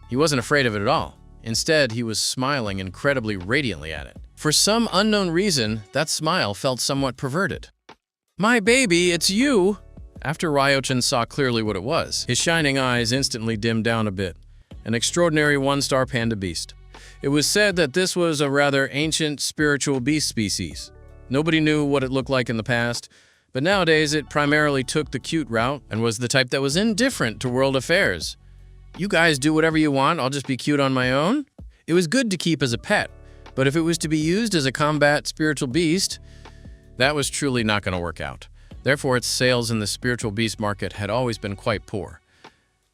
He wasn't afraid of it at all. Instead, he was smiling incredibly radiantly at it. For some unknown reason, that smile felt somewhat perverted. "My baby, it's you!" After Ryuchin saw clearly what it was, his shining eyes instantly dimmed down a bit. An extraordinary one-star panda beast. It was said that this was a rather ancient spiritual beast species. Nobody knew what it looked like in the past, but nowadays it primarily took the cute route and was the type that was indifferent to world affairs. "You guys do whatever you want, I'll just be cute on my own." It was good to keep as a pet, but if it was to be used as a combat spiritual beast, that was truly not going to work out. Therefore, its sales in the spiritual beast market had always been quite poor.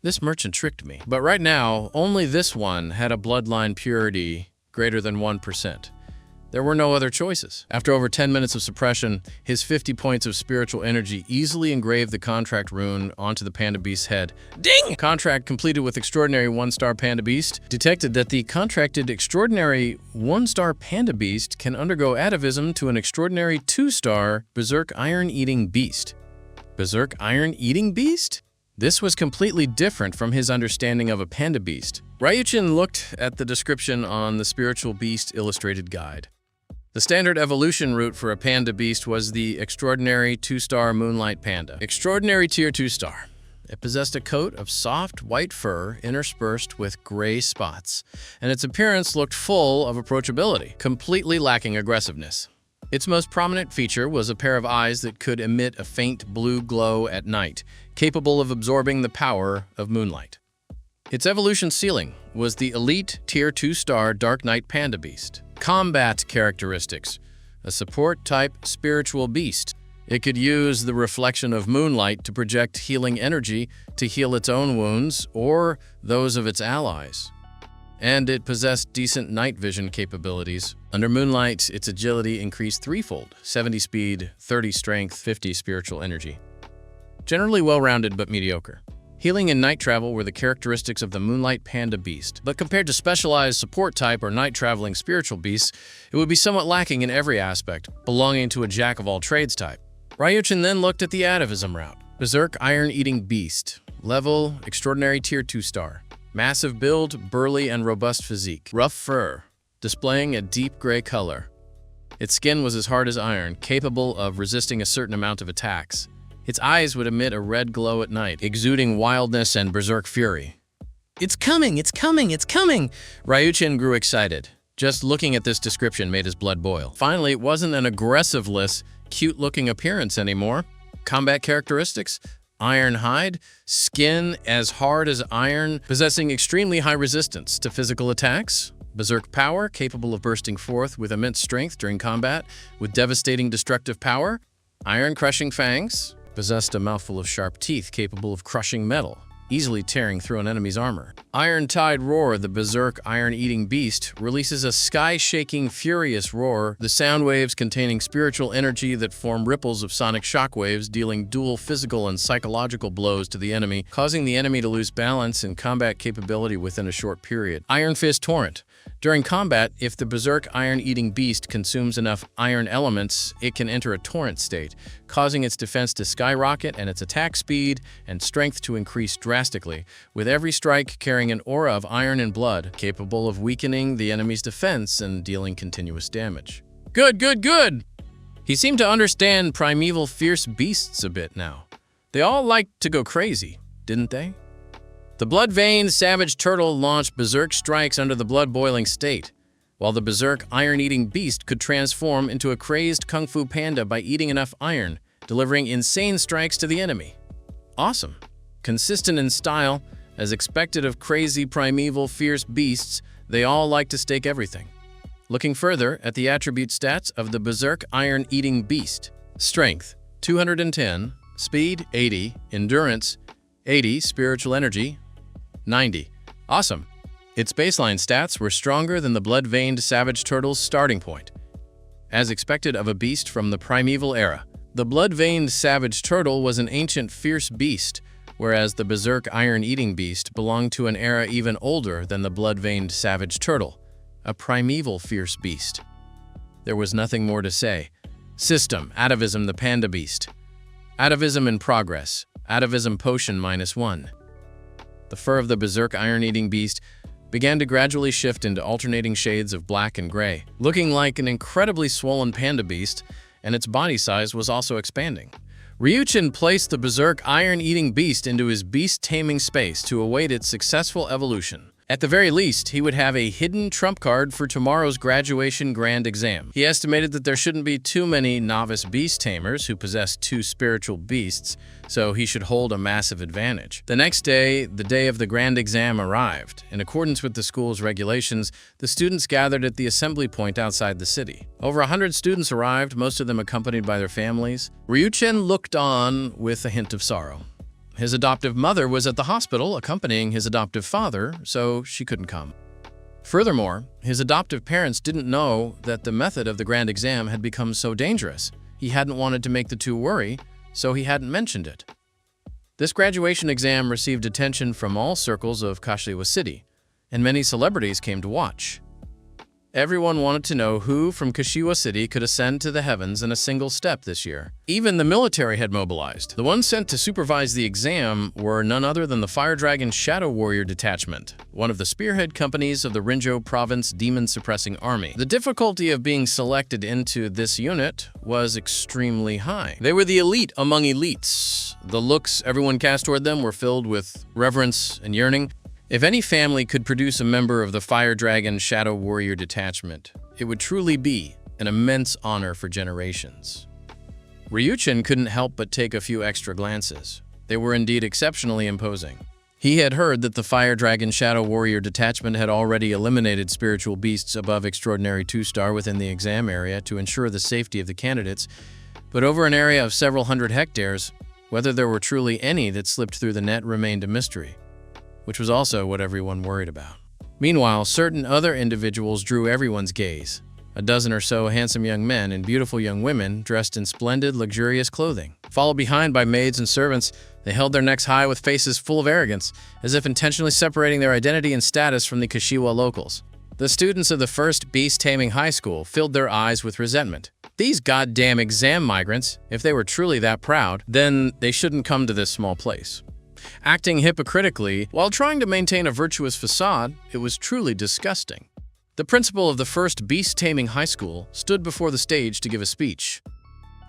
This merchant tricked me. But right now, only this one had a bloodline purity greater than 1%. There were no other choices. After over 10 minutes of suppression, his 50 points of spiritual energy easily engraved the contract rune onto the panda beast's head. Ding! Contract completed with extraordinary one-star panda beast detected that the contracted extraordinary one-star panda beast can undergo atavism to an extraordinary 2-star berserk iron-eating beast. Berserk iron-eating beast? This was completely different from his understanding of a panda beast. Ryuchin looked at the description on the Spiritual Beast Illustrated Guide. The standard evolution route for a panda beast was the extraordinary 2-star Moonlight Panda. Extraordinary tier 2-star. It possessed a coat of soft white fur interspersed with gray spots, and its appearance looked full of approachability, completely lacking aggressiveness. Its most prominent feature was a pair of eyes that could emit a faint blue glow at night, capable of absorbing the power of moonlight. Its evolution ceiling was the elite tier 2-star Dark Knight Panda Beast. Combat characteristics: a support type spiritual beast. It could use the reflection of moonlight to project healing energy to heal its own wounds or those of its allies. And it possessed decent night vision capabilities. Under moonlight, its agility increased threefold: 70 speed, 30 strength, 50 spiritual energy. Generally well-rounded but mediocre. Healing and night travel were the characteristics of the Moonlight Panda Beast, but compared to specialized support type or night-traveling spiritual beasts, it would be somewhat lacking in every aspect, belonging to a jack-of-all-trades type. Ryuchin then looked at the atavism route. Berserk Iron-Eating Beast. Level, Extraordinary Tier 2-star. Massive build, burly and robust physique. Rough fur, displaying a deep gray color. Its skin was as hard as iron, capable of resisting a certain amount of attacks. Its eyes would emit a red glow at night, exuding wildness and berserk fury. "It's coming! It's coming! It's coming!" Ryuchin grew excited. Just looking at this description made his blood boil. Finally, it wasn't an aggressiveless, cute-looking appearance anymore. Combat characteristics: iron hide, skin as hard as iron, possessing extremely high resistance to physical attacks. Berserk power, capable of bursting forth with immense strength during combat, with devastating destructive power. Iron-crushing fangs. Possessed a mouthful of sharp teeth capable of crushing metal, easily tearing through an enemy's armor. Iron-Tide Roar, the berserk iron-eating beast, releases a sky-shaking, furious roar, the sound waves containing spiritual energy that form ripples of sonic shockwaves, dealing dual physical and psychological blows to the enemy, causing the enemy to lose balance and combat capability within a short period. Iron Fist Torrent. During combat, if the berserk iron-eating beast consumes enough iron elements, it can enter a torrent state, causing its defense to skyrocket and its attack speed and strength to increase drastically, with every strike carrying an aura of iron and blood, capable of weakening the enemy's defense and dealing continuous damage. Good, good, good! He seemed to understand primeval fierce beasts a bit now. They all liked to go crazy, didn't they? The blood-veined savage turtle launched berserk strikes under the blood-boiling state. while the berserk iron-eating beast could transform into a crazed kung fu panda by eating enough iron, delivering insane strikes to the enemy. Awesome. Consistent in style, as expected of crazy, primeval, fierce beasts, they all like to stake everything. Looking further at the attribute stats of the berserk iron-eating beast. Strength, 210, speed, 80, endurance, 80, spiritual energy, 90. Awesome. Its baseline stats were stronger than the blood-veined savage turtle's starting point. As expected of a beast from the primeval era, the blood-veined savage turtle was an ancient, fierce beast, whereas the berserk iron-eating beast belonged to an era even older than the blood-veined savage turtle, a primeval fierce beast. There was nothing more to say. System, Atavism the panda beast. Atavism in progress. Atavism potion -1. The fur of the berserk iron-eating beast began to gradually shift into alternating shades of black and gray, looking like an incredibly swollen panda beast, and its body size was also expanding. Ryuchin placed the berserk iron-eating beast into his beast-taming space to await its successful evolution. At the very least, he would have a hidden trump card for tomorrow's graduation grand exam. He estimated that there shouldn't be too many novice beast tamers who possess 2 spiritual beasts, so he should hold a massive advantage. The next day, the day of the grand exam arrived. In accordance with the school's regulations, the students gathered at the assembly point outside the city. Over 100 students arrived, most of them accompanied by their families. Ryuchen looked on with a hint of sorrow. His adoptive mother was at the hospital accompanying his adoptive father, so she couldn't come. Furthermore, his adoptive parents didn't know that the method of the grand exam had become so dangerous. He hadn't wanted to make the two worry, so he hadn't mentioned it. This graduation exam received attention from all circles of Kashiwa City, and many celebrities came to watch. Everyone wanted to know who from Kashiwa City could ascend to the heavens in a single step this year. Even the military had mobilized. The ones sent to supervise the exam were none other than the Fire Dragon Shadow Warrior Detachment, one of the spearhead companies of the Rinjo Province Demon-Suppressing Army. The difficulty of being selected into this unit was extremely high. They were the elite among elites. The looks everyone cast toward them were filled with reverence and yearning. If any family could produce a member of the Fire Dragon Shadow Warrior Detachment, it would truly be an immense honor for generations. Ryuchen couldn't help but take a few extra glances. They were indeed exceptionally imposing. He had heard that the Fire Dragon Shadow Warrior Detachment had already eliminated spiritual beasts above Extraordinary 2-star within the exam area to ensure the safety of the candidates, but over an area of several hundred hectares, whether there were truly any that slipped through the net remained a mystery, which was also what everyone worried about. Meanwhile, certain other individuals drew everyone's gaze. A dozen or so handsome young men and beautiful young women dressed in splendid, luxurious clothing. Followed behind by maids and servants, they held their necks high with faces full of arrogance, as if intentionally separating their identity and status from the Kashiwa locals. The students of the first beast-taming high school filled their eyes with resentment. These goddamn exam migrants, if they were truly that proud, then they shouldn't come to this small place. Acting hypocritically while trying to maintain a virtuous facade, it was truly disgusting. The principal of the first beast-taming high school stood before the stage to give a speech.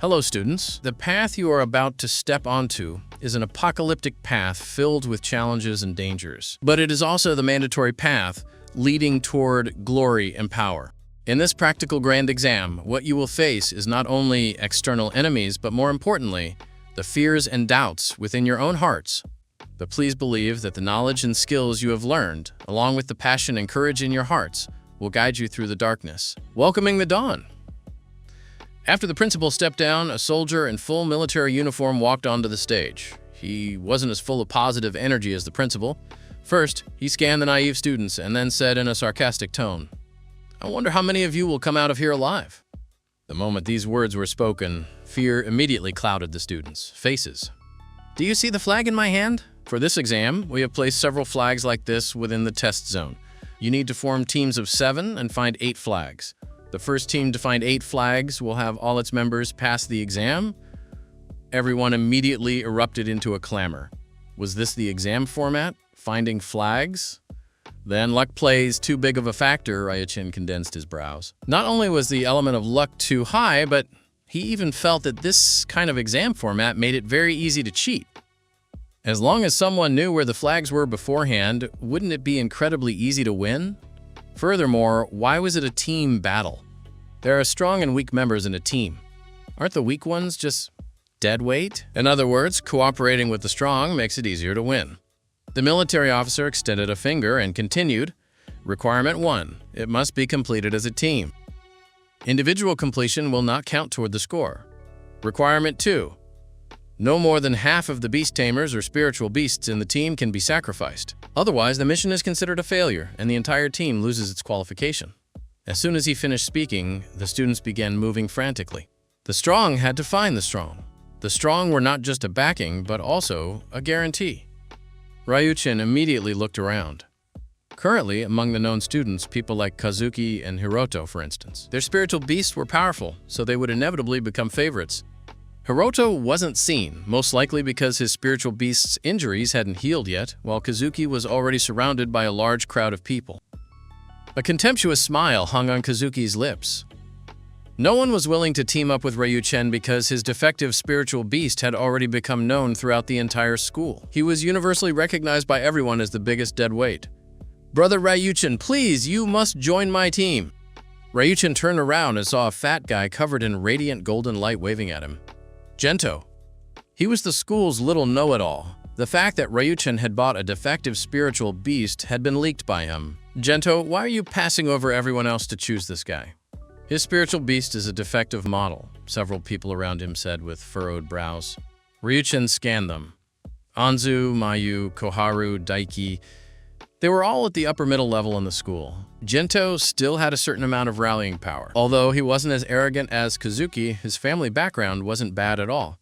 Hello, students. The path you are about to step onto is an apocalyptic path filled with challenges and dangers. But it is also the mandatory path leading toward glory and power. In this practical grand exam, what you will face is not only external enemies, but more importantly, the fears and doubts within your own hearts. But please believe that the knowledge and skills you have learned, along with the passion and courage in your hearts, will guide you through the darkness, welcoming the dawn. After the principal stepped down, a soldier in full military uniform walked onto the stage. He wasn't as full of positive energy as the principal. First, he scanned the naive students and then said in a sarcastic tone, "I wonder how many of you will come out of here alive." The moment these words were spoken, fear immediately clouded the students' faces. Do you see the flag in my hand? For this exam, we have placed several flags like this within the test zone. You need to form teams of 7 and find 8 flags. The first team to find 8 flags will have all its members pass the exam. Everyone immediately erupted into a clamor. Was this the exam format? Finding flags? Then luck plays too big of a factor, Ryuchen condensed his brows. Not only was the element of luck too high, but he even felt that this kind of exam format made it very easy to cheat. As long as someone knew where the flags were beforehand, wouldn't it be incredibly easy to win? Furthermore, why was it a team battle? There are strong and weak members in a team. Aren't the weak ones just dead weight? In other words, cooperating with the strong makes it easier to win. The military officer extended a finger and continued, Requirement 1. It must be completed as a team. Individual completion will not count toward the score. Requirement 2. No more than half of the beast tamers or spiritual beasts in the team can be sacrificed. Otherwise, the mission is considered a failure and the entire team loses its qualification. As soon as he finished speaking, the students began moving frantically. The strong had to find the strong. The strong were not just a backing, but also a guarantee. Ryuchin immediately looked around. Currently, among the known students, people like Kazuki and Hiroto, for instance. Their spiritual beasts were powerful, so they would inevitably become favorites. Hiroto wasn't seen, most likely because his spiritual beast's injuries hadn't healed yet, while Kazuki was already surrounded by a large crowd of people. A contemptuous smile hung on Kazuki's lips. No one was willing to team up with Ryuchen because his defective spiritual beast had already become known throughout the entire school. He was universally recognized by everyone as the biggest dead weight. Brother Ryuchen, please, you must join my team. Ryuchen turned around and saw a fat guy covered in radiant golden light waving at him. Gento. He was the school's little know-it-all. The fact that Ryuchen had bought a defective spiritual beast had been leaked by him. Gento, why are you passing over everyone else to choose this guy? His spiritual beast is a defective model, several people around him said with furrowed brows. Ryuchen scanned them. Anzu, Mayu, Koharu, Daiki. They were all at the upper middle level in the school. Gento still had a certain amount of rallying power. Although he wasn't as arrogant as Kazuki, his family background wasn't bad at all.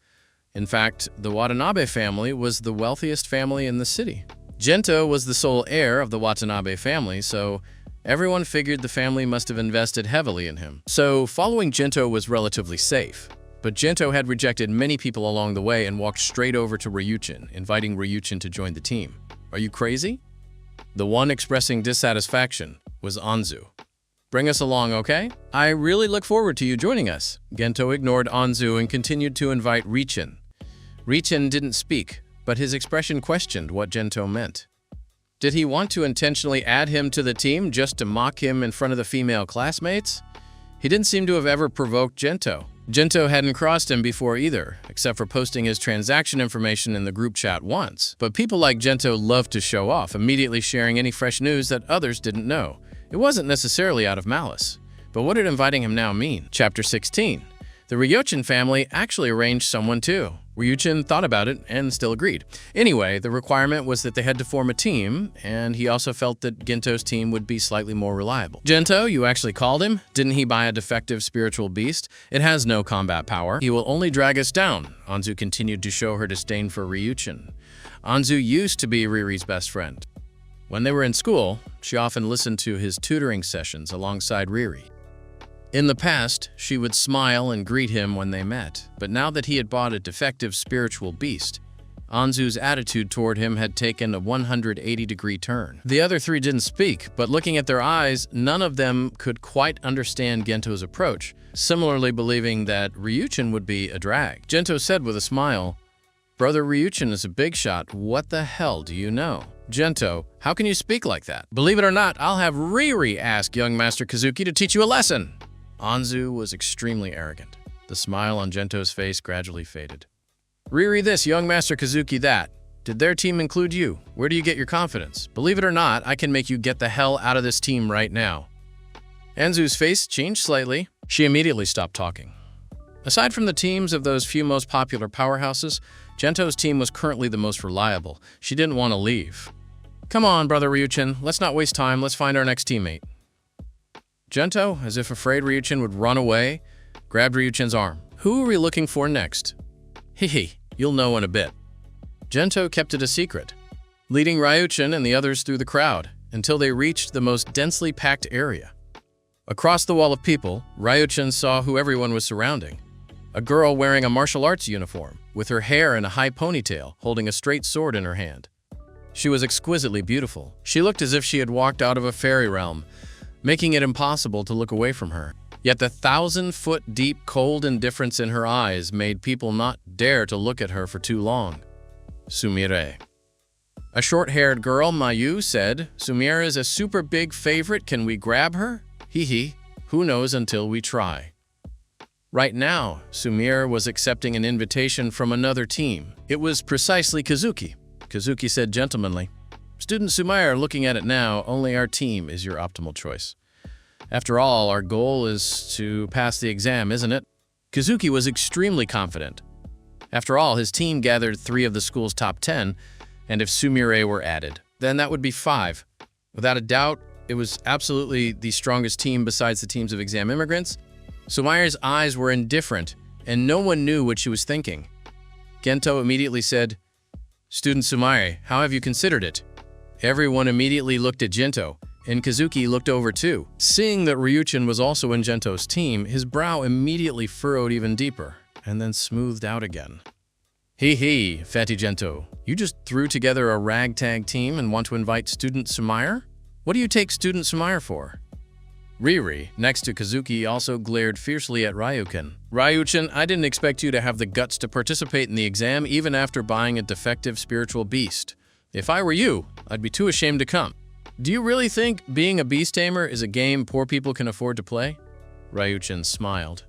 In fact, the Watanabe family was the wealthiest family in the city. Gento was the sole heir of the Watanabe family, so everyone figured the family must have invested heavily in him. So following Gento was relatively safe. But Gento had rejected many people along the way and walked straight over to Ryuchen, inviting Ryuchen to join the team. Are you crazy? The one expressing dissatisfaction was Anzu. Bring us along, okay? I really look forward to you joining us. Gento ignored Anzu and continued to invite Ryuchen. Ryuchen didn't speak, but his expression questioned what Gento meant. Did he want to intentionally add him to the team just to mock him in front of the female classmates? He didn't seem to have ever provoked Gento. Gento hadn't crossed him before either, except for posting his transaction information in the group chat once. But people like Gento loved to show off, immediately sharing any fresh news that others didn't know. It wasn't necessarily out of malice. But what did inviting him now mean? Chapter 16. The Ryuchen family actually arranged someone too. Ryuchen thought about it and still agreed. Anyway, the requirement was that they had to form a team, and he also felt that Gento's team would be slightly more reliable. Gento, you actually called him? Didn't he buy a defective spiritual beast? It has no combat power. He will only drag us down. Anzu continued to show her disdain for Ryuchen. Anzu used to be Riri's best friend. When they were in school, she often listened to his tutoring sessions alongside Riri. In the past, she would smile and greet him when they met, but now that he had bought a defective spiritual beast, Anzu's attitude toward him had taken a 180-degree turn. The other three didn't speak, but looking at their eyes, none of them could quite understand Gento's approach, similarly believing that Ryuchen would be a drag. Gento said with a smile, Brother Ryuchen is a big shot. What the hell do you know? Gento, how can you speak like that? Believe it or not, I'll have Riri ask young Master Kazuki to teach you a lesson. Anzu was extremely arrogant. The smile on Gento's face gradually faded. Riri this, young Master Kazuki that. Did their team include you? Where do you get your confidence? Believe it or not, I can make you get the hell out of this team right now. Anzu's face changed slightly. She immediately stopped talking. Aside from the teams of those few most popular powerhouses, Gento's team was currently the most reliable. She didn't want to leave. Come on, Brother Ryuchen, let's not waste time. Let's find our next teammate. Gento, as if afraid Ryuchen would run away, grabbed Ryuchen's arm. Who are we looking for next? Hehe, you'll know in a bit. Gento kept it a secret, leading Ryuchen and the others through the crowd until they reached the most densely packed area. Across the wall of people, Ryuchen saw who everyone was surrounding. A girl wearing a martial arts uniform, with her hair in a high ponytail, holding a straight sword in her hand. She was exquisitely beautiful. She looked as if she had walked out of a fairy realm, making it impossible to look away from her. Yet the 1,000-foot-deep cold indifference in her eyes made people not dare to look at her for too long. Sumire. A short-haired girl, Mayu, said, "Sumire is a super big favorite. Can we grab her?" Hee hee. Who knows until we try. Right now, Sumire was accepting an invitation from another team. It was precisely Kazuki. Kazuki said gentlemanly, "Student Sumire, looking at it now, only our team is your optimal choice. After all, our goal is to pass the exam, isn't it?" Kazuki was extremely confident. After all, his team gathered 3 of the school's top 10, and if Sumire were added, then that would be 5. Without a doubt, it was absolutely the strongest team besides the teams of exam immigrants. Sumire's eyes were indifferent, and no one knew what she was thinking. Gento immediately said, "Student Sumire, how have you considered it?" Everyone immediately looked at Gento, and Kazuki looked over too. Seeing that Ryuchin was also in Gento's team, his brow immediately furrowed even deeper, and then smoothed out again. "Hee hee, Fatty Gento, you just threw together a ragtag team and want to invite Student Sumire? What do you take Student Sumire for?" Riri, next to Kazuki, also glared fiercely at Ryuchin. "Ryuchin, I didn't expect you to have the guts to participate in the exam even after buying a defective spiritual beast. If I were you, I'd be too ashamed to come. Do you really think being a beast tamer is a game poor people can afford to play?" Ryuchin smiled.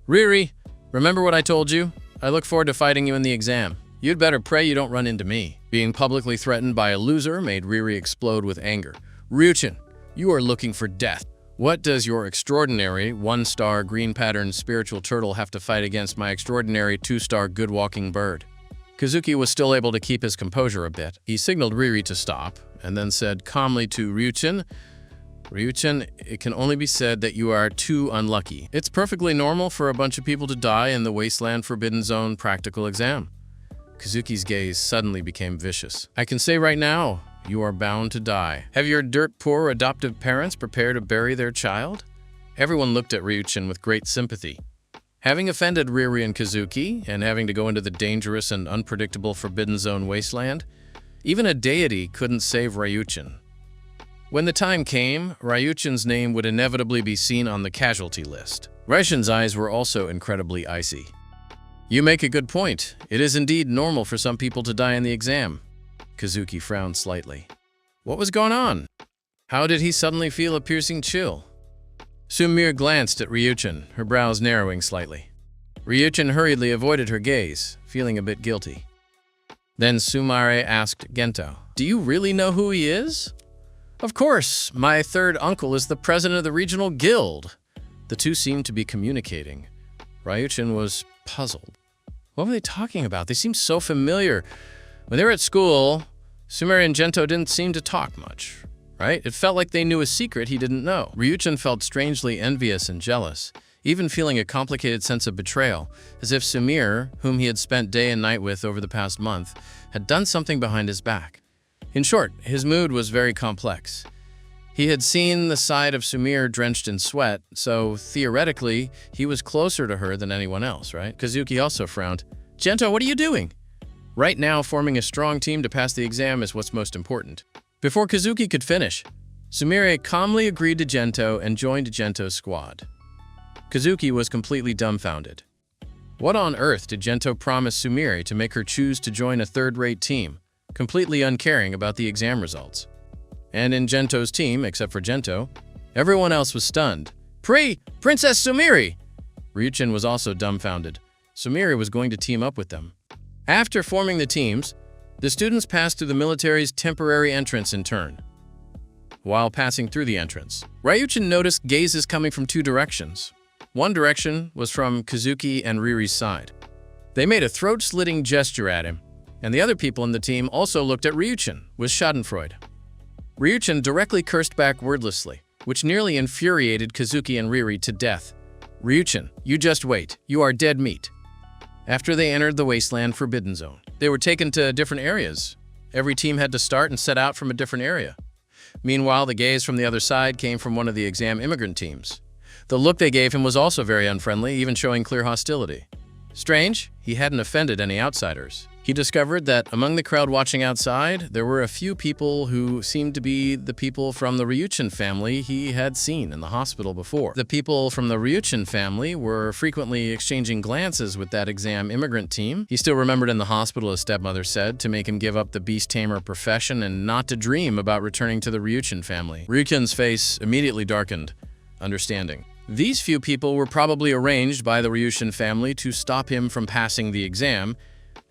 "Riri, remember what I told you? I look forward to fighting you in the exam. You'd better pray you don't run into me." Being publicly threatened by a loser made Riri explode with anger. "Ryuchin, you are looking for death. What does your extraordinary 1-star green pattern spiritual turtle have to fight against my extraordinary 2-star good walking bird?" Kazuki was still able to keep his composure a bit. He signaled Riri to stop, and then said calmly to Ryuchin, "Ryuchin, it can only be said that you are too unlucky. It's perfectly normal for a bunch of people to die in the Wasteland Forbidden Zone practical exam." Kazuki's gaze suddenly became vicious. "I can say right now, you are bound to die. Have your dirt-poor adoptive parents prepared to bury their child?" Everyone looked at Ryuchin with great sympathy. Having offended Riri and Kazuki, and having to go into the dangerous and unpredictable Forbidden Zone wasteland, even a deity couldn't save Ryuchin. When the time came, Ryuchin's name would inevitably be seen on the casualty list. Ryuchin's eyes were also incredibly icy. "You make a good point. It is indeed normal for some people to die in the exam." Kazuki frowned slightly. What was going on? How did he suddenly feel a piercing chill? Sumire glanced at Ryuchin, her brows narrowing slightly. Ryuchin hurriedly avoided her gaze, feeling a bit guilty. Then Sumire asked Gento, "Do you really know who he is?" "Of course, my third uncle is the president of the regional guild." The two seemed to be communicating. Ryuchin was puzzled. What were they talking about? They seemed so familiar. When they were at school, Sumire and Gento didn't seem to talk much, right? It felt like they knew a secret he didn't know. Ryuchin felt strangely envious and jealous, even feeling a complicated sense of betrayal, as if Sumire, whom he had spent day and night with over the past month, had done something behind his back. In short, his mood was very complex. He had seen the side of Sumire drenched in sweat, so theoretically, he was closer to her than anyone else, right? Kazuki also frowned. "Gento, what are you doing?" "Right now, forming a strong team to pass the exam is what's most important." Before Kazuki could finish, Sumire calmly agreed to Gento and joined Gento's squad. Kazuki was completely dumbfounded. What on earth did Gento promise Sumire to make her choose to join a third-rate team, completely uncaring about the exam results? And in Gento's team, except for Gento, everyone else was stunned. Princess Sumire! Ryuchin was also dumbfounded. Sumire was going to team up with them. After forming the teams, the students passed through the military's temporary entrance in turn. While passing through the entrance, Ryuchin noticed gazes coming from 2 directions. One direction was from Kazuki and Riri's side. They made a throat-slitting gesture at him, and the other people in the team also looked at Ryuchin with schadenfreude. Ryuchin directly cursed back wordlessly, which nearly infuriated Kazuki and Riri to death. "Ryuchin, you just wait. You are dead meat." After they entered the Wasteland Forbidden Zone, they were taken to different areas. Every team had to start and set out from a different area. Meanwhile, the gaze from the other side came from one of the exam immigrant teams. The look they gave him was also very unfriendly, even showing clear hostility. Strange, he hadn't offended any outsiders. He discovered that among the crowd watching outside, there were a few people who seemed to be the people from the Ryuchin family he had seen in the hospital before. The people from the Ryuchin family were frequently exchanging glances with that exam immigrant team. He still remembered in the hospital his stepmother said to make him give up the beast tamer profession and not to dream about returning to the Ryuchin family. Ryukin's face immediately darkened, understanding. These few people were probably arranged by the Ryuchin family to stop him from passing the exam,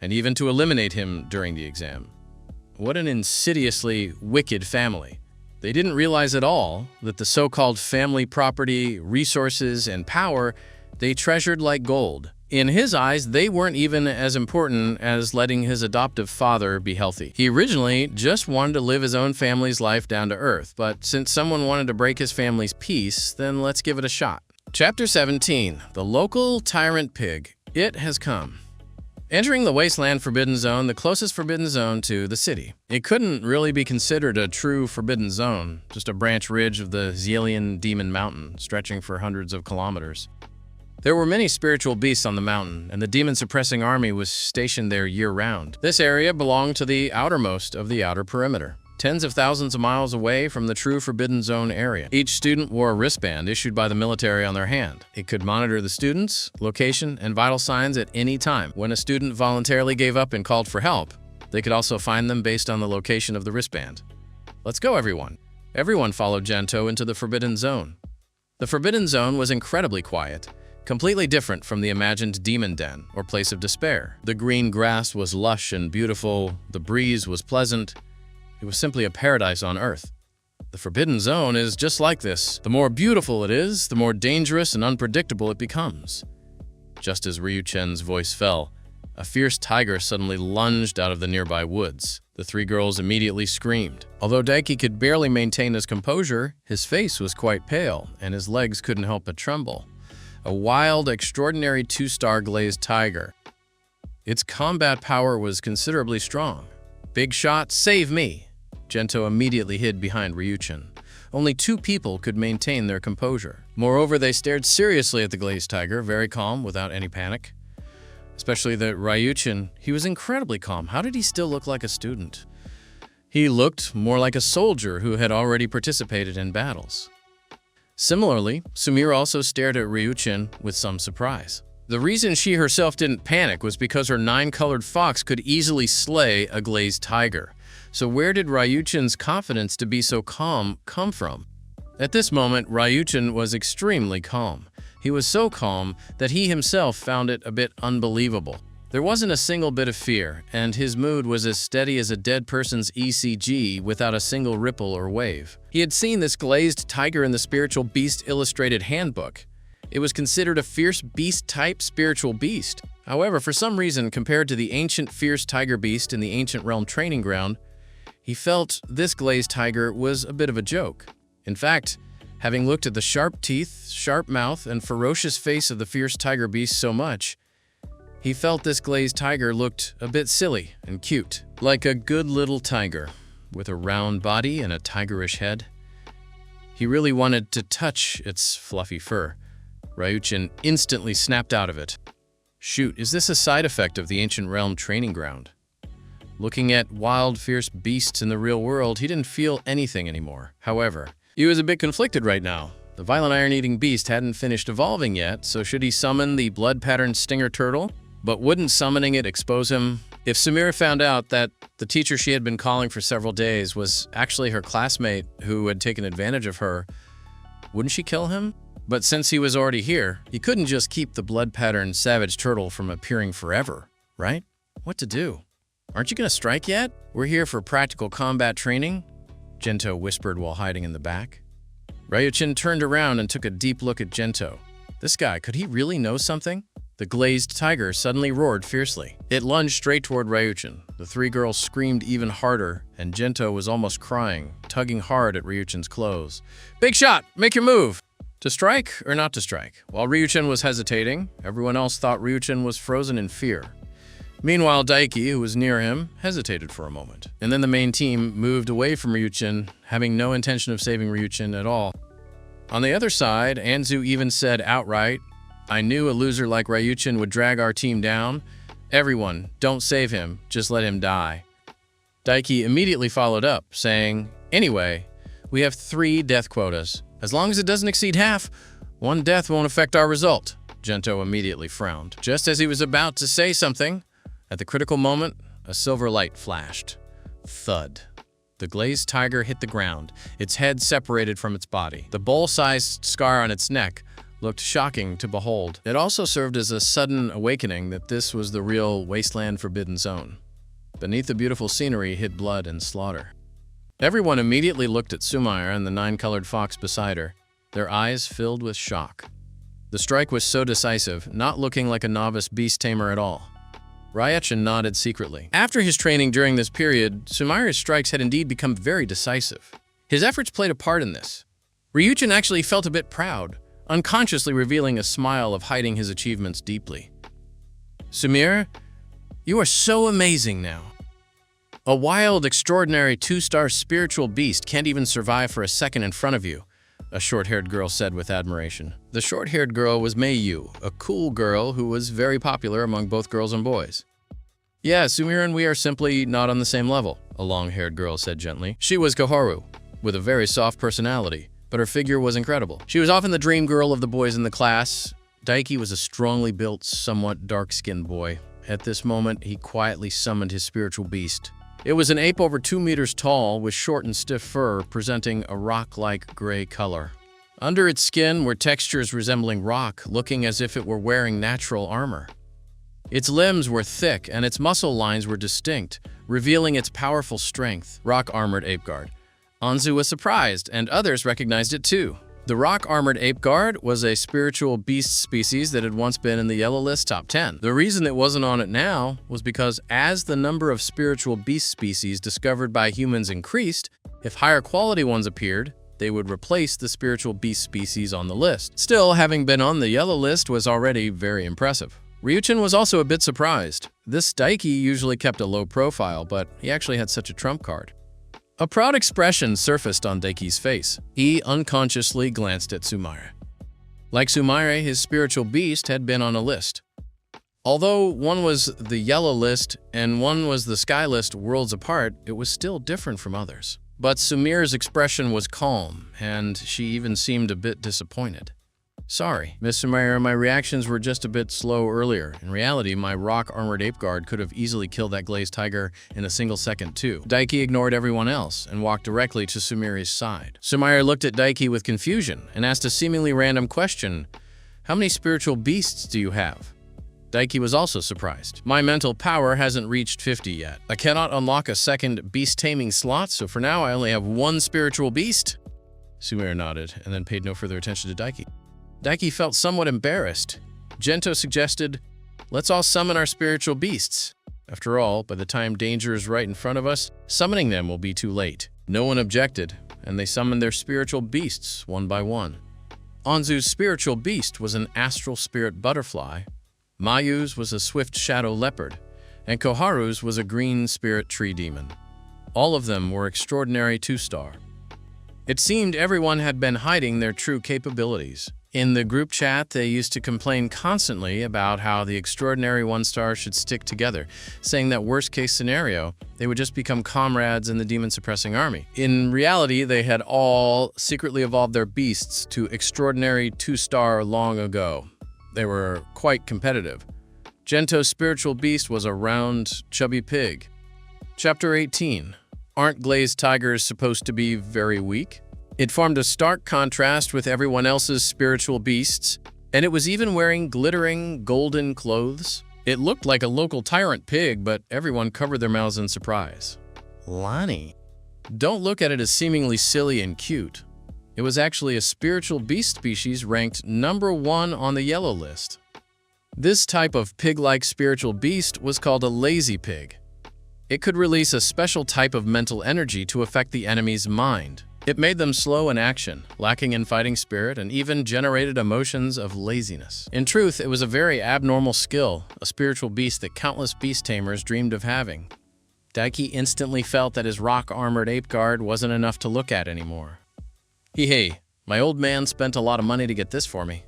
and even to eliminate him during the exam. What an insidiously wicked family. They didn't realize at all that the so-called family property, resources, and power they treasured like gold. In his eyes, they weren't even as important as letting his adoptive father be healthy. He originally just wanted to live his own family's life down to earth, but since someone wanted to break his family's peace, then let's give it a shot. Chapter 17. The Local Tyrant Pig. It has come. Entering the Wasteland Forbidden Zone, the closest forbidden zone to the city. It couldn't really be considered a true forbidden zone, just a branch ridge of the Xelian Demon Mountain, stretching for hundreds of kilometers. There were many spiritual beasts on the mountain, and the demon-suppressing army was stationed there year-round. This area belonged to the outermost of the outer perimeter, tens of thousands of miles away from the true Forbidden Zone area. Each student wore a wristband issued by the military on their hand. It could monitor the students, location, and vital signs at any time. When a student voluntarily gave up and called for help, they could also find them based on the location of the wristband. Let's go, everyone. Everyone followed Gento into the Forbidden Zone. The Forbidden Zone was incredibly quiet, completely different from the imagined demon den or place of despair. The green grass was lush and beautiful, the breeze was pleasant. It was simply a paradise on Earth. The Forbidden Zone is just like this. The more beautiful it is, the more dangerous and unpredictable it becomes. Just as Ryuchen's voice fell, a fierce tiger suddenly lunged out of the nearby woods. The three girls immediately screamed. Although Daiki could barely maintain his composure, his face was quite pale, and his legs couldn't help but tremble. A wild, extraordinary two-star glazed tiger. Its combat power was considerably strong. Big shot, save me! Gento immediately hid behind Ryuchin. Only two people could maintain their composure. Moreover, they stared seriously at the glazed tiger, very calm, without any panic. Especially the Ryuchin, he was incredibly calm. How did he still look like a student? He looked more like a soldier who had already participated in battles. Similarly, Sumire also stared at Ryuchin with some surprise. The reason she herself didn't panic was because her nine-colored fox could easily slay a glazed tiger. So where did Ryuchin's confidence to be so calm come from? At this moment, Ryuchin was extremely calm. He was so calm that he himself found it a bit unbelievable. There wasn't a single bit of fear, and his mood was as steady as a dead person's ECG without a single ripple or wave. He had seen this glazed tiger in the Spiritual Beast Illustrated Handbook. It was considered a fierce beast-type spiritual beast. However, for some reason, compared to the ancient fierce tiger beast in the Ancient Realm Training Ground, he felt this glazed tiger was a bit of a joke. In fact, having looked at the sharp teeth, sharp mouth, and ferocious face of the fierce tiger beast so much, he felt this glazed tiger looked a bit silly and cute, like a good little tiger, with a round body and a tigerish head. He really wanted to touch its fluffy fur. Ryuchin instantly snapped out of it. Shoot, is this a side effect of the Ancient Realm Training Ground? Looking at wild, fierce beasts in the real world, he didn't feel anything anymore. However, he was a bit conflicted right now. The violent iron-eating beast hadn't finished evolving yet, so should he summon the blood-patterned stinger turtle? But wouldn't summoning it expose him? If Sumire found out that the teacher she had been calling for several days was actually her classmate who had taken advantage of her, wouldn't she kill him? But since he was already here, he couldn't just keep the blood-patterned savage turtle from appearing forever, right? What to do? Aren't you gonna strike yet? We're here for practical combat training, Gento whispered while hiding in the back. Ryuchin turned around and took a deep look at Gento. This guy, could he really know something? The glazed tiger suddenly roared fiercely. It lunged straight toward Ryuchin. The three girls screamed even harder, and Gento was almost crying, tugging hard at Ryuchin's clothes. Big shot! Make your move! To strike or not to strike? While Ryuchin was hesitating, everyone else thought Ryuchin was frozen in fear. Meanwhile, Daiki, who was near him, hesitated for a moment. And then the main team moved away from Ryuchin, having no intention of saving Ryuchin at all. On the other side, Anzu even said outright, "I knew a loser like Ryuchin would drag our team down, Everyone, don't save him, just let him die. Daiki immediately followed up, saying, anyway, we have 3 death quotas. As long as it doesn't exceed half, 1 death won't affect our result. Gento immediately frowned. Just as he was about to say something, at the critical moment, a silver light flashed. Thud. The glazed tiger hit the ground, its head separated from its body. The bowl-sized scar on its neck looked shocking to behold. It also served as a sudden awakening that this was the real wasteland forbidden zone. Beneath the beautiful scenery hid blood and slaughter. Everyone immediately looked at Sumire and the 9-colored fox beside her, their eyes filled with shock. The strike was so decisive, not looking like a novice beast tamer at all. Ryuchen nodded secretly. After his training during this period, Sumire's strikes had indeed become very decisive. His efforts played a part in this. Ryuchen actually felt a bit proud, unconsciously revealing a smile of hiding his achievements deeply. Sumire, you are so amazing now. A wild, extraordinary 2-star spiritual beast can't even survive for a second in front of you, a short-haired girl said with admiration. The short-haired girl was Mei Yu, a cool girl who was very popular among both girls and boys. Yeah, Sumire and we are simply not on the same level, a long-haired girl said gently. She was Koharu, with a very soft personality, but her figure was incredible. She was often the dream girl of the boys in the class. Daiki was a strongly built, somewhat dark-skinned boy. At this moment, he quietly summoned his spiritual beast. It was an ape over 2 meters tall with short and stiff fur, presenting a rock-like gray color. Under its skin were textures resembling rock, looking as if it were wearing natural armor. Its limbs were thick and its muscle lines were distinct, revealing its powerful strength. Rock-armored ape guard. Anzu was surprised, and others recognized it too. The rock-armored ape guard was a spiritual beast species that had once been in the Yellow List top 10. The reason it wasn't on it now was because as the number of spiritual beast species discovered by humans increased, if higher quality ones appeared, they would replace the spiritual beast species on the list. Still, having been on the Yellow List was already very impressive. Ryuchen was also a bit surprised. This Daiki usually kept a low profile, but he actually had such a trump card. A proud expression surfaced on Daiki's face. He unconsciously glanced at Sumire. Like Sumire, his spiritual beast had been on a list. Although one was the Yellow List and one was the Sky List worlds apart, it was still different from others. But Sumire's expression was calm, and she even seemed a bit disappointed. Sorry, Miss Sumire, my reactions were just a bit slow earlier. In reality, my rock-armored ape guard could have easily killed that glazed tiger in a single second too. Daiki ignored everyone else and walked directly to Sumire's side. Sumire looked at Daiki with confusion and asked a seemingly random question. How many spiritual beasts do you have? Daiki was also surprised. My mental power hasn't reached 50 yet. I cannot unlock a second beast-taming slot, so for now I only have 1 spiritual beast. Sumire nodded and then paid no further attention to Daiki. Daiki felt somewhat embarrassed. Gento suggested, let's all summon our spiritual beasts. After all, by the time danger is right in front of us, summoning them will be too late. No one objected, and they summoned their spiritual beasts one by one. Anzu's spiritual beast was an astral spirit butterfly, Mayu's was a swift shadow leopard, and Koharu's was a green spirit tree demon. All of them were extraordinary 2-star. It seemed everyone had been hiding their true capabilities. In the group chat, they used to complain constantly about how the extraordinary 1-star should stick together, saying that worst-case scenario, they would just become comrades in the demon-suppressing army. In reality, they had all secretly evolved their beasts to extraordinary 2-star long ago. They were quite competitive. Gento's spiritual beast was a round, chubby pig. Chapter 18. Aren't glazed tigers supposed to be very weak? It formed a stark contrast with everyone else's spiritual beasts, and it was even wearing glittering golden clothes. It looked like a local tyrant pig, but everyone covered their mouths in surprise. Lonnie. Don't look at it as seemingly silly and cute. It was actually a spiritual beast species ranked #1 on the Yellow List. This type of pig-like spiritual beast was called a lazy pig. It could release a special type of mental energy to affect the enemy's mind. It made them slow in action, lacking in fighting spirit, and even generated emotions of laziness. In truth, it was a very abnormal skill, a spiritual beast that countless beast tamers dreamed of having. Daiki instantly felt that his rock-armored ape guard wasn't enough to look at anymore. Hey, my old man spent a lot of money to get this for me.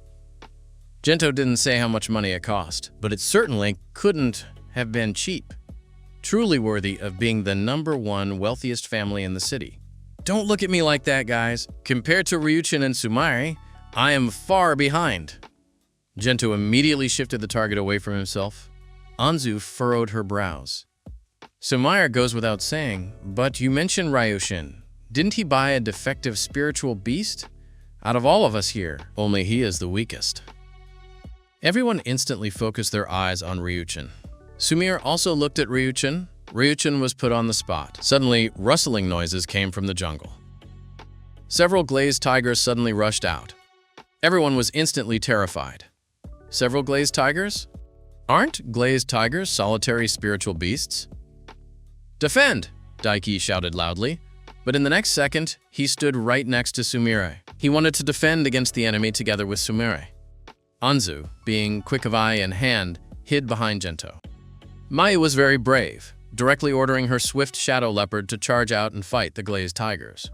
Gento didn't say how much money it cost, but it certainly couldn't have been cheap, truly worthy of being the #1 wealthiest family in the city. Don't look at me like that, guys. Compared to Ryuchin and Sumire, I am far behind. Gento immediately shifted the target away from himself. Anzu furrowed her brows. Sumire goes without saying, but you mentioned Ryushin. Didn't he buy a defective spiritual beast? Out of all of us here, only he is the weakest. Everyone instantly focused their eyes on Ryuchin. Sumire also looked at Ryuchin. Ryuchin was put on the spot. Suddenly, rustling noises came from the jungle. Several glazed tigers suddenly rushed out. Everyone was instantly terrified. Several glazed tigers? Aren't glazed tigers solitary spiritual beasts? Defend! Daiki shouted loudly, but in the next second, he stood right next to Sumire. He wanted to defend against the enemy together with Sumire. Anzu, being quick of eye and hand, hid behind Gento. Mayu was very brave, directly ordering her swift shadow leopard to charge out and fight the glazed tigers.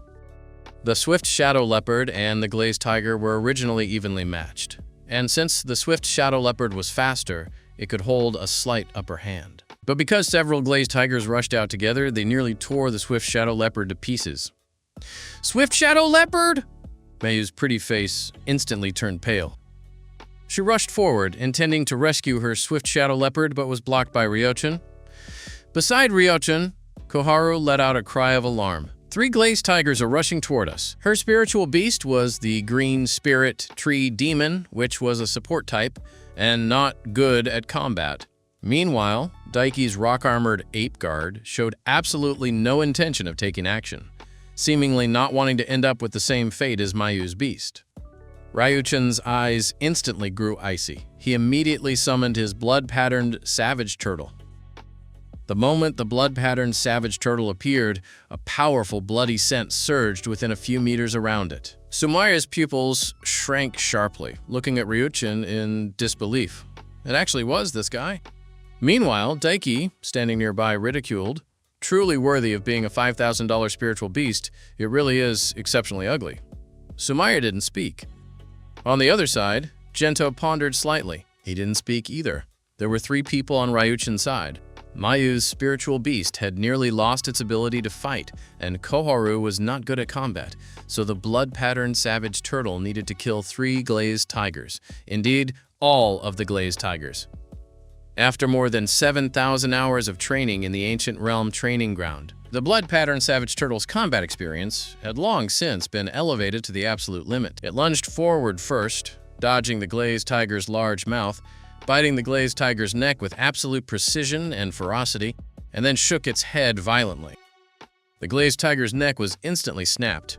The swift shadow leopard and the glazed tiger were originally evenly matched, and since the swift shadow leopard was faster, it could hold a slight upper hand. But because several glazed tigers rushed out together, they nearly tore the swift shadow leopard to pieces. Swift shadow leopard! Mayu's pretty face instantly turned pale. She rushed forward, intending to rescue her swift shadow leopard, but was blocked by Ryuchin. Beside Ryuchin, Koharu let out a cry of alarm. 3 glazed tigers are rushing toward us. Her spiritual beast was the green spirit tree demon, which was a support type and not good at combat. Meanwhile, Daiki's rock-armored ape guard showed absolutely no intention of taking action, seemingly not wanting to end up with the same fate as Mayu's beast. Ryuchin's eyes instantly grew icy. He immediately summoned his blood-patterned savage turtle. The moment the blood-patterned savage turtle appeared, a powerful bloody scent surged within a few meters around it. Sumire's pupils shrank sharply, looking at Ryuchin in disbelief. It actually was this guy. Meanwhile, Daiki, standing nearby, ridiculed, truly worthy of being a $5,000 spiritual beast, it really is exceptionally ugly. Sumire didn't speak. On the other side, Gento pondered slightly. He didn't speak either. There were 3 people on Ryuchin's side. Mayu's spiritual beast had nearly lost its ability to fight, and Koharu was not good at combat, so the blood-patterned savage turtle needed to kill 3 glazed tigers. Indeed, all of the glazed tigers. After more than 7,000 hours of training in the ancient realm training ground, the blood-patterned savage turtle's combat experience had long since been elevated to the absolute limit. It lunged forward first, dodging the glazed tiger's large mouth, biting the glazed tiger's neck with absolute precision and ferocity, and then shook its head violently. The glazed tiger's neck was instantly snapped.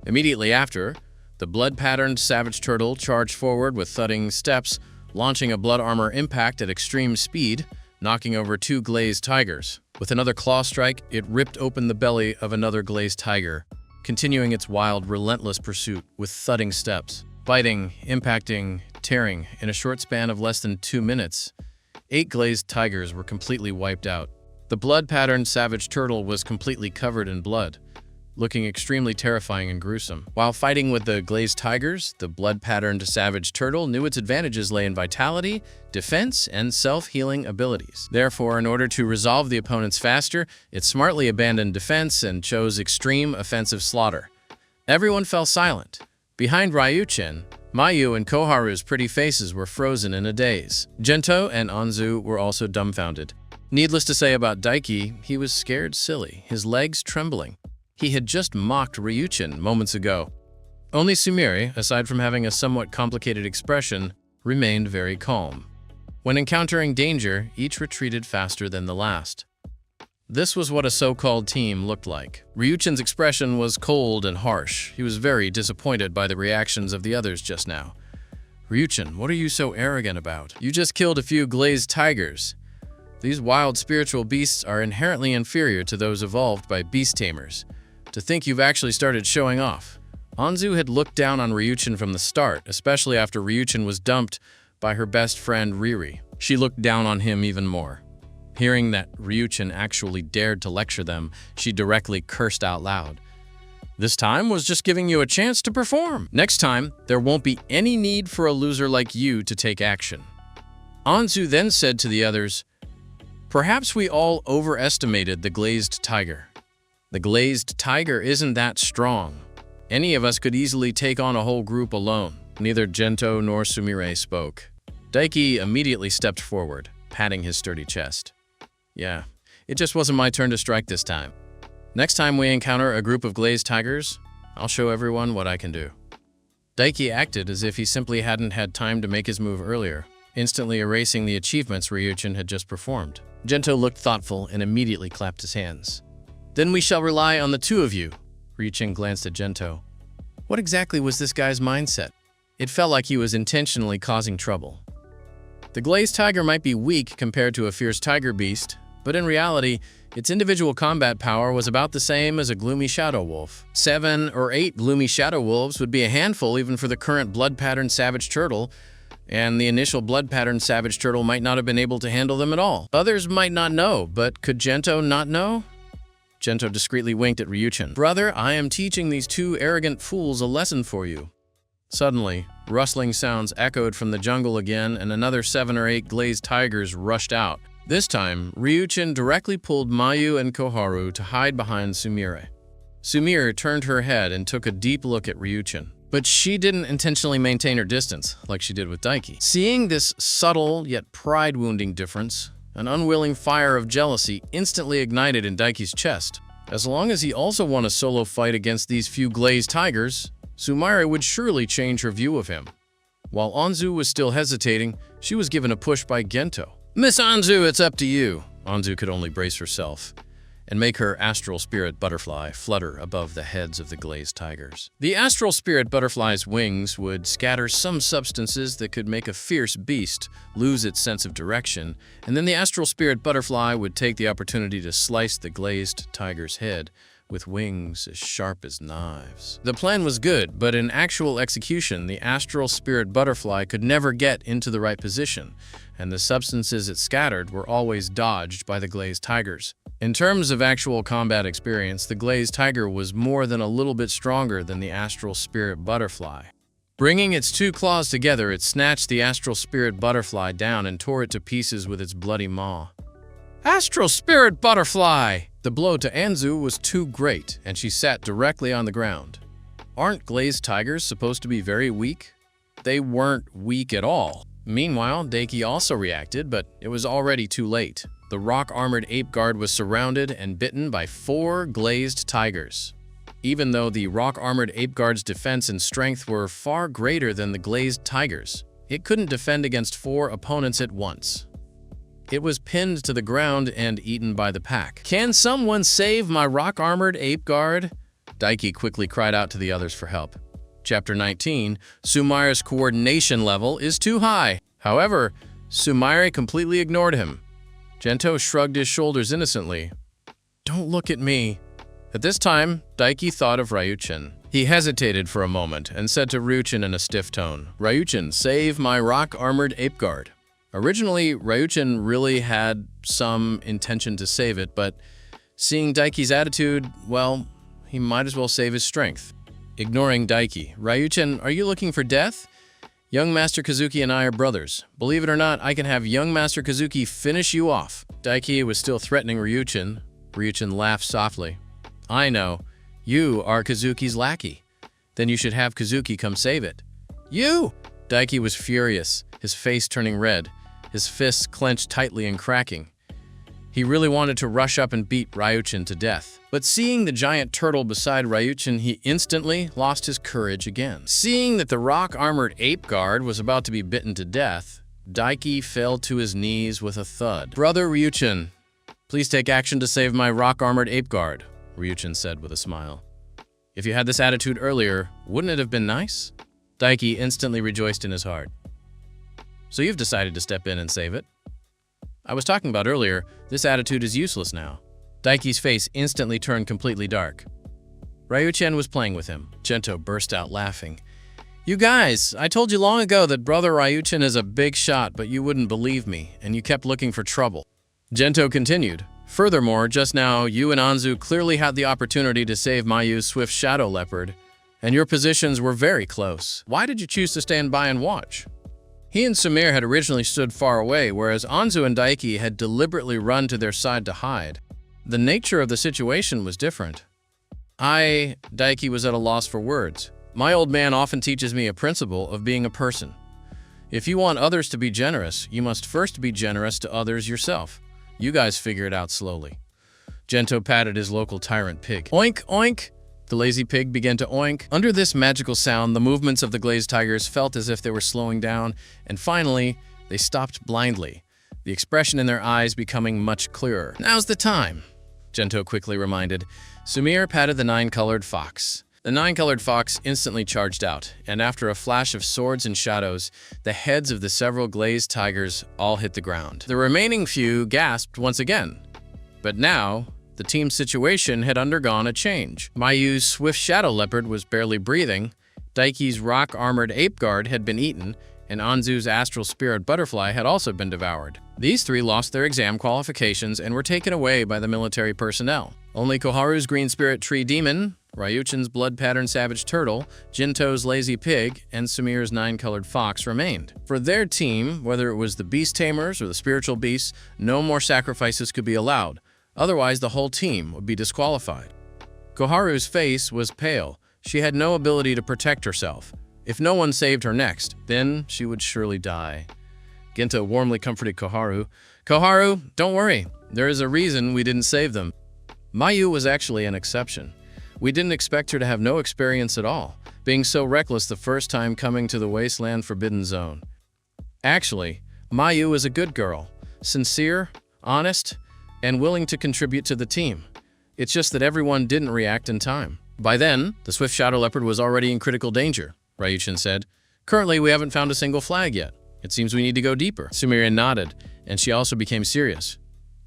Immediately after, the blood-patterned savage turtle charged forward with thudding steps, launching a blood armor impact at extreme speed, knocking over 2 glazed tigers. With another claw strike, it ripped open the belly of another glazed tiger, continuing its wild, relentless pursuit with thudding steps. Biting, impacting, tearing, in a short span of less than 2 minutes, 8 glazed tigers were completely wiped out. The blood-patterned savage turtle was completely covered in blood, looking extremely terrifying and gruesome. While fighting with the glazed tigers, the blood-patterned savage turtle knew its advantages lay in vitality, defense, and self-healing abilities. Therefore, in order to resolve the opponents faster, it smartly abandoned defense and chose extreme offensive slaughter. Everyone fell silent. Behind Ryuchin, Mayu and Koharu's pretty faces were frozen in a daze. Gento and Anzu were also dumbfounded. Needless to say about Daiki, he was scared silly, his legs trembling. He had just mocked Ryuchin moments ago. Only Sumire, aside from having a somewhat complicated expression, remained very calm. When encountering danger, each retreated faster than the last. This was what a so-called team looked like. Ryuchin's expression was cold and harsh. He was very disappointed by the reactions of the others just now. Ryuchin, what are you so arrogant about? You just killed a few glazed tigers. These wild spiritual beasts are inherently inferior to those evolved by beast tamers. To think you've actually started showing off. Anzu had looked down on Ryuchin from the start, especially after Ryuchin was dumped by her best friend Riri. She looked down on him even more. Hearing that Ryuchin actually dared to lecture them, she directly cursed out loud. This time was just giving you a chance to perform. Next time, there won't be any need for a loser like you to take action. Anzu then said to the others, Perhaps we all overestimated the glazed tiger. The glazed tiger isn't that strong. Any of us could easily take on a whole group alone. Neither Gento nor Sumire spoke. Daiki immediately stepped forward, patting his sturdy chest. Yeah, it just wasn't my turn to strike this time. Next time we encounter a group of glazed tigers, I'll show everyone what I can do. Daiki acted as if he simply hadn't had time to make his move earlier, instantly erasing the achievements Ryuchin had just performed. Gento looked thoughtful and immediately clapped his hands. Then we shall rely on the two of you. Ryuchin glanced at Gento. What exactly was this guy's mindset? It felt like he was intentionally causing trouble. The glazed tiger might be weak compared to a fierce tiger beast, but in reality, its individual combat power was about the same as a gloomy shadow wolf. 7 or 8 gloomy shadow wolves would be a handful even for the current blood-patterned savage turtle, and the initial blood-patterned savage turtle might not have been able to handle them at all. Others might not know, but could Gento not know? Gento discreetly winked at Ryuchin. Brother, I am teaching these two arrogant fools a lesson for you. Suddenly, rustling sounds echoed from the jungle again, and another 7 or 8 glazed tigers rushed out. This time, Ryuchin directly pulled Mayu and Koharu to hide behind Sumire. Sumire turned her head and took a deep look at Ryuchin. But she didn't intentionally maintain her distance, like she did with Daiki. Seeing this subtle yet pride-wounding difference, an unwilling fire of jealousy instantly ignited in Daiki's chest. As long as he also won a solo fight against these few glazed tigers, Sumire would surely change her view of him. While Anzu was still hesitating, she was given a push by Gento. Miss Anzu, it's up to you. Anzu could only brace herself and make her astral spirit butterfly flutter above the heads of the glazed tigers. The astral spirit butterfly's wings would scatter some substances that could make a fierce beast lose its sense of direction, and then the astral spirit butterfly would take the opportunity to slice the glazed tiger's head with wings as sharp as knives. The plan was good, but in actual execution, the astral spirit butterfly could never get into the right position, and the substances it scattered were always dodged by the glazed tigers. In terms of actual combat experience, the glazed tiger was more than a little bit stronger than the astral spirit butterfly. Bringing its two claws together, it snatched the astral spirit butterfly down and tore it to pieces with its bloody maw. Astral spirit butterfly! The blow to Anzu was too great, and she sat directly on the ground. Aren't glazed tigers supposed to be very weak? They weren't weak at all. Meanwhile, Daiki also reacted, but it was already too late. The rock-armored ape guard was surrounded and bitten by 4 glazed tigers. Even though the rock-armored ape guard's defense and strength were far greater than the glazed tigers, it couldn't defend against 4 opponents at once. It was pinned to the ground and eaten by the pack. Can someone save my rock-armored ape guard? Daiki quickly cried out to the others for help. Chapter 19, Sumire's coordination level is too high. However, Sumire completely ignored him. Gento shrugged his shoulders innocently. Don't look at me. At this time, Daiki thought of Ryuchin. He hesitated for a moment and said to Ryuchin in a stiff tone, Ryuchin, save my rock-armored ape guard. Originally, Ryuchin really had some intention to save it, but seeing Daiki's attitude, well, he might as well save his strength. Ignoring Daiki, Ryuchin, are you looking for death? Young Master Kazuki and I are brothers. Believe it or not, I can have young Master Kazuki finish you off. Daiki was still threatening Ryuchin. Ryuchin laughed softly. I know. You are Kazuki's lackey. Then you should have Kazuki come save it. You! Daiki was furious, his face turning red, his fists clenched tightly and cracking. He really wanted to rush up and beat Ryuchin to death. But seeing the giant turtle beside Ryuchin, he instantly lost his courage again. Seeing that the rock-armored ape guard was about to be bitten to death, Daiki fell to his knees with a thud. Brother Ryuchin, please take action to save my rock-armored ape guard, Ryuchin said with a smile. If you had this attitude earlier, wouldn't it have been nice? Daiki instantly rejoiced in his heart. So you've decided to step in and save it? I was talking about earlier, this attitude is useless now. Daiki's face instantly turned completely dark. Ryuchin was playing with him. Gento burst out laughing. You guys, I told you long ago that Brother Ryuchin is a big shot, but you wouldn't believe me, and you kept looking for trouble. Gento continued. Furthermore, just now, you and Anzu clearly had the opportunity to save Mayu's swift shadow leopard, and your positions were very close. Why did you choose to stand by and watch? He and Sumire had originally stood far away, whereas Anzu and Daiki had deliberately run to their side to hide. The nature of the situation was different. Daiki was at a loss for words. My old man often teaches me a principle of being a person. If you want others to be generous, you must first be generous to others yourself. You guys figure it out slowly. Gento patted his local tyrant pig. Oink, oink! The lazy pig began to oink. Under this magical sound, the movements of the glazed tigers felt as if they were slowing down, and finally, they stopped blindly, the expression in their eyes becoming much clearer. Now's the time, Gento quickly reminded. Sumire patted the nine-colored fox. The nine-colored fox instantly charged out, and after a flash of swords and shadows, the heads of the several glazed tigers all hit the ground. The remaining few gasped once again. But now, the team's situation had undergone a change. Mayu's swift shadow leopard was barely breathing, Daiki's rock-armored ape guard had been eaten, and Anzu's astral spirit butterfly had also been devoured. These three lost their exam qualifications and were taken away by the military personnel. Only Koharu's green spirit tree demon, Ryuchin's blood-patterned savage turtle, Gento's lazy pig, and Sumire's nine-colored fox remained. For their team, whether it was the beast tamers or the spiritual beasts, no more sacrifices could be allowed. Otherwise, the whole team would be disqualified. Koharu's face was pale. She had no ability to protect herself. If no one saved her next, then she would surely die. Gento warmly comforted Koharu. Koharu, don't worry. There is a reason we didn't save them. Mayu was actually an exception. We didn't expect her to have no experience at all, being so reckless the first time coming to the Wasteland Forbidden Zone. Actually, Mayu is a good girl, sincere, honest, and willing to contribute to the team. It's just that everyone didn't react in time. By then, the swift shadow leopard was already in critical danger, Ryuchin said. Currently, we haven't found a single flag yet. It seems we need to go deeper. Sumire nodded, and she also became serious.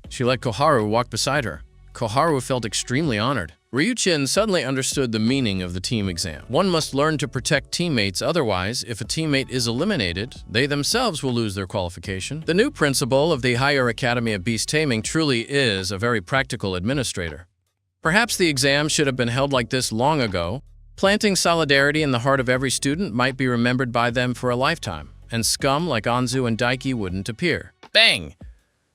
She let Koharu walk beside her. Koharu felt extremely honored. Ryuchin suddenly understood the meaning of the team exam. One must learn to protect teammates, otherwise, if a teammate is eliminated, they themselves will lose their qualification. The new principal of the Higher Academy of Beast Taming truly is a very practical administrator. Perhaps the exam should have been held like this long ago. Planting solidarity in the heart of every student might be remembered by them for a lifetime, and scum like Anzu and Daiki wouldn't appear. Bang!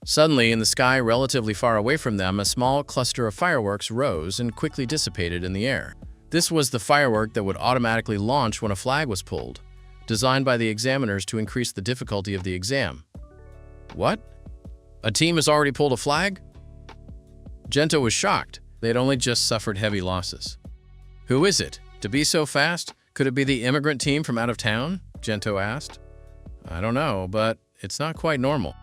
Suddenly, in the sky relatively far away from them, a small cluster of fireworks rose and quickly dissipated in the air. This was the firework that would automatically launch when a flag was pulled, designed by the examiners to increase the difficulty of the exam. What? A team has already pulled a flag? Gento was shocked. They had only just suffered heavy losses. Who is it? To be so fast? Could it be the immigrant team from out of town? Gento asked. I don't know, but it's not quite normal.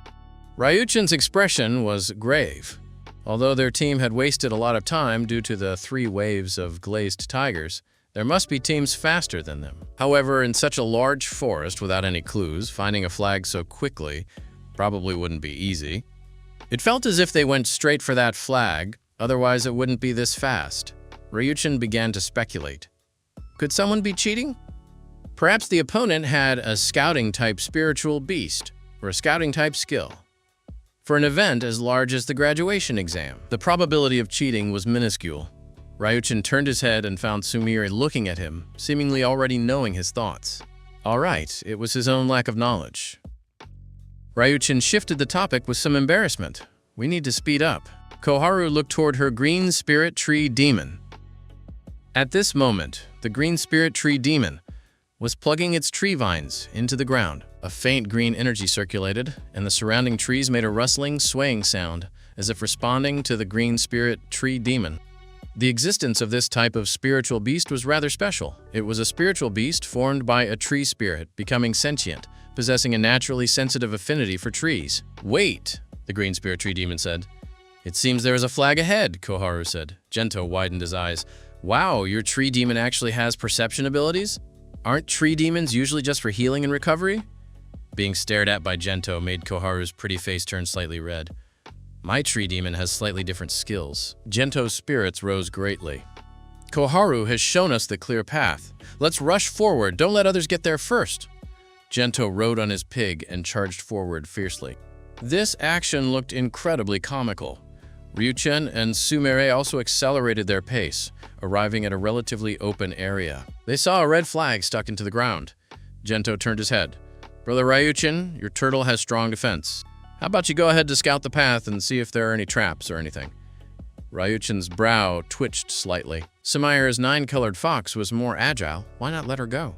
Ryuchin's expression was grave. Although their team had wasted a lot of time due to the 3 waves of glazed tigers, there must be teams faster than them. However, in such a large forest without any clues, finding a flag so quickly probably wouldn't be easy. It felt as if they went straight for that flag, otherwise it wouldn't be this fast. Ryuchin began to speculate. Could someone be cheating? Perhaps the opponent had a scouting-type spiritual beast, or a scouting-type skill. For an event as large as the graduation exam, the probability of cheating was minuscule. Ryuchin turned his head and found Sumire looking at him, seemingly already knowing his thoughts. All right, it was his own lack of knowledge. Ryuchin shifted the topic with some embarrassment. We need to speed up. Koharu looked toward her green spirit tree demon. At this moment, the green spirit tree demon was plugging its tree vines into the ground. A faint green energy circulated, and the surrounding trees made a rustling, swaying sound, as if responding to the green spirit tree demon. The existence of this type of spiritual beast was rather special. It was a spiritual beast formed by a tree spirit, becoming sentient, possessing a naturally sensitive affinity for trees. Wait, the green spirit tree demon said. It seems there is a flag ahead, Koharu said. Gento widened his eyes. Wow, your tree demon actually has perception abilities? Aren't tree demons usually just for healing and recovery? Being stared at by Gento made Koharu's pretty face turn slightly red. My tree demon has slightly different skills. Gento's spirits rose greatly. Koharu has shown us the clear path. Let's rush forward. Don't let others get there first. Gento rode on his pig and charged forward fiercely. This action looked incredibly comical. Ryuchin and Sumire also accelerated their pace, arriving at a relatively open area. They saw a red flag stuck into the ground. Gento turned his head. Brother Ryuchin, your turtle has strong defense. How about you go ahead to scout the path and see if there are any traps or anything? Ryuchin's brow twitched slightly. Sumaira's 9-colored fox was more agile. Why not let her go?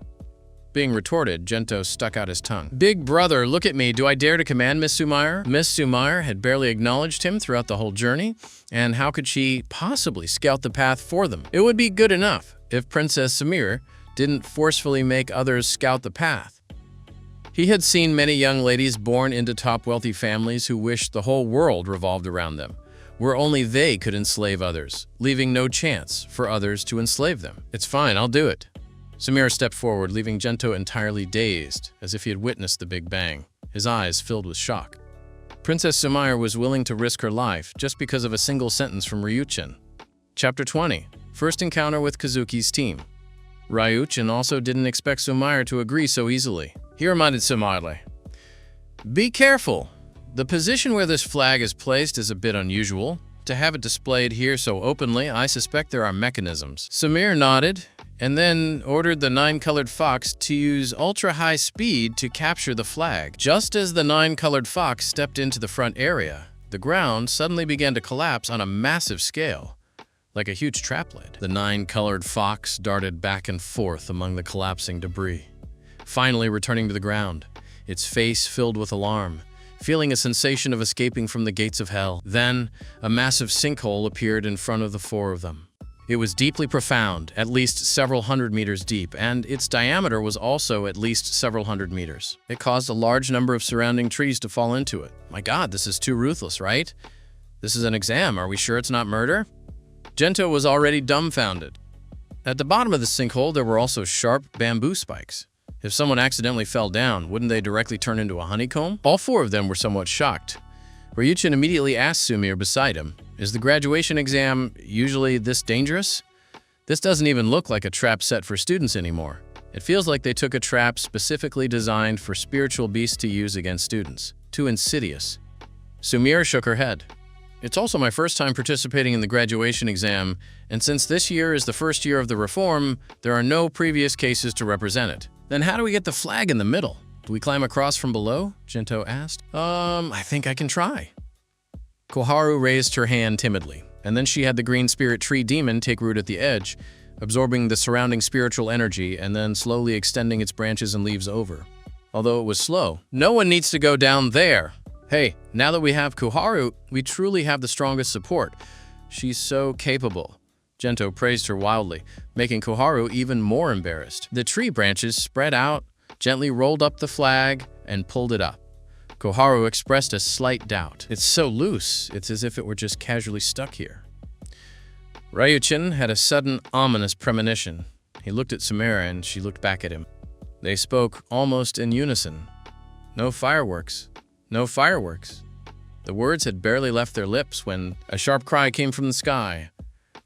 Being retorted, Gento stuck out his tongue. Big brother, look at me. Do I dare to command Miss Sumaira? Miss Sumaira had barely acknowledged him throughout the whole journey, and how could she possibly scout the path for them? It would be good enough if Princess Sumaira didn't forcefully make others scout the path. He had seen many young ladies born into top wealthy families who wished the whole world revolved around them, where only they could enslave others, leaving no chance for others to enslave them. It's fine, I'll do it. Sumaira stepped forward, leaving Gento entirely dazed, as if he had witnessed the Big Bang, his eyes filled with shock. Princess Sumaira was willing to risk her life just because of a single sentence from Ryuchin. Chapter 20. First encounter with Kazuki's team. Ryuchin also didn't expect Sumaira to agree so easily. He reminded Sumaira, "Be careful. The position where this flag is placed is a bit unusual. To have it displayed here so openly, I suspect there are mechanisms." Sumaira nodded, and then ordered the 9-colored fox to use ultra-high speed to capture the flag. Just as the 9-colored fox stepped into the front area, the ground suddenly began to collapse on a massive scale, like a huge trap lid. The 9-colored fox darted back and forth among the collapsing debris, finally returning to the ground, its face filled with alarm, feeling a sensation of escaping from the gates of hell. Then, a massive sinkhole appeared in front of the 4 of them. It was deeply profound, at least several hundred meters deep, and its diameter was also at least several hundred meters. It caused a large number of surrounding trees to fall into it. My God, this is too ruthless, right? This is an exam. Are we sure it's not murder? Gento was already dumbfounded. At the bottom of the sinkhole, there were also sharp bamboo spikes. If someone accidentally fell down, wouldn't they directly turn into a honeycomb? All 4 of them were somewhat shocked. Ryuchin immediately asked Sumaira beside him, "Is the graduation exam usually this dangerous? This doesn't even look like a trap set for students anymore. It feels like they took a trap specifically designed for spiritual beasts to use against students. Too insidious." Sumaira shook her head. "It's also my first time participating in the graduation exam, and since this year is the first year of the reform, there are no previous cases to represent it." "Then how do we get the flag in the middle? Do we climb across from below?" Gento asked. I think I can try." Koharu raised her hand timidly, and then she had the green spirit tree demon take root at the edge, absorbing the surrounding spiritual energy and then slowly extending its branches and leaves over. Although it was slow. "No one needs to go down there. Hey, now that we have Koharu, we truly have the strongest support. She's so capable." Gento praised her wildly, making Koharu even more embarrassed. The tree branches spread out, gently rolled up the flag, and pulled it up. Koharu expressed a slight doubt. "It's so loose, it's as if it were just casually stuck here." Ryuchin had a sudden, ominous premonition. He looked at Sumaira and she looked back at him. They spoke almost in unison. "No fireworks. No fireworks." The words had barely left their lips when a sharp cry came from the sky.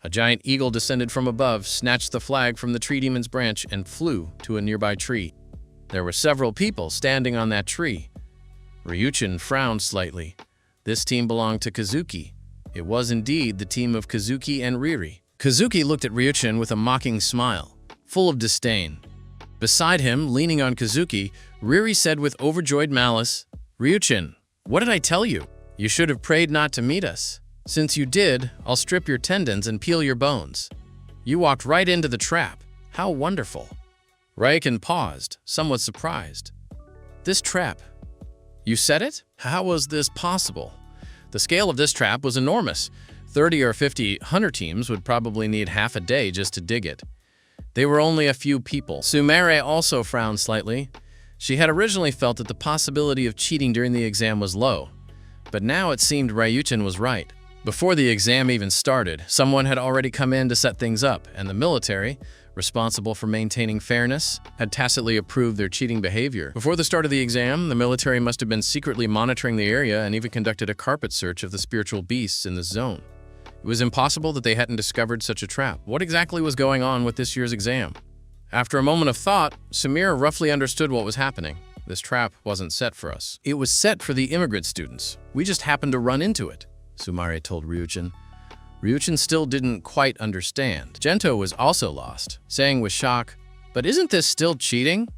A giant eagle descended from above, snatched the flag from the tree demon's branch, and flew to a nearby tree. There were several people standing on that tree. Ryuchin frowned slightly. This team belonged to Kazuki. It was indeed the team of Kazuki and Riri. Kazuki looked at Ryuchin with a mocking smile, full of disdain. Beside him, leaning on Kazuki, Riri said with overjoyed malice, "Ryuchin, what did I tell you? You should have prayed not to meet us. Since you did, I'll strip your tendons and peel your bones. You walked right into the trap. How wonderful." Ryuchin paused, somewhat surprised. "This trap? You said it? How was this possible?" The scale of this trap was enormous. 30 or 50 hunter teams would probably need half a day just to dig it. They were only a few people. Sumaira also frowned slightly. She had originally felt that the possibility of cheating during the exam was low, but now it seemed Ryuchin was right. Before the exam even started, someone had already come in to set things up, and the military, responsible for maintaining fairness, had tacitly approved their cheating behavior. Before the start of the exam, the military must have been secretly monitoring the area and even conducted a carpet search of the spiritual beasts in the zone. It was impossible that they hadn't discovered such a trap. What exactly was going on with this year's exam? After a moment of thought, Sumaira roughly understood what was happening. This trap wasn't set for us. It was set for the immigrant students. We just happened to run into it, Sumaira told Ryuchin. Ryuchin still didn't quite understand. Gento was also lost, saying with shock, "But isn't this still cheating?"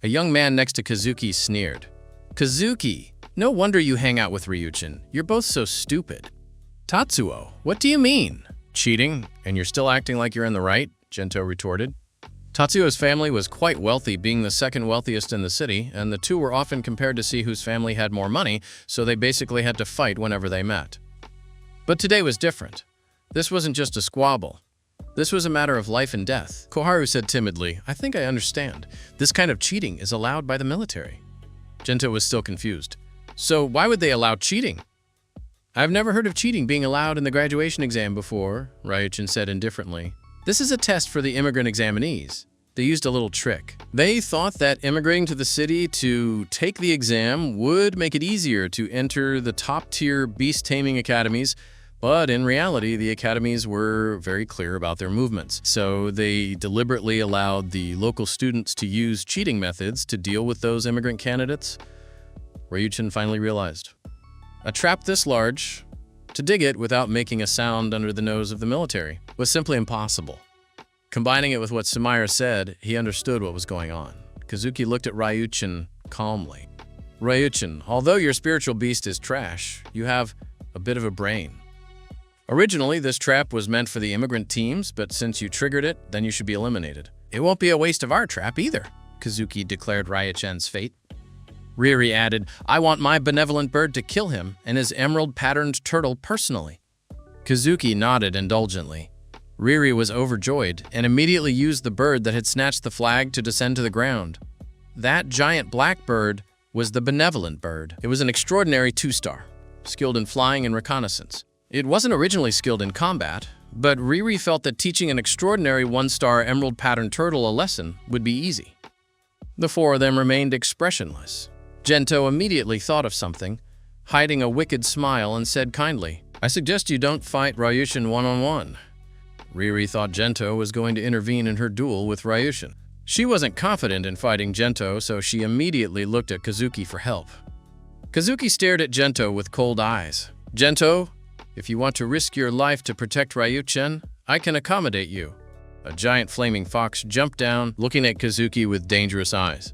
A young man next to Kazuki sneered. Kazuki, no wonder you hang out with Ryuchin. You're both so stupid. Tatsuo, what do you mean? Cheating, and you're still acting like you're in the right? Gento retorted. Tatsuo's family was quite wealthy, being the second wealthiest in the city, and the two were often compared to see whose family had more money, so they basically had to fight whenever they met. But today was different. This wasn't just a squabble. This was a matter of life and death. Koharu said timidly, I think I understand. This kind of cheating is allowed by the military. Gento was still confused. So why would they allow cheating? I've never heard of cheating being allowed in the graduation exam before, Ryuchin said indifferently. This is a test for the immigrant examinees. They used a little trick. They thought that immigrating to the city to take the exam would make it easier to enter the top-tier beast-taming academies, but in reality, the academies were very clear about their movements. So they deliberately allowed the local students to use cheating methods to deal with those immigrant candidates. Ryuchin finally realized. A trap this large, to dig it without making a sound under the nose of the military, was simply impossible. Combining it with what Sumire said, he understood what was going on. Kazuki looked at Ryuchin calmly. Ryuchin, although your spiritual beast is trash, you have a bit of a brain. Originally, this trap was meant for the immigrant teams, but since you triggered it, then you should be eliminated. It won't be a waste of our trap either, Kazuki declared Ryuchin's fate. Riri added, I want my benevolent bird to kill him and his emerald-patterned turtle personally. Kazuki nodded indulgently. Riri was overjoyed and immediately used the bird that had snatched the flag to descend to the ground. That giant black bird was the benevolent bird. It was an extraordinary 2-star, skilled in flying and reconnaissance. It wasn't originally skilled in combat, but Riri felt that teaching an extraordinary 1-star emerald-patterned turtle a lesson would be easy. The four of them remained expressionless. Gento immediately thought of something, hiding a wicked smile, and said kindly, I suggest you don't fight Ryuchin one-on-one. Riri thought Gento was going to intervene in her duel with Ryuchin. She wasn't confident in fighting Gento, so she immediately looked at Kazuki for help. Kazuki stared at Gento with cold eyes. Gento, if you want to risk your life to protect Ryuchin, I can accommodate you. A giant flaming fox jumped down, looking at Kazuki with dangerous eyes.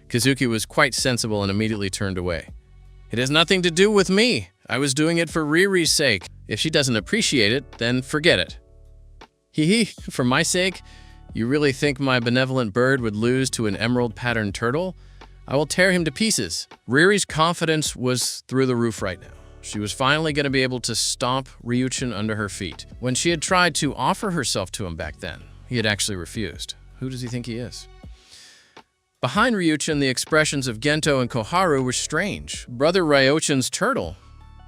Kazuki was quite sensible and immediately turned away. It has nothing to do with me. I was doing it for Riri's sake. If she doesn't appreciate it, then forget it. Hee, for my sake? You really think my benevolent bird would lose to an emerald-patterned turtle? I will tear him to pieces. Riri's confidence was through the roof right now. She was finally going to be able to stomp Ryuchin under her feet. When she had tried to offer herself to him back then, he had actually refused. Who does he think he is? Behind Ryuchin, the expressions of Gento and Koharu were strange. Brother Ryuchin's turtle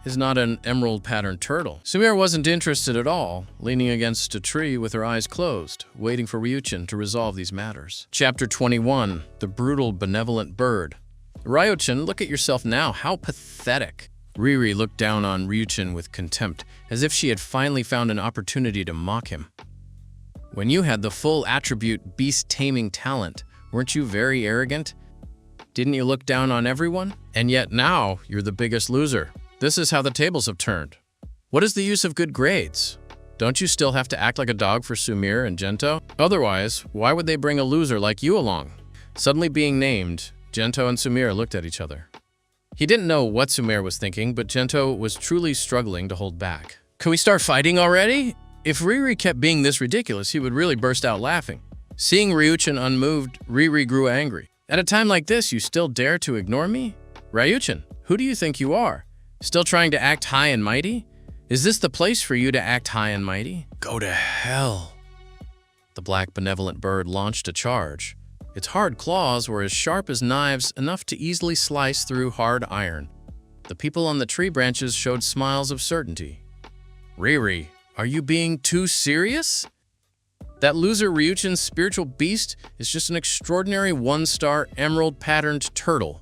is not an emerald-patterned turtle. Sumire wasn't interested at all, leaning against a tree with her eyes closed, waiting for Ryuchin to resolve these matters. Chapter 21, The Brutal Benevolent Bird. Ryuchin, look at yourself now. How pathetic. Riri looked down on Ryuchin with contempt, as if she had finally found an opportunity to mock him. When you had the full attribute beast-taming talent, weren't you very arrogant? Didn't you look down on everyone? And yet now, you're the biggest loser. This is how the tables have turned. What is the use of good grades? Don't you still have to act like a dog for Sumire and Gento? Otherwise, why would they bring a loser like you along? Suddenly being named, Gento and Sumire looked at each other. He didn't know what Sumire was thinking, but Gento was truly struggling to hold back. Can we start fighting already? If Riri kept being this ridiculous, he would really burst out laughing. Seeing Ryuchin unmoved, Riri grew angry. At a time like this, you still dare to ignore me? Ryuchin, who do you think you are? Still trying to act high and mighty? Is this the place for you to act high and mighty? Go to hell. The black benevolent bird launched a charge. Its hard claws were as sharp as knives, enough to easily slice through hard iron. The people on the tree branches showed smiles of certainty. Riri, are you being too serious? That loser Ryuchin's spiritual beast is just an extraordinary 1-star emerald-patterned turtle.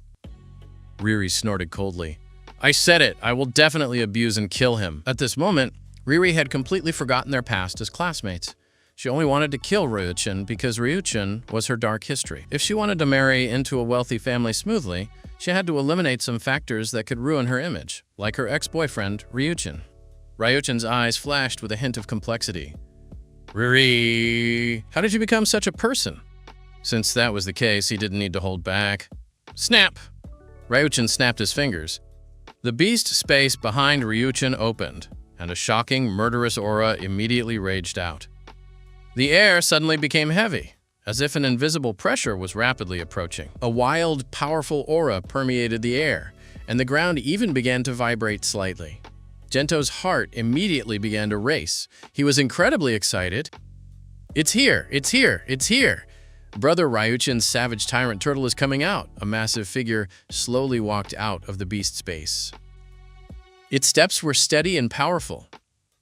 Riri snorted coldly. I said it. I will definitely abuse and kill him. At this moment, Riri had completely forgotten their past as classmates. She only wanted to kill Ryuchin because Ryuchin was her dark history. If she wanted to marry into a wealthy family smoothly, she had to eliminate some factors that could ruin her image, like her ex-boyfriend, Ryuchin. Ryuchin's eyes flashed with a hint of complexity. Riri, how did you become such a person? Since that was the case, he didn't need to hold back. Snap! Ryuchin snapped his fingers. The beast space behind Ryuchin opened, and a shocking, murderous aura immediately raged out. The air suddenly became heavy, as if an invisible pressure was rapidly approaching. A wild, powerful aura permeated the air, and the ground even began to vibrate slightly. Gento's heart immediately began to race. He was incredibly excited. It's here! It's here! It's here! Brother Ryuchin's savage tyrant turtle is coming out. A massive figure slowly walked out of the beast's base. Its steps were steady and powerful,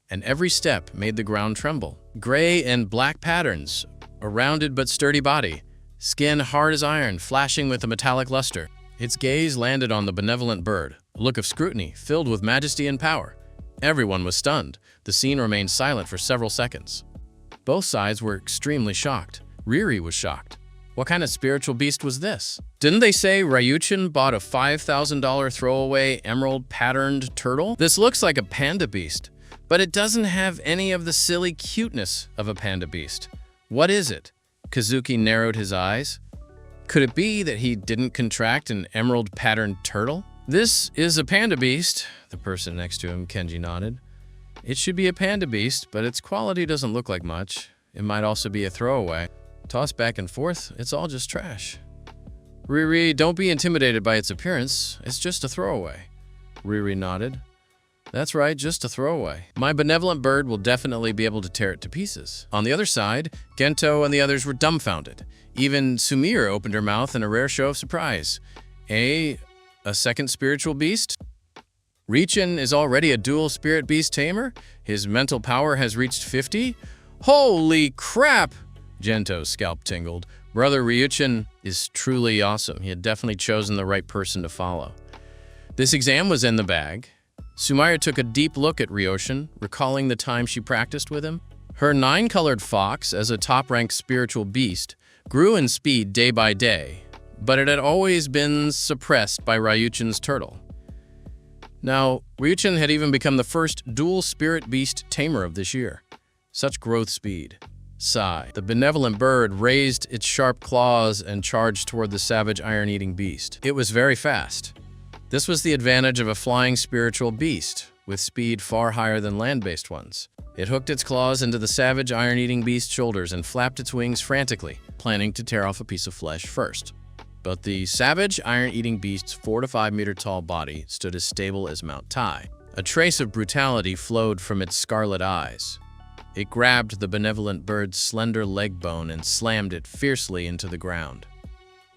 and every step made the ground tremble. Gray and black patterns, a rounded but sturdy body, skin hard as iron, flashing with a metallic luster. Its gaze landed on the benevolent bird, a look of scrutiny filled with majesty and power. Everyone was stunned. The scene remained silent for several seconds. Both sides were extremely shocked. Riri was shocked. What kind of spiritual beast was this? Didn't they say Ryuchin bought a $5,000 throwaway emerald-patterned turtle? This looks like a panda beast, but it doesn't have any of the silly cuteness of a panda beast. What is it? Kazuki narrowed his eyes. Could it be that he didn't contract an emerald-patterned turtle? This is a panda beast, the person next to him, Kenji, nodded. It should be a panda beast, but its quality doesn't look like much. It might also be a throwaway. Tossed back and forth, it's all just trash. Riri, don't be intimidated by its appearance. It's just a throwaway. Riri nodded. That's right, just a throwaway. My benevolent bird will definitely be able to tear it to pieces. On the other side, Gento and the others were dumbfounded. Even Sumire opened her mouth in a rare show of surprise. A second spiritual beast? Ryuchin is already a dual spirit beast tamer? His mental power has reached 50? Holy crap! Gento's scalp tingled. Brother Ryuchin is truly awesome. He had definitely chosen the right person to follow. This exam was in the bag. Sumire took a deep look at Ryoshin, recalling the time she practiced with him. Her 9-colored fox, as a top-ranked spiritual beast, grew in speed day by day, but it had always been suppressed by Ryuchin's turtle. Now, Ryuchin had even become the first dual spirit beast tamer of this year. Such growth speed. Sigh. The benevolent bird raised its sharp claws and charged toward the savage iron-eating beast. It was very fast. This was the advantage of a flying spiritual beast, with speed far higher than land-based ones. It hooked its claws into the savage iron-eating beast's shoulders and flapped its wings frantically, planning to tear off a piece of flesh first. But the savage iron-eating beast's 4 to 5 meter tall body stood as stable as Mount Tai. A trace of brutality flowed from its scarlet eyes. It grabbed the benevolent bird's slender leg bone and slammed it fiercely into the ground.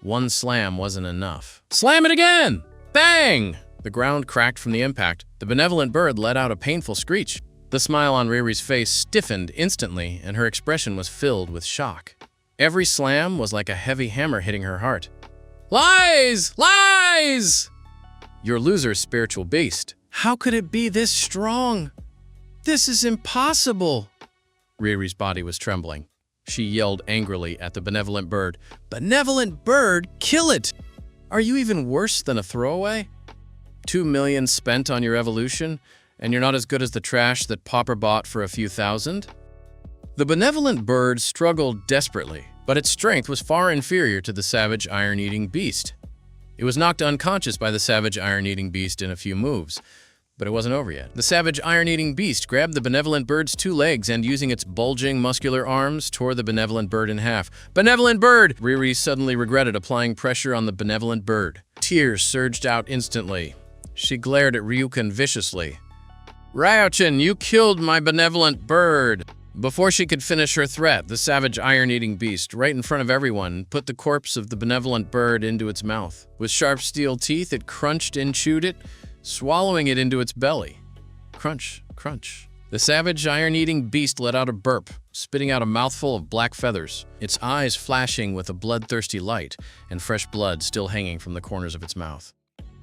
One slam wasn't enough. Slam it again! Bang! The ground cracked from the impact. The benevolent bird let out a painful screech. The smile on Riri's face stiffened instantly, and her expression was filled with shock. Every slam was like a heavy hammer hitting her heart. Lies! Lies! Your loser's spiritual beast. How could it be this strong? This is impossible! Riri's body was trembling. She yelled angrily at the benevolent bird. Benevolent bird, kill it! Are you even worse than a throwaway? 2 million spent on your evolution, and you're not as good as the trash that Popper bought for a few thousand? The benevolent bird struggled desperately, but its strength was far inferior to the savage iron-eating beast. It was knocked unconscious by the savage iron-eating beast in a few moves, but it wasn't over yet. The savage iron-eating beast grabbed the benevolent bird's 2 legs and, using its bulging, muscular arms, tore the benevolent bird in half. Benevolent bird! Riri suddenly regretted applying pressure on the benevolent bird. Tears surged out instantly. She glared at Ryuchin viciously. Ryuchin, you killed my benevolent bird! Before she could finish her threat, the savage iron-eating beast, right in front of everyone, put the corpse of the benevolent bird into its mouth. With sharp steel teeth, it crunched and chewed it, swallowing it into its belly. Crunch, crunch. The savage iron-eating beast let out a burp, spitting out a mouthful of black feathers, its eyes flashing with a bloodthirsty light and fresh blood still hanging from the corners of its mouth.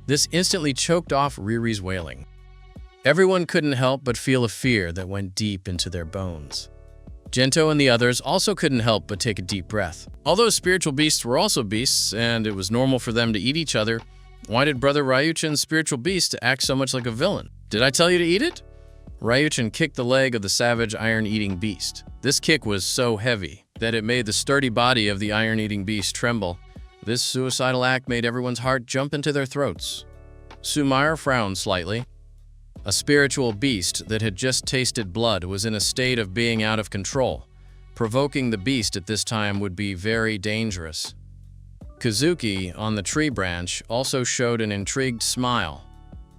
This instantly choked off Riri's wailing. Everyone couldn't help but feel a fear that went deep into their bones. Gento and the others also couldn't help but take a deep breath. Although spiritual beasts were also beasts, and it was normal for them to eat each other, why did Brother Ryuchin's spiritual beast act so much like a villain? Did I tell you to eat it? Ryuchin kicked the leg of the savage iron-eating beast. This kick was so heavy, that it made the sturdy body of the iron-eating beast tremble. This suicidal act made everyone's heart jump into their throats. Sumire frowned slightly. A spiritual beast that had just tasted blood was in a state of being out of control. Provoking the beast at this time would be very dangerous. Kazuki, on the tree branch, also showed an intrigued smile.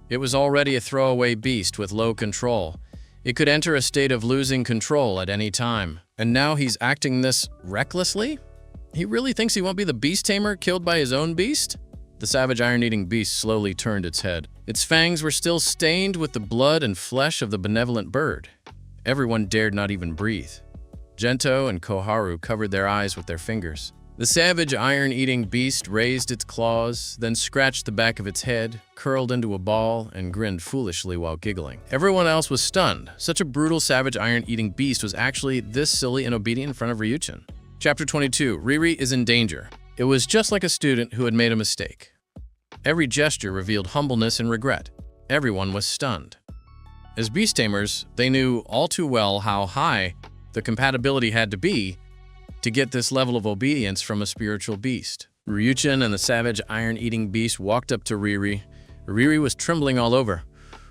It was already a throwaway beast with low control. It could enter a state of losing control at any time. And now he's acting this recklessly? He really thinks he won't be the beast tamer killed by his own beast? The savage iron-eating beast slowly turned its head. Its fangs were still stained with the blood and flesh of the benevolent bird. Everyone dared not even breathe. Gento and Koharu covered their eyes with their fingers. The savage iron-eating beast raised its claws, then scratched the back of its head, curled into a ball, and grinned foolishly while giggling. Everyone else was stunned. Such a brutal savage iron-eating beast was actually this silly and obedient in front of Ryuchin. Chapter 22. Riri is in danger. It was just like a student who had made a mistake. Every gesture revealed humbleness and regret. Everyone was stunned. As beast tamers, they knew all too well how high the compatibility had to be to get this level of obedience from a spiritual beast. Ryuchin and the savage iron-eating beast walked up to Riri. Riri was trembling all over.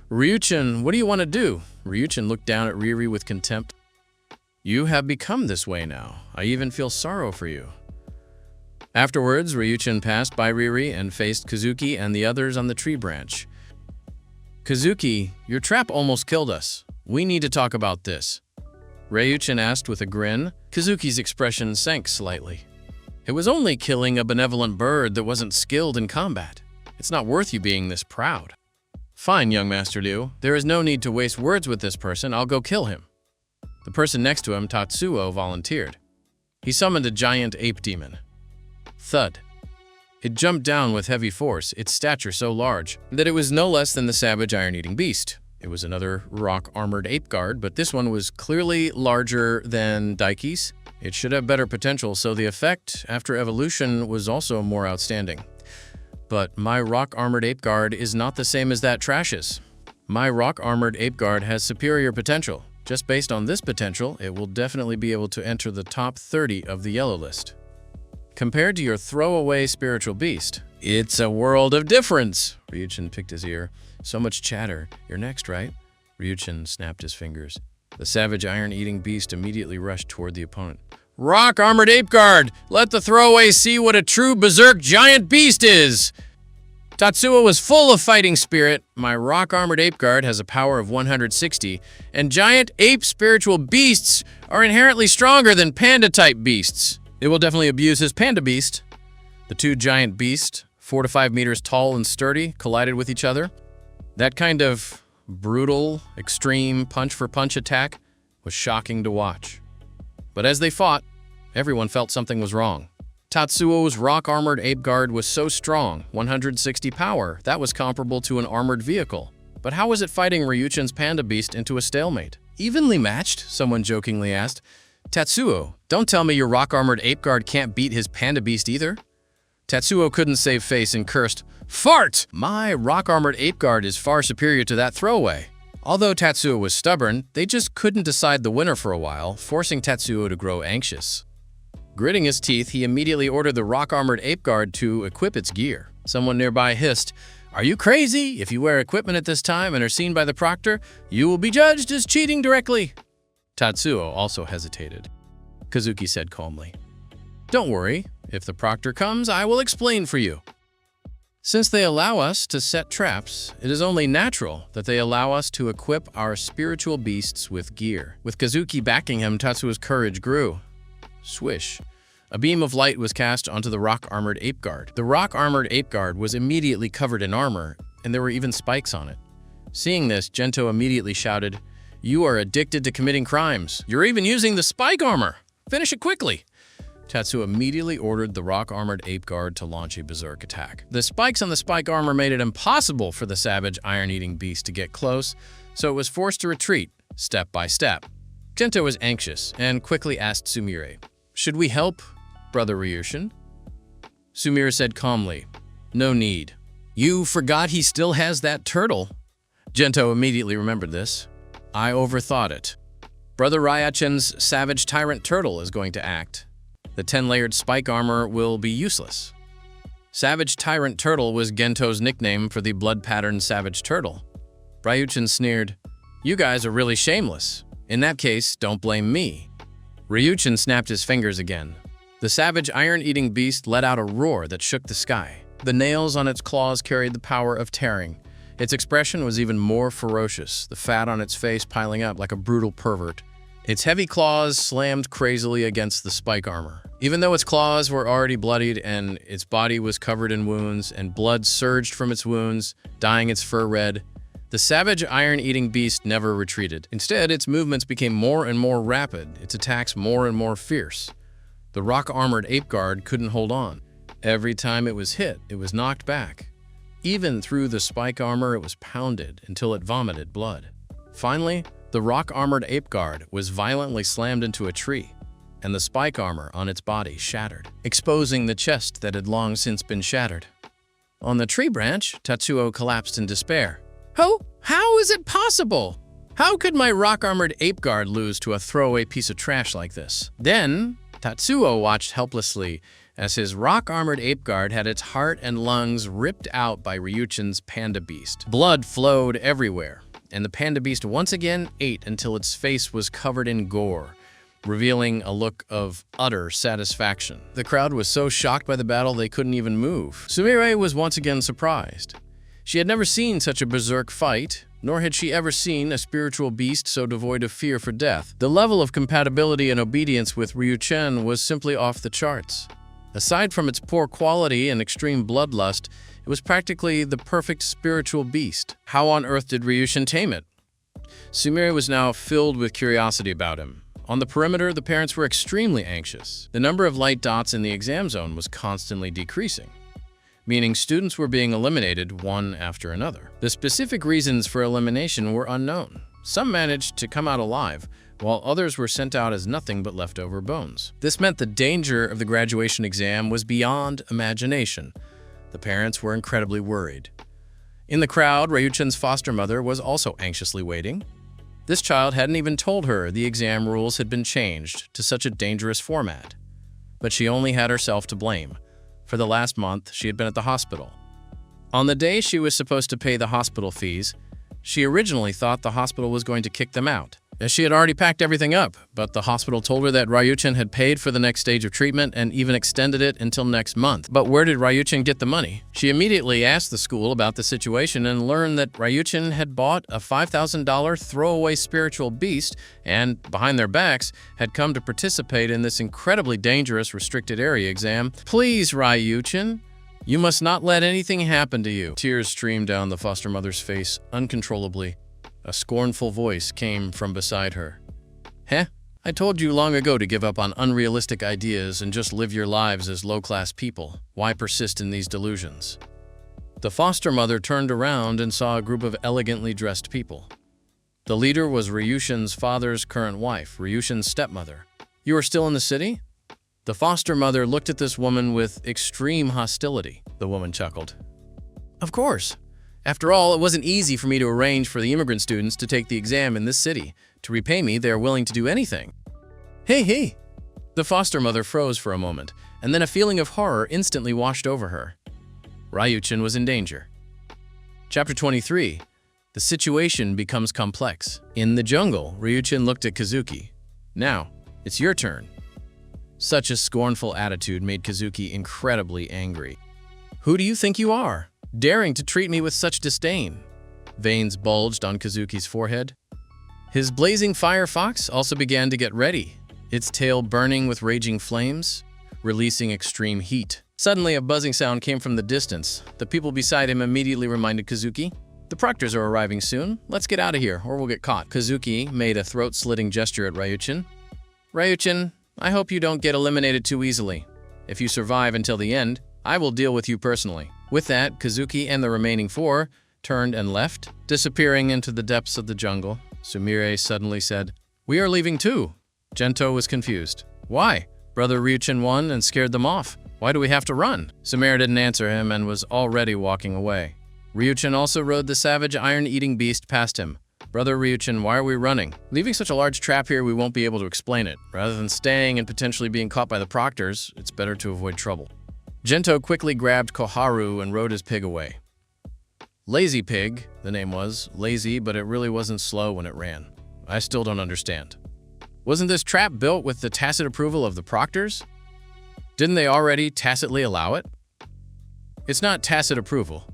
"Ryuchin, what do you want to do?" Ryuchin looked down at Riri with contempt. "You have become this way now. I even feel sorrow for you." Afterwards, Ryuchin passed by Riri and faced Kazuki and the others on the tree branch. "Kazuki, your trap almost killed us. We need to talk about this." Ryuchin asked with a grin. Kazuki's expression sank slightly. "It was only killing a benevolent bird that wasn't skilled in combat. It's not worth you being this proud." "Fine, young Master Liu. There is no need to waste words with this person. I'll go kill him." The person next to him, Tatsuo, volunteered. He summoned a giant ape demon. Thud. It jumped down with heavy force, its stature so large that it was no less than the savage iron-eating beast. It was another rock-armored ape guard, but this one was clearly larger than Daiki's. It should have better potential, so the effect after evolution was also more outstanding. But my rock-armored ape guard is not the same as that trash's. My rock-armored ape guard has superior potential. Just based on this potential, it will definitely be able to enter the top 30 of the yellow list. Compared to your throwaway spiritual beast, it's a world of difference. Ryuchin picked his ear. So much chatter. You're next, right? Ryuchin snapped his fingers. The savage iron-eating beast immediately rushed toward the opponent. "Rock-armored ape guard! Let the throwaway see what a true berserk giant beast is!" Tatsuo was full of fighting spirit. My rock-armored ape guard has a power of 160, and giant ape spiritual beasts are inherently stronger than panda-type beasts. It will definitely abuse his panda beast. The two giant beasts, 4 to 5 meters tall and sturdy, collided with each other. That kind of brutal, extreme punch-for-punch attack was shocking to watch. But as they fought, everyone felt something was wrong. Tatsuo's rock-armored ape guard was so strong, 160 power, that was comparable to an armored vehicle. But how was it fighting Ryuchin's panda beast into a stalemate? "Evenly matched?" someone jokingly asked. "Tatsuo, don't tell me your rock-armored ape guard can't beat his panda beast either?" Tatsuo couldn't save face and cursed, "Fart! My rock-armored ape guard is far superior to that throwaway." Although Tatsuo was stubborn, they just couldn't decide the winner for a while, forcing Tatsuo to grow anxious. Gritting his teeth, he immediately ordered the rock-armored ape guard to equip its gear. Someone nearby hissed, "Are you crazy? If you wear equipment at this time and are seen by the proctor, you will be judged as cheating directly." Tatsuo also hesitated. Kazuki said calmly, "Don't worry. If the proctor comes, I will explain for you. Since they allow us to set traps, it is only natural that they allow us to equip our spiritual beasts with gear." With Kazuki backing him, Tatsuo's courage grew. Swish. A beam of light was cast onto the rock-armored ape guard. The rock-armored ape guard was immediately covered in armor, and there were even spikes on it. Seeing this, Gento immediately shouted, "You are addicted to committing crimes. You're even using the spike armor. Finish it quickly." Tatsuo immediately ordered the rock-armored ape guard to launch a berserk attack. The spikes on the spike armor made it impossible for the savage iron-eating beast to get close, so it was forced to retreat, step by step. Gento was anxious and quickly asked Sumire, "Should we help Brother Ryushin?" Sumire said calmly, "No need. You forgot he still has that turtle." Gento immediately remembered this. "I overthought it. Brother Ryuchen's savage tyrant turtle is going to act. The 10-layered spike armor will be useless. Savage Tyrant Turtle was Gento's nickname for the blood-patterned savage turtle. Ryuchen sneered, "You guys are really shameless. In that case, don't blame me." Ryuchen snapped his fingers again. The savage iron-eating beast let out a roar that shook the sky. The nails on its claws carried the power of tearing. Its expression was even more ferocious, the fat on its face piling up like a brutal pervert. Its heavy claws slammed crazily against the spike armor. Even though its claws were already bloodied and its body was covered in wounds and blood surged from its wounds, dyeing its fur red, the savage iron-eating beast never retreated. Instead, its movements became more and more rapid, its attacks more and more fierce. The rock-armored ape guard couldn't hold on. Every time it was hit, it was knocked back. Even through the spike armor, it was pounded until it vomited blood. Finally, the rock-armored ape guard was violently slammed into a tree, and the spike armor on its body shattered, exposing the chest that had long since been shattered. On the tree branch, Tatsuo collapsed in despair. How is it possible? How could my rock-armored ape guard lose to a throwaway piece of trash like this? Then, Tatsuo watched helplessly as his rock-armored ape guard had its heart and lungs ripped out by Ryuchen's panda beast. Blood flowed everywhere, and the panda beast once again ate until its face was covered in gore, revealing a look of utter satisfaction. The crowd was so shocked by the battle they couldn't even move. Sumire was once again surprised. She had never seen such a berserk fight, nor had she ever seen a spiritual beast so devoid of fear for death. The level of compatibility and obedience with Ryuchen was simply off the charts. Aside from its poor quality and extreme bloodlust, it was practically the perfect spiritual beast. How on earth did Ryuchen tame it? Sumire was now filled with curiosity about him. On the perimeter, the parents were extremely anxious. The number of light dots in the exam zone was constantly decreasing, meaning students were being eliminated one after another. The specific reasons for elimination were unknown. Some managed to come out alive, while others were sent out as nothing but leftover bones. This meant the danger of the graduation exam was beyond imagination. The parents were incredibly worried. In the crowd, Ryuchen's foster mother was also anxiously waiting. This child hadn't even told her the exam rules had been changed to such a dangerous format. But she only had herself to blame. For the last month, she had been at the hospital. On the day she was supposed to pay the hospital fees, she originally thought the hospital was going to kick them out, as she had already packed everything up, but the hospital told her that Ryuchen had paid for the next stage of treatment and even extended it until next month. But where did Ryuchen get the money? She immediately asked the school about the situation and learned that Ryuchen had bought a $5,000 throwaway spiritual beast and, behind their backs, had come to participate in this incredibly dangerous restricted area exam. "Please, Ryuchen, you must not let anything happen to you." Tears streamed down the foster mother's face uncontrollably. A scornful voice came from beside her. "Heh? I told you long ago to give up on unrealistic ideas and just live your lives as low-class people. Why persist in these delusions?" The foster mother turned around and saw a group of elegantly dressed people. The leader was Ryushen's father's current wife, Ryushen's stepmother. "You are still in the city?" The foster mother looked at this woman with extreme hostility. The woman chuckled. "Of course. After all, it wasn't easy for me to arrange for the immigrant students to take the exam in this city. To repay me, they are willing to do anything." Hey! The foster mother froze for a moment, and then a feeling of horror instantly washed over her. Ryuchen was in danger. Chapter 23. The situation becomes complex. In the jungle, Ryuchen looked at Kazuki. "Now, it's your turn." Such a scornful attitude made Kazuki incredibly angry. "Who do you think you are, daring to treat me with such disdain?" Veins bulged on Kazuki's forehead. His blazing fire fox also began to get ready, its tail burning with raging flames, releasing extreme heat. Suddenly, a buzzing sound came from the distance. The people beside him immediately reminded Kazuki, "The proctors are arriving soon. Let's get out of here, or we'll get caught." Kazuki made a throat-slitting gesture at Ryuchen. "Ryuchen, I hope you don't get eliminated too easily. If you survive until the end, I will deal with you personally." With that, Kazuki and the remaining four turned and left, disappearing into the depths of the jungle. Sumire suddenly said, "We are leaving too." Gento was confused. "Why? Brother Ryuchen won and scared them off. Why do we have to run?" Sumire didn't answer him and was already walking away. Ryuchen also rode the savage iron-eating beast past him. Brother Ryuchin, why are we running? Leaving such a large trap here, we won't be able to explain it. Rather than staying and potentially being caught by the proctors, it's better to avoid trouble. Gento quickly grabbed Koharu and rode his pig away. Lazy Pig, the name was. Lazy, but it really wasn't slow when it ran. I still don't understand. Wasn't this trap built with the tacit approval of the proctors? Didn't they already tacitly allow it? It's not tacit approval.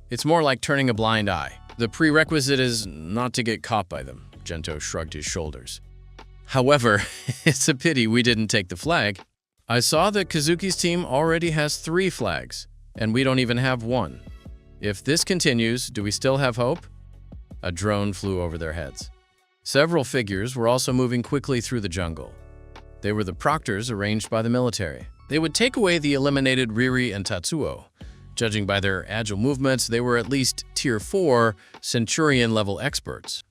It's more like turning a blind eye. The prerequisite is not to get caught by them. Gento shrugged his shoulders. However, it's a pity we didn't take the flag. I saw that Kazuki's team already has 3 flags, and we don't even have 1. If this continues, do we still have hope? A drone flew over their heads. Several figures were also moving quickly through the jungle. They were the proctors arranged by the military. They would take away the eliminated Riri and Tatsuo. Judging by their agile movements, they were at least Tier 4 Centurion-level experts.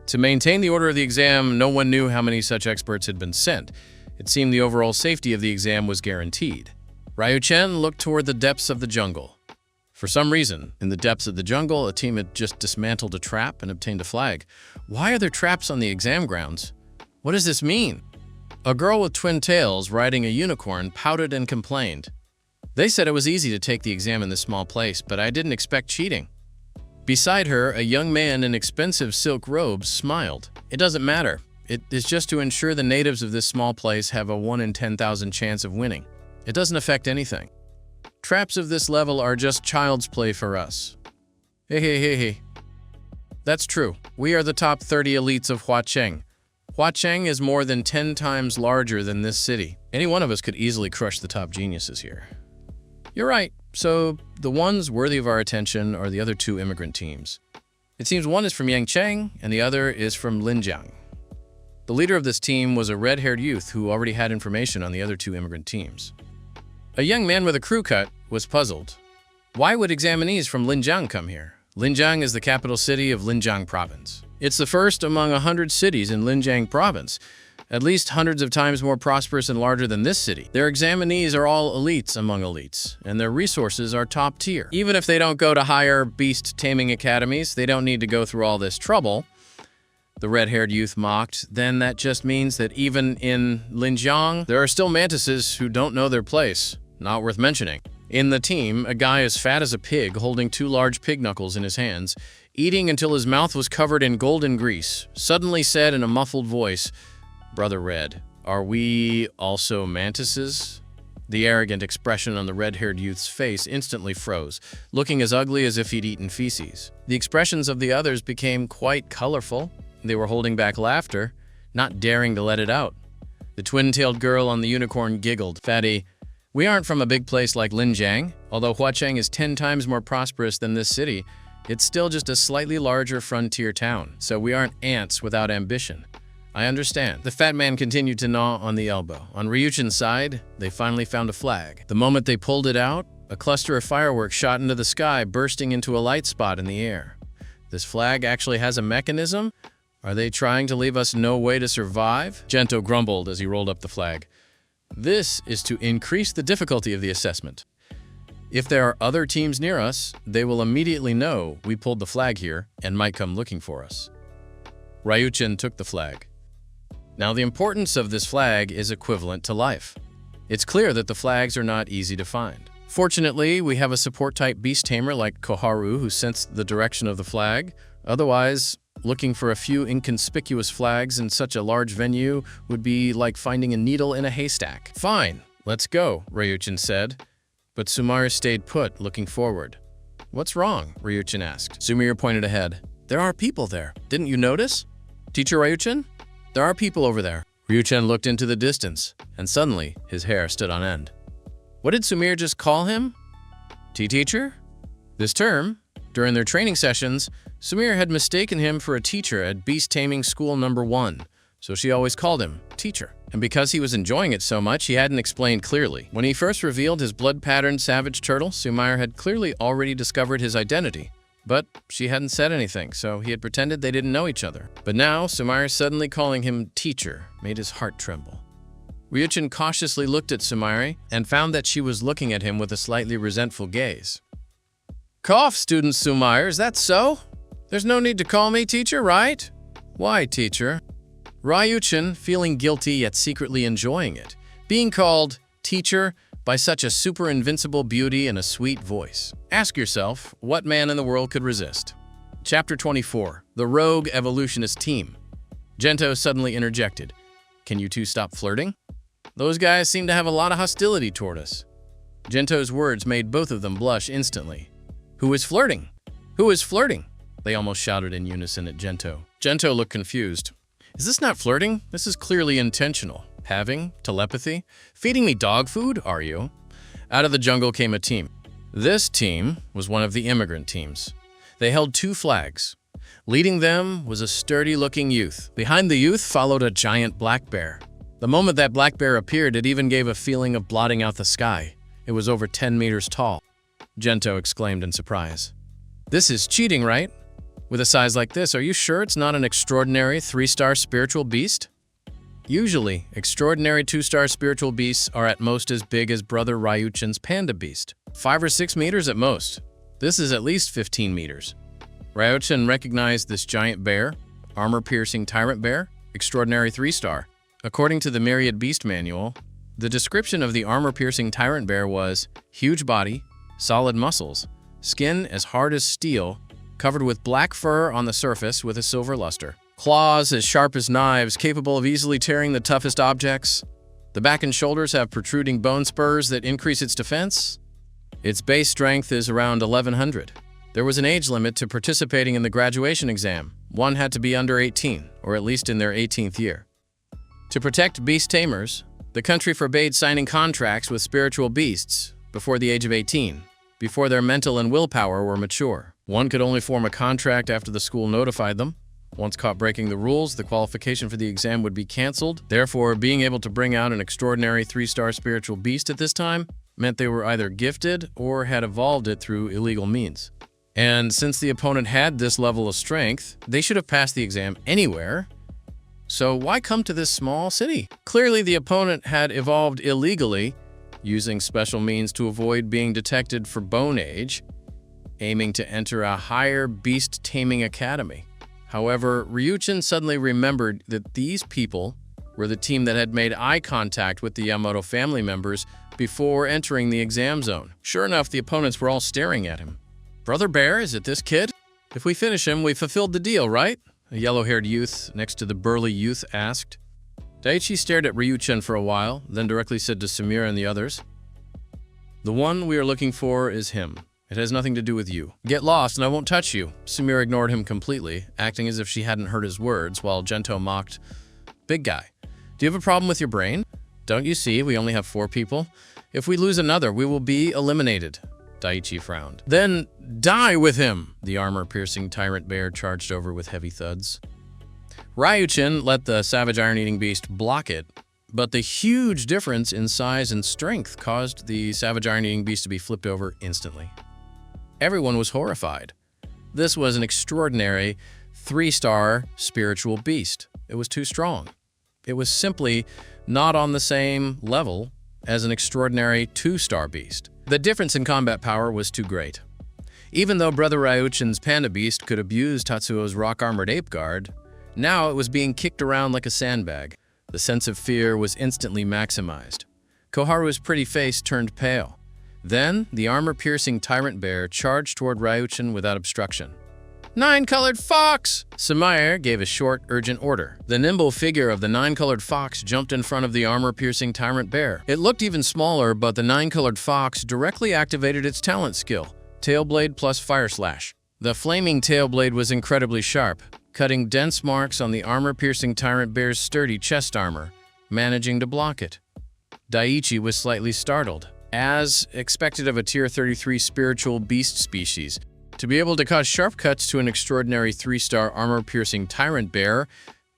To maintain the order of the exam, no one knew how many such experts had been sent. It seemed the overall safety of the exam was guaranteed. Ryuchen looked toward the depths of the jungle. For some reason, in the depths of the jungle, a team had just dismantled a trap and obtained a flag. Why are there traps on the exam grounds? What does this mean? A girl with twin tails riding a unicorn pouted and complained. They said it was easy to take the exam in this small place, but I didn't expect cheating. Beside her, a young man in expensive silk robes smiled. It doesn't matter. It is just to ensure the natives of this small place have a 1 in 10,000 chance of winning. It doesn't affect anything. Traps of this level are just child's play for us. Hey. That's true. We are the top 30 elites of Huacheng. Huacheng is more than 10 times larger than this city. Any one of us could easily crush the top geniuses here. You're right. So the ones worthy of our attention are the other 2 immigrant teams. It seems one is from Yangcheng and the other is from Linjiang. The leader of this team was a red-haired youth who already had information on the other 2 immigrant teams. A young man with a crew cut was puzzled. Why would examinees from Linjiang come here? Linjiang is the capital city of Linjiang Province. It's the first among 100 cities in Linjiang Province, at least hundreds of times more prosperous and larger than this city. Their examinees are all elites among elites, and their resources are top tier. Even if they don't go to higher beast taming academies, they don't need to go through all this trouble. The red-haired youth mocked. Then that just means that even in Linjiang, there are still mantises who don't know their place. Not worth mentioning. In the team, a guy as fat as a pig holding 2 large pig knuckles in his hands, eating until his mouth was covered in golden grease, suddenly said in a muffled voice, "Brother Red, are we also mantises?" The arrogant expression on the red-haired youth's face instantly froze, looking as ugly as if he'd eaten feces. The expressions of the others became quite colorful. They were holding back laughter, not daring to let it out. The twin-tailed girl on the unicorn giggled. "Fatty, we aren't from a big place like Linjiang. Although Huacheng is 10 times more prosperous than this city, it's still just a slightly larger frontier town, so we aren't ants without ambition. I understand." The fat man continued to gnaw on the elbow. On Ryuchen's side, they finally found a flag. The moment they pulled it out, a cluster of fireworks shot into the sky, bursting into a light spot in the air. This flag actually has a mechanism? Are they trying to leave us no way to survive? Gento grumbled as he rolled up the flag. This is to increase the difficulty of the assessment. If there are other teams near us, they will immediately know we pulled the flag here and might come looking for us. Ryuchen took the flag. Now, the importance of this flag is equivalent to life. It's clear that the flags are not easy to find. Fortunately, we have a support-type beast tamer like Koharu who sensed the direction of the flag. Otherwise, looking for a few inconspicuous flags in such a large venue would be like finding a needle in a haystack. "Fine, let's go," Ryuchen said. But Sumire stayed put, looking forward. "What's wrong?" Ryuchen asked. Sumire pointed ahead. "There are people there. Didn't you notice? Teacher Ryuchen? There are people over there." Ryuchen looked into the distance, and suddenly his hair stood on end. What did Sumire just call him? Teacher? This term, during their training sessions, Sumire had mistaken him for a teacher at Beast Taming School No. 1, so she always called him Teacher. And because he was enjoying it so much, he hadn't explained clearly. When he first revealed his blood-patterned savage turtle, Sumire had clearly already discovered his identity. But she hadn't said anything, so he had pretended they didn't know each other. But now, Sumire suddenly calling him Teacher made his heart tremble. Ryuchen cautiously looked at Sumire and found that she was looking at him with a slightly resentful gaze. "Cough, student Sumire, is that so? There's no need to call me teacher, right? Why, teacher? Ryuchin, feeling guilty yet secretly enjoying it, being called teacher by such a super invincible beauty and a sweet voice. Ask yourself, what man in the world could resist? Chapter 24, The Rogue Evolutionist Team. Gento suddenly interjected. Can you two stop flirting? Those guys seem to have a lot of hostility toward us. Gento's words made both of them blush instantly. Who is flirting? Who is flirting? They almost shouted in unison at Gento. Gento looked confused. Is this not flirting? This is clearly intentional. Having? Telepathy? Feeding me dog food, are you? Out of the jungle came a team. This team was one of the immigrant teams. They held 2 flags. Leading them was a sturdy-looking youth. Behind the youth followed a giant black bear. The moment that black bear appeared, it even gave a feeling of blotting out the sky. It was over 10 meters tall. Gento exclaimed in surprise. This is cheating, right? With a size like this, are you sure it's not an extraordinary 3-star spiritual beast? Usually, extraordinary 2-star spiritual beasts are at most as big as Brother Ryuchin's panda beast. 5 or 6 meters at most. This is at least 15 meters. Ryuchin recognized this giant bear, armor-piercing tyrant bear, extraordinary 3-star. According to the Myriad Beast Manual, the description of the armor-piercing tyrant bear was huge body, solid muscles, skin as hard as steel, covered with black fur on the surface with a silver luster. Claws as sharp as knives, capable of easily tearing the toughest objects. The back and shoulders have protruding bone spurs that increase its defense. Its base strength is around 1100. There was an age limit to participating in the graduation exam. One had to be under 18, or at least in their 18th year. To protect beast tamers, the country forbade signing contracts with spiritual beasts before the age of 18, before their mental and willpower were mature. One could only form a contract after the school notified them. Once caught breaking the rules, the qualification for the exam would be canceled. Therefore, being able to bring out an extraordinary 3-star spiritual beast at this time meant they were either gifted or had evolved it through illegal means. And since the opponent had this level of strength, they should have passed the exam anywhere. So why come to this small city? Clearly, the opponent had evolved illegally, using special means to avoid being detected for bone age, aiming to enter a higher beast taming academy. However, Ryuchin suddenly remembered that these people were the team that had made eye contact with the Yamamoto family members before entering the exam zone. Sure enough, the opponents were all staring at him. Brother Bear, is it this kid? If we finish him, we fulfilled the deal, right? A yellow-haired youth next to the burly youth asked. Daichi stared at Ryuchin for a while, then directly said to Samira and the others, "The one we are looking for is him. It has nothing to do with you. Get lost and I won't touch you." Samira ignored him completely, acting as if she hadn't heard his words, while Gento mocked, "Big guy, do you have a problem with your brain? Don't you see we only have 4 people? If we lose another, we will be eliminated." Daichi frowned. "Then die with him!" The armor-piercing tyrant bear charged over with heavy thuds. Ryuchin let the savage iron-eating beast block it, but the huge difference in size and strength caused the savage iron-eating beast to be flipped over instantly. Everyone was horrified. This was an extraordinary 3-star spiritual beast. It was too strong. It was simply not on the same level as an extraordinary 2-star beast. The difference in combat power was too great. Even though Brother Ryuchin's panda beast could abuse Tatsuo's rock-armored ape guard, now it was being kicked around like a sandbag. The sense of fear was instantly maximized. Koharu's pretty face turned pale. Then, the armor-piercing tyrant bear charged toward Ryuchin without obstruction. "Nine-colored fox!" Samir gave a short, urgent order. The nimble figure of the 9-colored fox jumped in front of the armor-piercing tyrant bear. It looked even smaller, but the 9-colored fox directly activated its talent skill, Tailblade plus Fire Slash. The flaming Tailblade was incredibly sharp, cutting dense marks on the armor-piercing tyrant bear's sturdy chest armor, managing to block it. Daichi was slightly startled. As expected of a Tier 33 spiritual beast species, to be able to cause sharp cuts to an extraordinary 3-star armor-piercing tyrant bear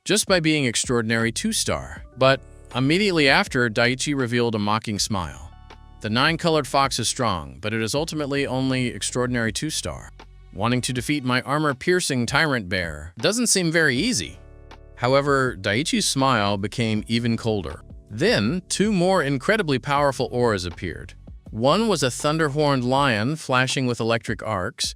just by being extraordinary 2-star. But immediately after, Daichi revealed a mocking smile. The 9-colored fox is strong, but it is ultimately only extraordinary 2-star. Wanting to defeat my armor-piercing tyrant bear doesn't seem very easy. However, Daichi's smile became even colder. Then, 2 more incredibly powerful auras appeared. One was a thunder-horned lion flashing with electric arcs,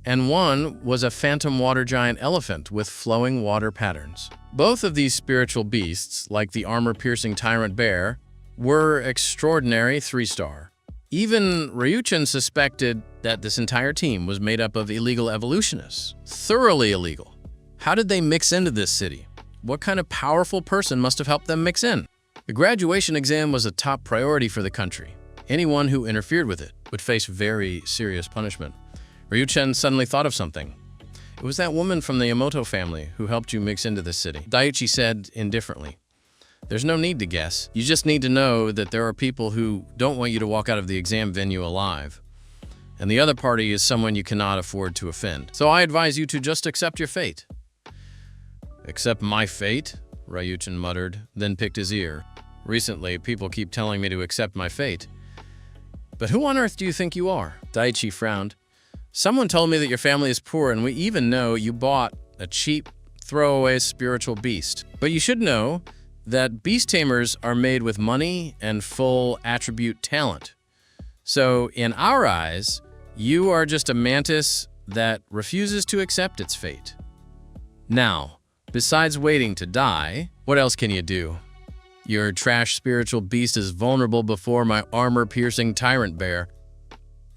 and one was a phantom water giant elephant with flowing water patterns. Both of these spiritual beasts, like the armor-piercing tyrant bear, were extraordinary 3-star. Even Ryuchen suspected that this entire team was made up of illegal evolutionists. Thoroughly illegal. How did they mix into this city? What kind of powerful person must have helped them mix in? The graduation exam was a top priority for the country. Anyone who interfered with it would face very serious punishment. Ryuchen suddenly thought of something. It was that woman from the Yamoto family who helped you mix into this city. Daiichi said indifferently, "There's no need to guess. You just need to know that there are people who don't want you to walk out of the exam venue alive. And the other party is someone you cannot afford to offend. So I advise you to just accept your fate." "Accept my fate?" Ryuchen muttered, then picked his ear. "Recently, people keep telling me to accept my fate. But who on earth do you think you are?" Daiichi frowned. "Someone told me that your family is poor, and we even know you bought a cheap, throwaway spiritual beast. But you should know that beast tamers are made with money and full attribute talent. So, in our eyes, you are just a mantis that refuses to accept its fate. Now, besides waiting to die, what else can you do? Your trash spiritual beast is vulnerable before my armor-piercing tyrant bear."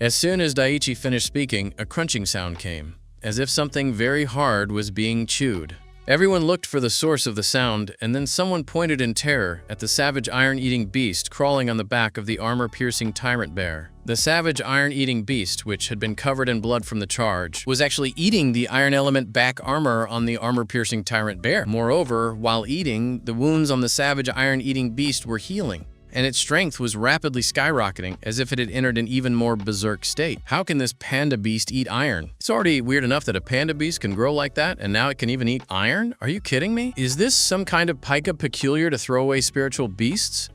As soon as Daiichi finished speaking, a crunching sound came, as if something very hard was being chewed. Everyone looked for the source of the sound, and then someone pointed in terror at the savage iron-eating beast crawling on the back of the armor-piercing tyrant bear. The savage iron-eating beast, which had been covered in blood from the charge, was actually eating the iron element back armor on the armor-piercing tyrant bear. Moreover, while eating, the wounds on the savage iron-eating beast were healing, and its strength was rapidly skyrocketing as if it had entered an even more berserk state. How can this panda beast eat iron? It's already weird enough that a panda beast can grow like that, and now it can even eat iron? Are you kidding me? Is this some kind of pica peculiar to throwaway spiritual beasts?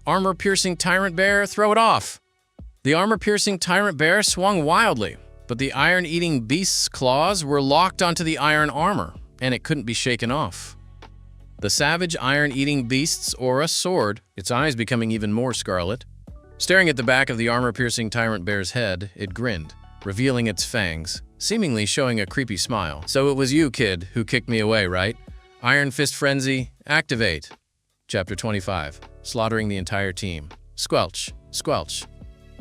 Armor-piercing tyrant bear, throw it off! The armor-piercing tyrant bear swung wildly, but the iron-eating beast's claws were locked onto the iron armor, and it couldn't be shaken off. The savage iron-eating beast's aura soared, its eyes becoming even more scarlet. Staring at the back of the armor-piercing tyrant bear's head, it grinned, revealing its fangs, seemingly showing a creepy smile. "So it was you, kid, who kicked me away, right? Iron Fist Frenzy, activate." Chapter 25. Slaughtering the entire team. Squelch, squelch.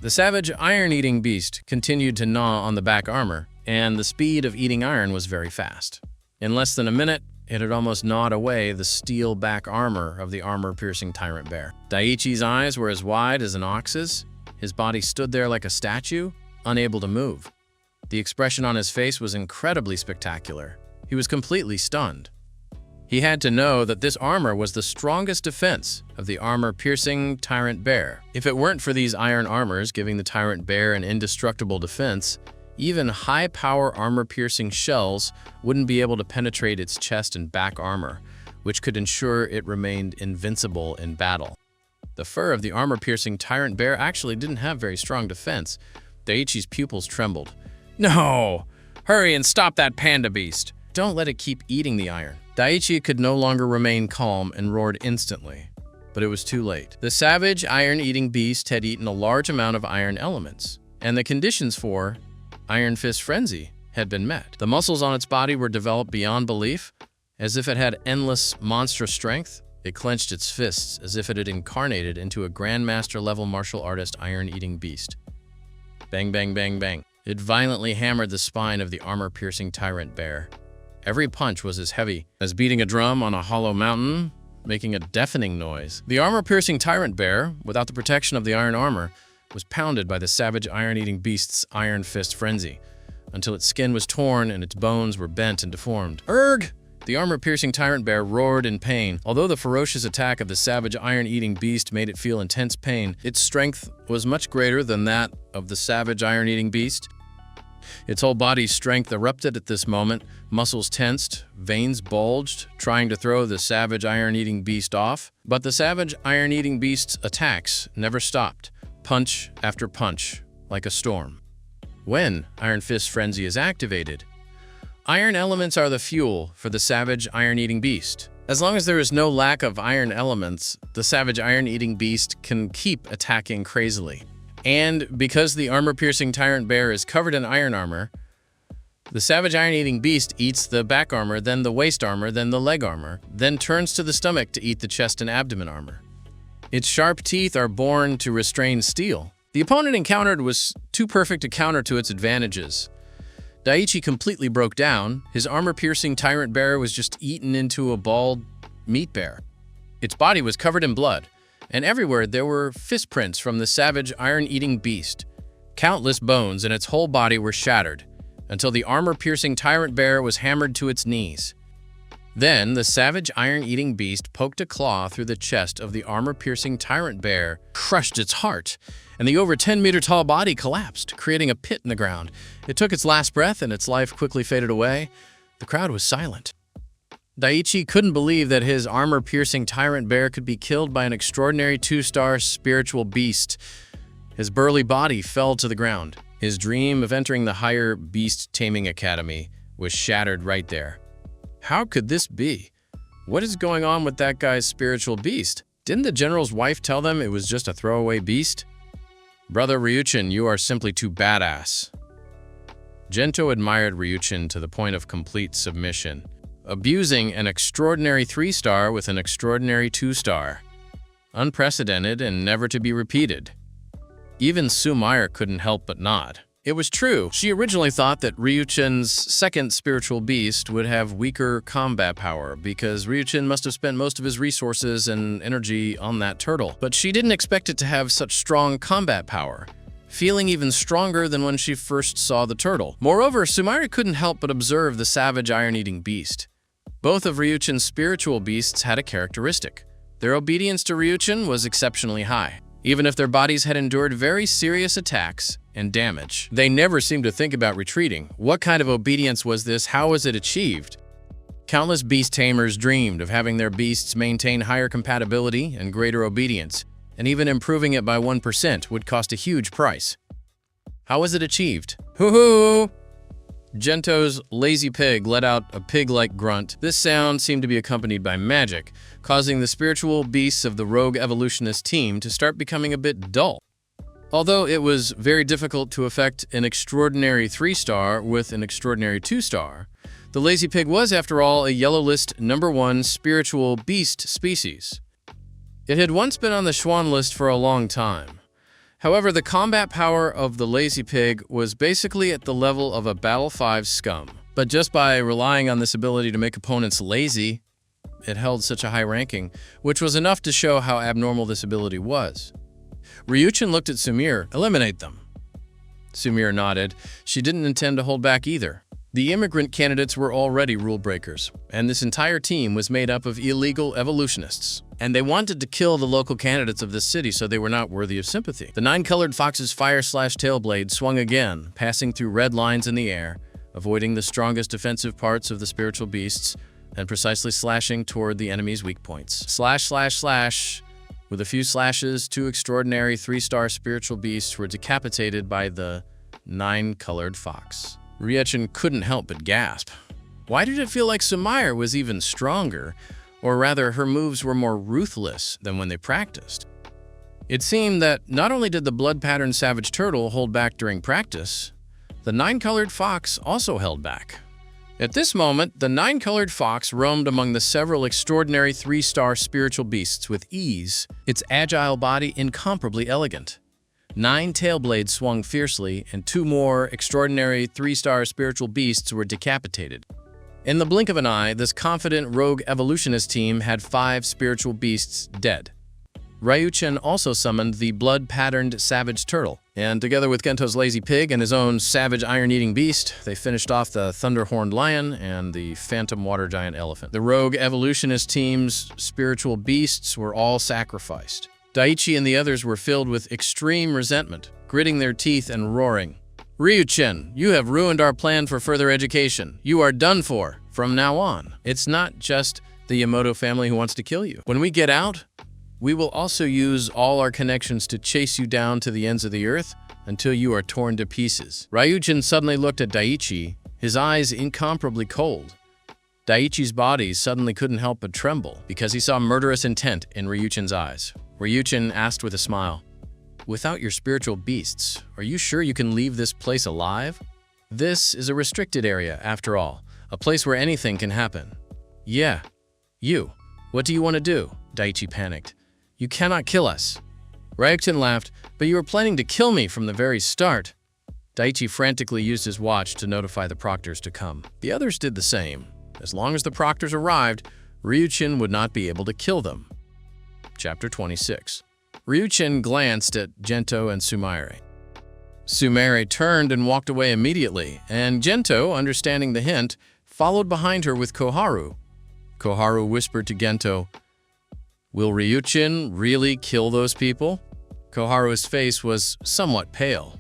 The savage iron-eating beast continued to gnaw on the back armor, and the speed of eating iron was very fast. In less than a minute, it had almost gnawed away the steel back armor of the armor-piercing tyrant bear. Daiichi's eyes were as wide as an ox's. His body stood there like a statue, unable to move. The expression on his face was incredibly spectacular. He was completely stunned. He had to know that this armor was the strongest defense of the armor-piercing tyrant bear. If it weren't for these iron armors giving the tyrant bear an indestructible defense, even high-power armor-piercing shells wouldn't be able to penetrate its chest and back armor, which could ensure it remained invincible in battle. The fur of the armor-piercing tyrant bear actually didn't have very strong defense. Daiichi's pupils trembled. "No! Hurry and stop that panda beast! Don't let it keep eating the iron." Daiichi could no longer remain calm and roared instantly. But it was too late. The savage iron-eating beast had eaten a large amount of iron elements, and the conditions for Iron Fist Frenzy had been met. The muscles on its body were developed beyond belief. As if it had endless, monstrous strength, it clenched its fists as if it had incarnated into a Grandmaster-level martial artist iron-eating beast. Bang, bang, bang, bang. It violently hammered the spine of the armor-piercing tyrant bear. Every punch was as heavy as beating a drum on a hollow mountain, making a deafening noise. The armor-piercing tyrant bear, without the protection of the iron armor, was pounded by the savage iron-eating beast's Iron Fist Frenzy, until its skin was torn and its bones were bent and deformed. "Erg!" The armor-piercing tyrant bear roared in pain. Although the ferocious attack of the savage iron-eating beast made it feel intense pain, its strength was much greater than that of the savage iron-eating beast. Its whole body's strength erupted at this moment, muscles tensed, veins bulged, trying to throw the savage iron-eating beast off. But the savage iron-eating beast's attacks never stopped, punch after punch, like a storm. When Iron Fist Frenzy is activated, iron elements are the fuel for the savage iron-eating beast. As long as there is no lack of iron elements, the savage iron-eating beast can keep attacking crazily. And because the armor-piercing tyrant bear is covered in iron armor, The savage iron-eating beast eats the back armor, then the waist armor, then the leg armor, then turns to the stomach to eat the chest and abdomen armor. Its sharp teeth are born to restrain steel. The opponent encountered was too perfect a counter to its advantages. Daiichi completely broke down. His armor-piercing tyrant bear was just eaten into a bald meat bear. Its body was covered in blood, and everywhere there were fist prints from the savage iron-eating beast. Countless bones in its whole body were shattered, until the armor-piercing tyrant bear was hammered to its knees. Then, the savage iron-eating beast poked a claw through the chest of the armor-piercing tyrant bear, crushed its heart, and the over 10-meter-tall body collapsed, creating a pit in the ground. It took its last breath, and its life quickly faded away. The crowd was silent. Daiichi couldn't believe that his armor-piercing tyrant bear could be killed by an extraordinary 2-star spiritual beast. His burly body fell to the ground. His dream of entering the higher beast taming academy was shattered right there. How could this be? What is going on with that guy's spiritual beast? Didn't the general's wife tell them it was just a throwaway beast? Brother Ryuchin, you are simply too badass. Gento admired Ryuchin to the point of complete submission, abusing an extraordinary 3-star with an extraordinary 2-star. Unprecedented and never to be repeated. Even Sumair couldn't help but nod. It was true. She originally thought that Ryuchin's second spiritual beast would have weaker combat power because Ryuchin must have spent most of his resources and energy on that turtle. But she didn't expect it to have such strong combat power, feeling even stronger than when she first saw the turtle. Moreover, Sumair couldn't help but observe the savage iron-eating beast. Both of Ryuchin's spiritual beasts had a characteristic. Their obedience to Ryuchin was exceptionally high. Even if their bodies had endured very serious attacks and damage, they never seemed to think about retreating. What kind of obedience was this? How was it achieved? Countless beast tamers dreamed of having their beasts maintain higher compatibility and greater obedience, and even improving it by 1% would cost a huge price. How was it achieved? Hoo-hoo! Gento's lazy pig let out a pig-like grunt. This sound seemed to be accompanied by magic, causing the spiritual beasts of the rogue evolutionist team to start becoming a bit dull. Although it was very difficult to affect an extraordinary 3-star with an extraordinary 2-star, the lazy pig was, after all, a yellow list #1 spiritual beast species. It had once been on the Schwann list for a long time. However, the combat power of the lazy pig was basically at the level of a Battle 5 scum. But just by relying on this ability to make opponents lazy, it held such a high ranking, which was enough to show how abnormal this ability was. Ryuchin looked at Sumair. Eliminate them. Sumair nodded. She didn't intend to hold back either. The immigrant candidates were already rule breakers, and this entire team was made up of illegal evolutionists. And they wanted to kill the local candidates of this city, so they were not worthy of sympathy. The 9-colored fox's fire/tail blade swung again, passing through red lines in the air, avoiding the strongest defensive parts of the spiritual beasts, and precisely slashing toward the enemy's weak points. Slash, slash, slash. With a few slashes, 2 extraordinary 3-star spiritual beasts were decapitated by the 9-colored fox. Ryuchin couldn't help but gasp. Why did it feel like Sumair was even stronger? Or rather, her moves were more ruthless than when they practiced. It seemed that not only did the blood-patterned savage turtle hold back during practice, the 9-colored fox also held back. At this moment, the 9-colored fox roamed among the several extraordinary 3-star spiritual beasts with ease, its agile body incomparably elegant. 9 tail blades swung fiercely, and 2 more extraordinary 3-star spiritual beasts were decapitated. In the blink of an eye, this confident rogue evolutionist team had 5 spiritual beasts dead. Ryuchin also summoned the blood-patterned savage turtle, and together with Gento's lazy pig and his own savage iron-eating beast, they finished off the thunder-horned lion and the phantom water giant elephant. The rogue evolutionist team's spiritual beasts were all sacrificed. Daiichi and the others were filled with extreme resentment, gritting their teeth and roaring. Ryuchin, you have ruined our plan for further education. You are done for from now on. It's not just the Yamato family who wants to kill you. When we get out, we will also use all our connections to chase you down to the ends of the earth until you are torn to pieces. Ryuchin suddenly looked at Daiichi, his eyes incomparably cold. Daiichi's body suddenly couldn't help but tremble because he saw murderous intent in Ryuchin's eyes. Ryuchin asked with a smile, "Without your spiritual beasts, are you sure you can leave this place alive?" This is a restricted area, after all, a place where anything can happen. Yeah, you. What do you want to do? Daichi panicked. You cannot kill us. Ryukten laughed, but you were planning to kill me from the very start. Daichi frantically used his watch to notify the proctors to come. The others did the same. As long as the proctors arrived, Ryuchen would not be able to kill them. Chapter 26. Ryuchen glanced at Gento and Sumire. Sumire turned and walked away immediately, and Gento, understanding the hint, followed behind her with Koharu. Koharu whispered to Gento, "Will Ryuchen really kill those people?" Koharu's face was somewhat pale.